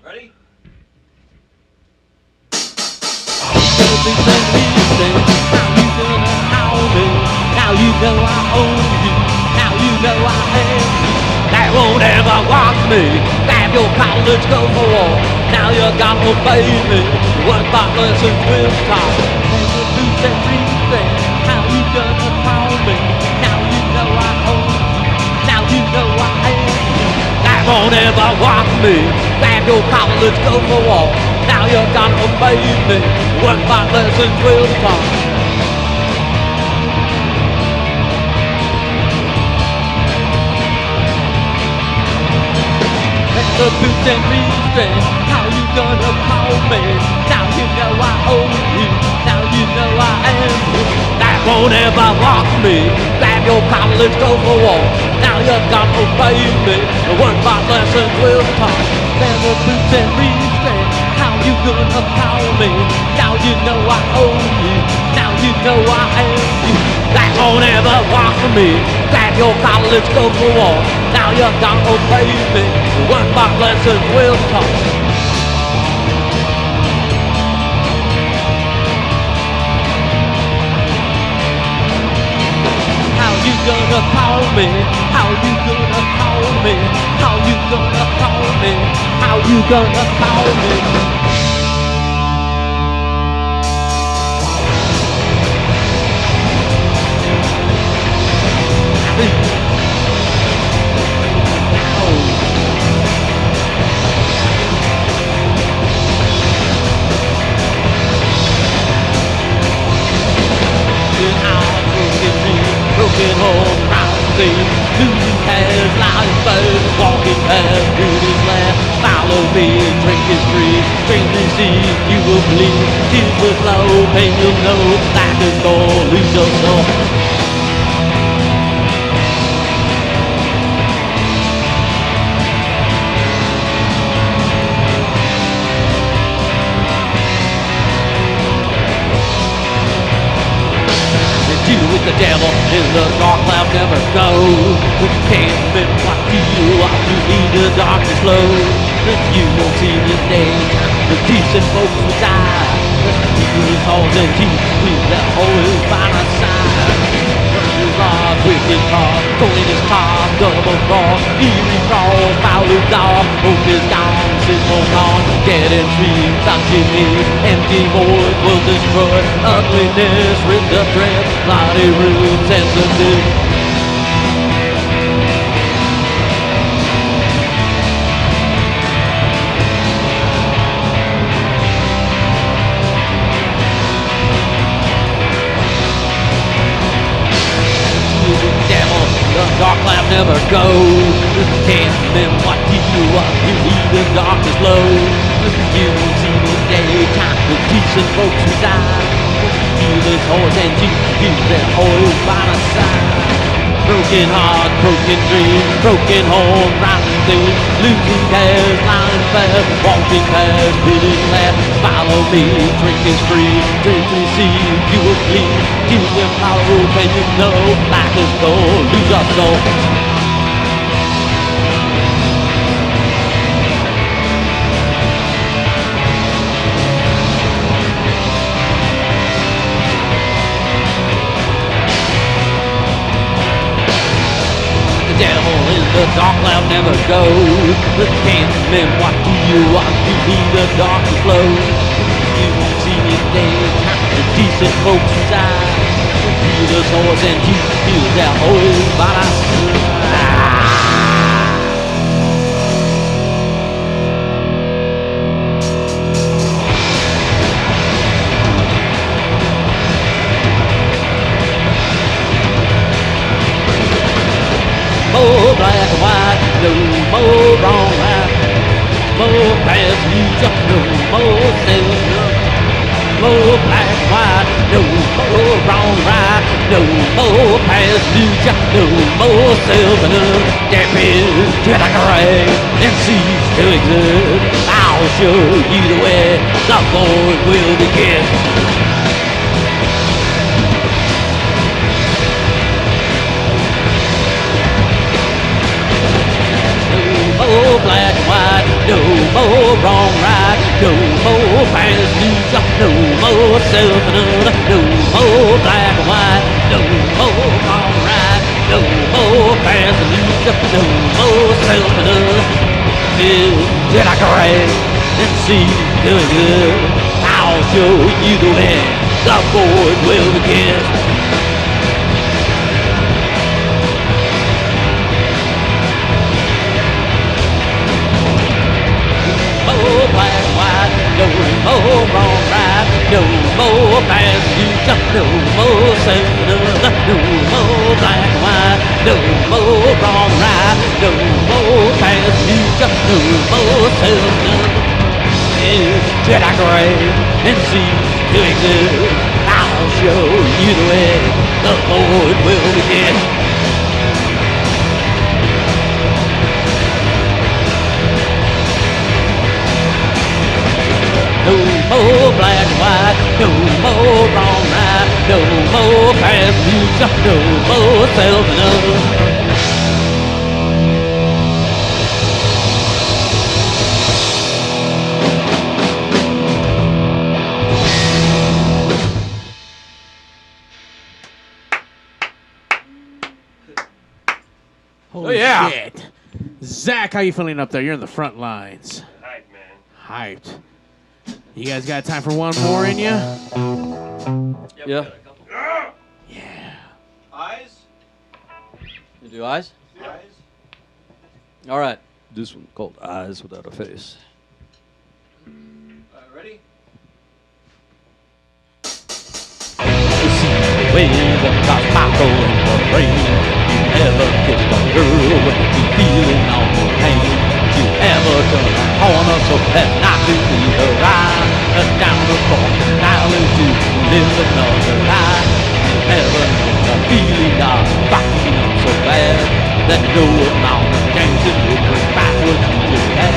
Ready? Now you know I own you. Now you know I am. That won't ever walk me. Grab your college, go for war. Now you gotta obey me. What about lessons will talk? And the boots and everything. How you gonna call me? Now you know I own you. Now you know I am. That won't ever walk me. Grab your college, go for war. Now you gotta obey me. What about lessons will talk? The boots and restraints. How you gonna call me? Now you know I own you. Now you know I am. That won't ever walk me. Grab your college, go for war. Now you gotta obey me. The word my lessons will talk. Then the boots and restraints. How you gonna call me? Now you know I own you. Now you know I am you. That won't ever walk me. Grab your college, go for war. Now you gotta obey me. What my lessons will talk. How you gonna call me? How you gonna call me? How you gonna call me? How you gonna call me? Broken home, rising, losing past, lying bird, walking past, beauty's last. Follow me, drink is free, strangely see, you will believe. Tears will flow, pain you'll know, life is gone, lose your soul. With the devil in the dark cloud never go. Can't been what to you while you need the darkness low. You won't see the daytime. The decent folks will die. People's halls and teeth with that always by my side. Murder's law, wicked car, going his car, double cross, eerie crawl, foul dog, hope is gone, sit on on, getting free, touching me, empty void will destroy, ugliness, ripped up dread, bloody rude, sensitive. Dark cloud never goes. Can't remember what you are. You need the darkest low. You won't see the daytime. The decent folks who die. Heal his horse and cheat. Heal their oil by the side. Broken heart, broken dream, broken home, rotten soon. Losing gas, lying fast, walking past, bidding last. Follow me, drink is free, drink to see you will bleed. Use them follow, can you know? Life is gold, lose your soul. The dark cloud never goes. The cavemen, what do you want to be? The dark flows. You won't see it daytime. The decent folks inside. The horse and you feel their whole body. More black and white, no more wrong right. More past music, no more selling. More black and white, no more wrong right. No more past music, no more selling. Step in, get like a rag, and cease to exist. I'll show you the way the Lord will begin. No black and white, no more wrong right, no more fast news, no more self-another, no more black and white, no more wrong right, no more fast news, no more self-another. Feel like a rag and see doing good. I'll show you the way the board will begin. Black and white, no more wrong right, no more fast news, no more self-another, no more black and white, no more wrong right, no more fast news, no more self-another. Get like a rag and see doing good. I'll show you the way the Lord will begin. No more black and white, no more wrong right, no more fast news, no more self-another. Holy shit. Zach, how you feeling up there? You're in the front lines. Hype, man. Hyped. You guys got time for one more in you? Yeah. Yeah. Eyes? You do eyes? Eyes? All right. This one called Eyes Without a Face. Ready? Way that got sparkle in the rain. You ever kissed a girl when you feeling all the pain? You ever turn a corner so as not to see her eye? Down the corner alley to live another life. You ever know the feeling of rocking up so bad that no amount of dancing will bring back what you just had?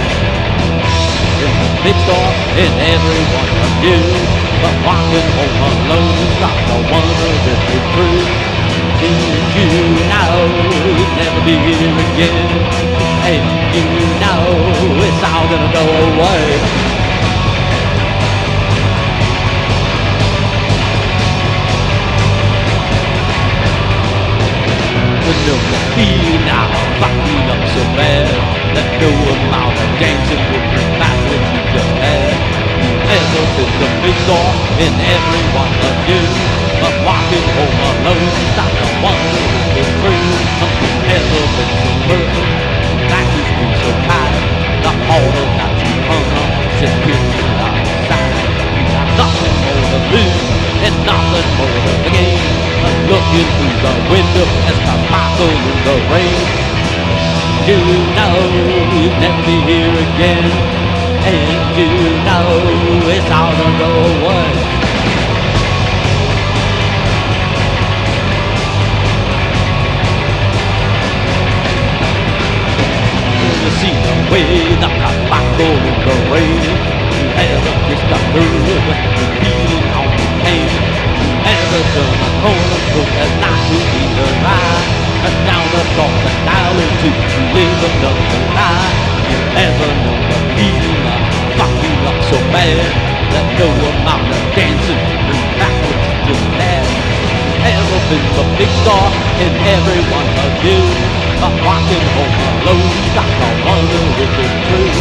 In the big store, in everyone of you, but walking home alone is not the one of this is true. Did you know you'll never be here again? And you know it's all gonna go away. No feeling now, fucking up so bad that no amount of dancing will bring back what you just had. You ever been the big door in every one of you, but walking home alone is not the one who is true. You ever been so perfect, like you been so tight, the order that you hung up, just picture outside. You got nothing more to lose and nothing more to gain. Looking through the window as the sparkle in the rain. You know you'll never be here again, and you know it's all gonna go away. You see away the tobacco in the rain. You ever kissed a girl with the feeling on the pain? You ever done a corner so that night would be the ride? And down across the island to live another life. You ever know the feeling of fuck you up so bad that no amount of dancing brings backwards to the last? Ever been the big star in every one of you? But walking home alone, got to wonder if it's true.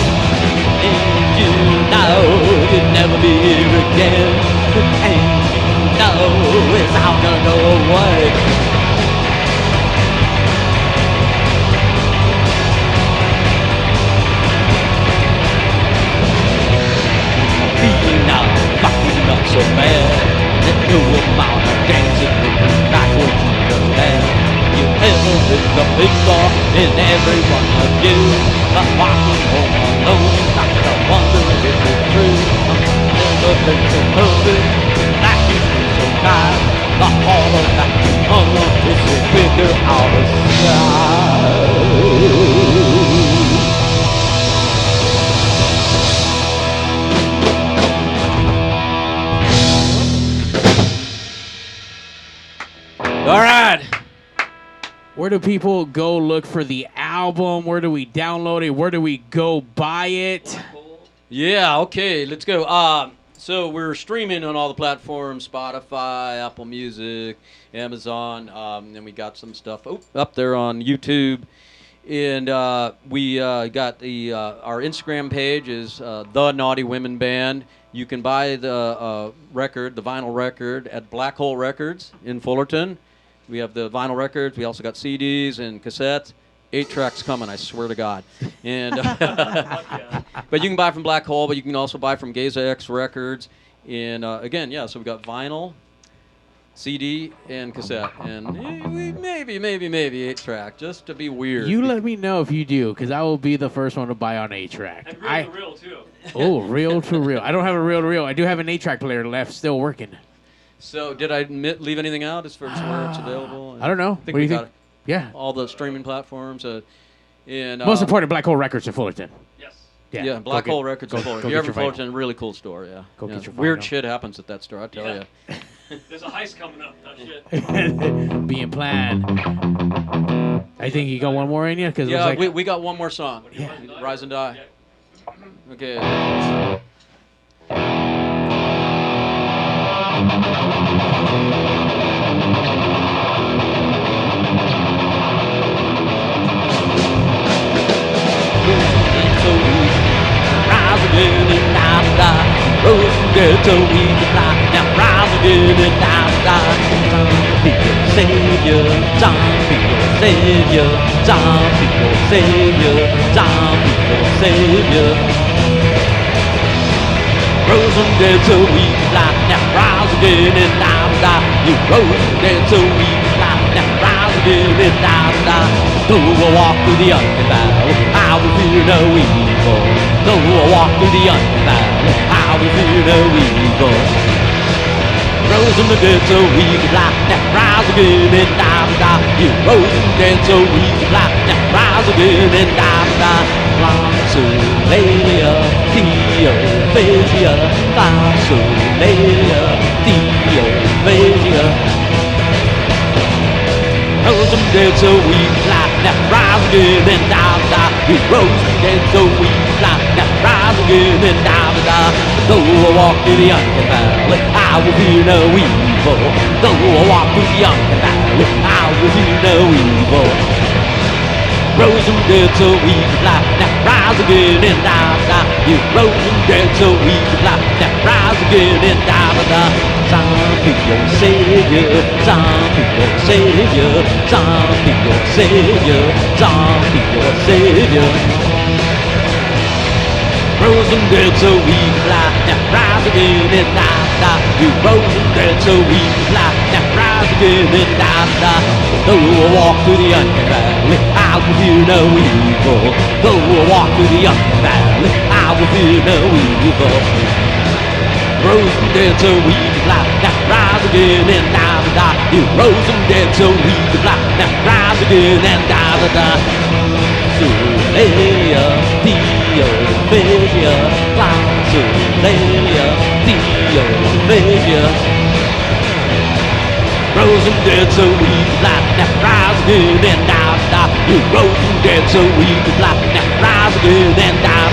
And you know you'll never be here again. And you know it's all gonna go away. Feeling now, fucking up so bad that no amount of dancing will bring backwards to the land. You ever been the big star in every one of you? But walking home alone, got to wonder if it's true. Never been so perfect, like you been so kind. The harder that you hunger, it's the quicker out of sight. All right. Where do people go look for the album? Where do we download it? Where do we go buy it? Yeah, okay, let's go. So we're streaming on all the platforms, Spotify, Apple Music, Amazon, and we got some stuff up there on YouTube. And we got the our Instagram page is The Naughty Women Band. You can buy the record, the vinyl record, at Black Hole Records in Fullerton. We have the vinyl records. We also got CDs and cassettes. 8 tracks coming, I swear to God. And but you can buy from Black Hole, but you can also buy from Zack Records. And again, yeah, so we got vinyl, CD, and cassette. And maybe 8 track, just to be weird. You let me know if you do, because I will be the first one to buy on 8 track. And reel to reel, too. Oh, reel to reel. I don't have a reel to reel. I do have an 8 track player left, still working. So did I leave anything out as far as where it's available? I don't know. I think What do you we think? got Yeah. all the streaming platforms. And Most important, Black Hole Records in Fullerton. Yes. Yeah, Black Hole Records in Fullerton. If you're ever in Fullerton, really cool store, yeah. Go get your Weird vinyl. shit happens at that store, I tell you. There's a heist coming up. Oh, shit. Being planned. I think you got one more in you? Cause it Yeah, looks like we got one more song. Yeah. Rise and Die. Okay. Rise again and die. Rose from dead so we can fly. Now rise again and die. Zombie your savior, zombie your savior, zombie your savior, zombie your savior. Rose from dead so we can fly. Now rise again and die. You rose from dead so we can fly. Now rise again and die. Though I walk through the uncanny valley, I will fear no evil. Though I walk through the uncanny valley, I will fear no evil. Rose from the dead so we can fly. Now rise again and die. You rose from the dead so we can fly. Now rise again and die. Glossolia, Theophasia, Glossolia, Theophasia. Rose from dead so we can fly. Now rise again and die. We rose from dead so we can fly. Now rise again and die. Though I walk through the uncanny valley, I will fear no evil. Though I walk through the uncanny valley, I will fear no evil. Rose from dead so we can fly. Now rise again and die. You rose from dead so we can fly. Now rise again and die. Zombie your savior, zombie your savior, zombie your savior, zombie your savior. Rose from dead so we can fly. Now rise again and die. You rose from dead so we can fly. Now rise again and die. Though I walk through the uncanny valley, I will fear no evil. Though I walk through the uncanny valley, I will fear no evil. Rose from dead so we can fly. Now rise again and die. You rose from dead so we can fly. Now rise again and die. Soleil, Theophilus, glossolalia, Theophilus. Rose and dead so we could light that rise again and die. You rose and dead so we could light that rise again and die.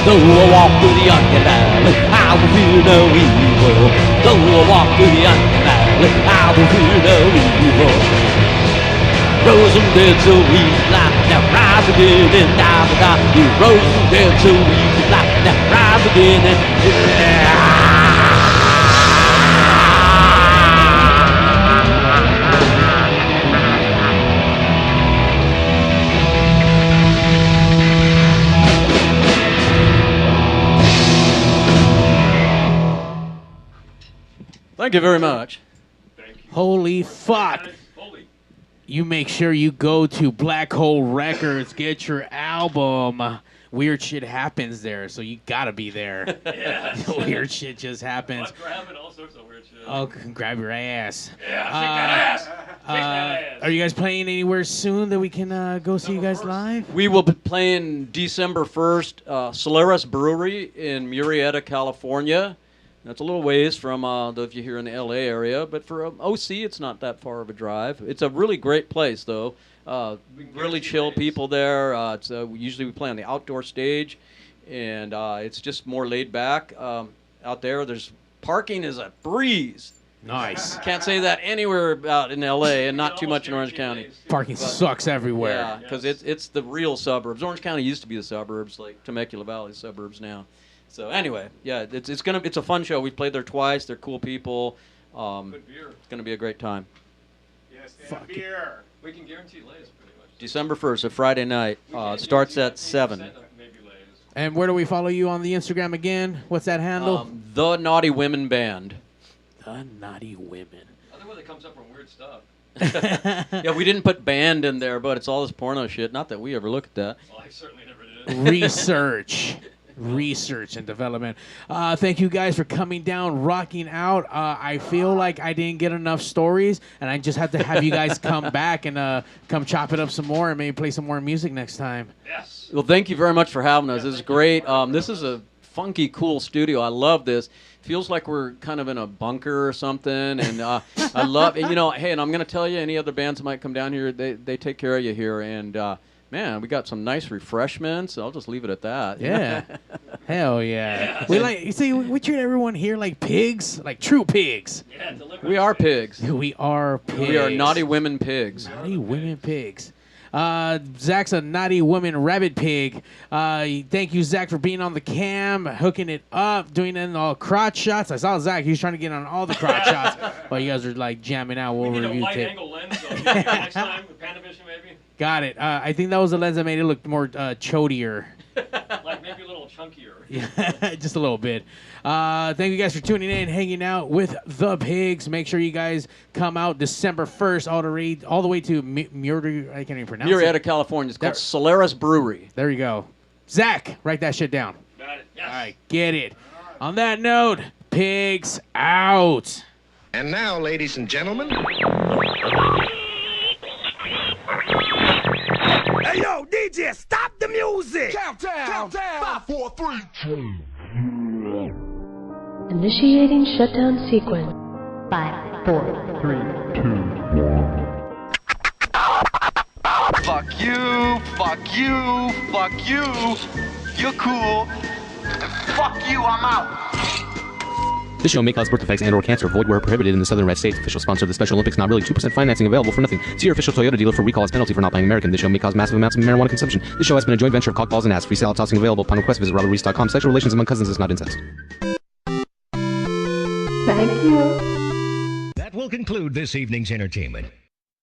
Though I walk through the uncanny valley, I will fear no evil. Though I walk through the uncanny valley, I will fear no evil. Rose and dead so we could light that rise again and die. You rose and dead so we could light that rise again and die. Thank you very much. Holy fuck. You make sure you go to Black Hole Records, get your album. Weird shit happens there, so you gotta be there. Yeah. Weird shit just happens. Grabbing all sorts of weird shit. Oh, grab your ass. Yeah, shake that ass. Shake that ass. Are you guys playing anywhere soon that we can go see you guys live? We will be playing December 1st, Solaris Brewery in Murrieta, California. That's a little ways from if you're here in the LA area, but for OC, it's not that far of a drive. It's a really great place, though. Really chill people there. Usually we play on the outdoor stage, and it's just more laid back out there. There's parking is a breeze. Nice. Can't say that anywhere out in LA, and not too much in Orange County. Parking sucks everywhere. Yeah, because it's the real suburbs. Orange County used to be the suburbs, like Temecula Valley suburbs now. So anyway, yeah, it's a fun show. We've played there twice. They're cool people. Good beer. It's gonna be a great time. Yes, and beer. We can guarantee Lays pretty much. December 1st, a Friday night. Starts at 7. And where do we follow you on the Instagram again? What's that handle? The Naughty Women Band. The Naughty Women. I think when it comes up from weird stuff. Yeah, we didn't put band in there, but it's all this porno shit. Not that we ever look at that. Well, I certainly never did. Research and development. Thank you guys for coming down, rocking out. I feel like I didn't get enough stories, and I just have to have you guys come back and come chop it up some more and maybe play some more music next time. Yes. Well, thank you very much for having us. This is great. This is a funky, cool studio. I love this. Feels like we're kind of in a bunker or something, and I love it. Hey, and I'm going to tell you, any other bands that might come down here, they take care of you here, and man, we got some nice refreshments. I'll just leave it at that. Yeah. Hell yeah. We treat everyone here like pigs, like true pigs. Yeah, we are pigs. We are pigs. We are naughty women pigs. Naughty women pigs. Zack's a naughty woman rabbit pig. Thank you, Zack, for being on the cam, hooking it up, doing it in all crotch shots. I saw Zack. He was trying to get on all the crotch shots while you guys are like jamming out. We need a review wide tape. angle lens, though. Next time, with Panavision, maybe. Got it. I think that was the lens that made it look more chodier. Like maybe a little chunkier. Yeah, just a little bit. Thank you guys for tuning in, hanging out with the pigs. Make sure you guys come out December 1st all the way to Murrieta. I can't even pronounce it. Murrieta, California. It's called Solaris Brewery. There you go. Zack, write that shit down. Got it. Yes. All right, get it. On that note, pigs out. And now, ladies and gentlemen. Hey, yo, DJ, stop the music! Countdown! 5, 4, 3, 2. Initiating shutdown sequence. 5, 4, 3, 2, 1. Fuck you! Fuck you! Fuck you! You're cool. Fuck you! I'm out. This show may cause birth defects and/or cancer. Void where prohibited in the Southern Red States. Official sponsor of the Special Olympics. Not really. 2% financing available for nothing. See your official Toyota dealer for recall as penalty for not buying American. This show may cause massive amounts of marijuana consumption. This show has been a joint venture of cockballs and ass. Free salad tossing available upon request. Visit RobertReese.com. Sexual relations among cousins is not incest. Thank you. That will conclude this evening's entertainment.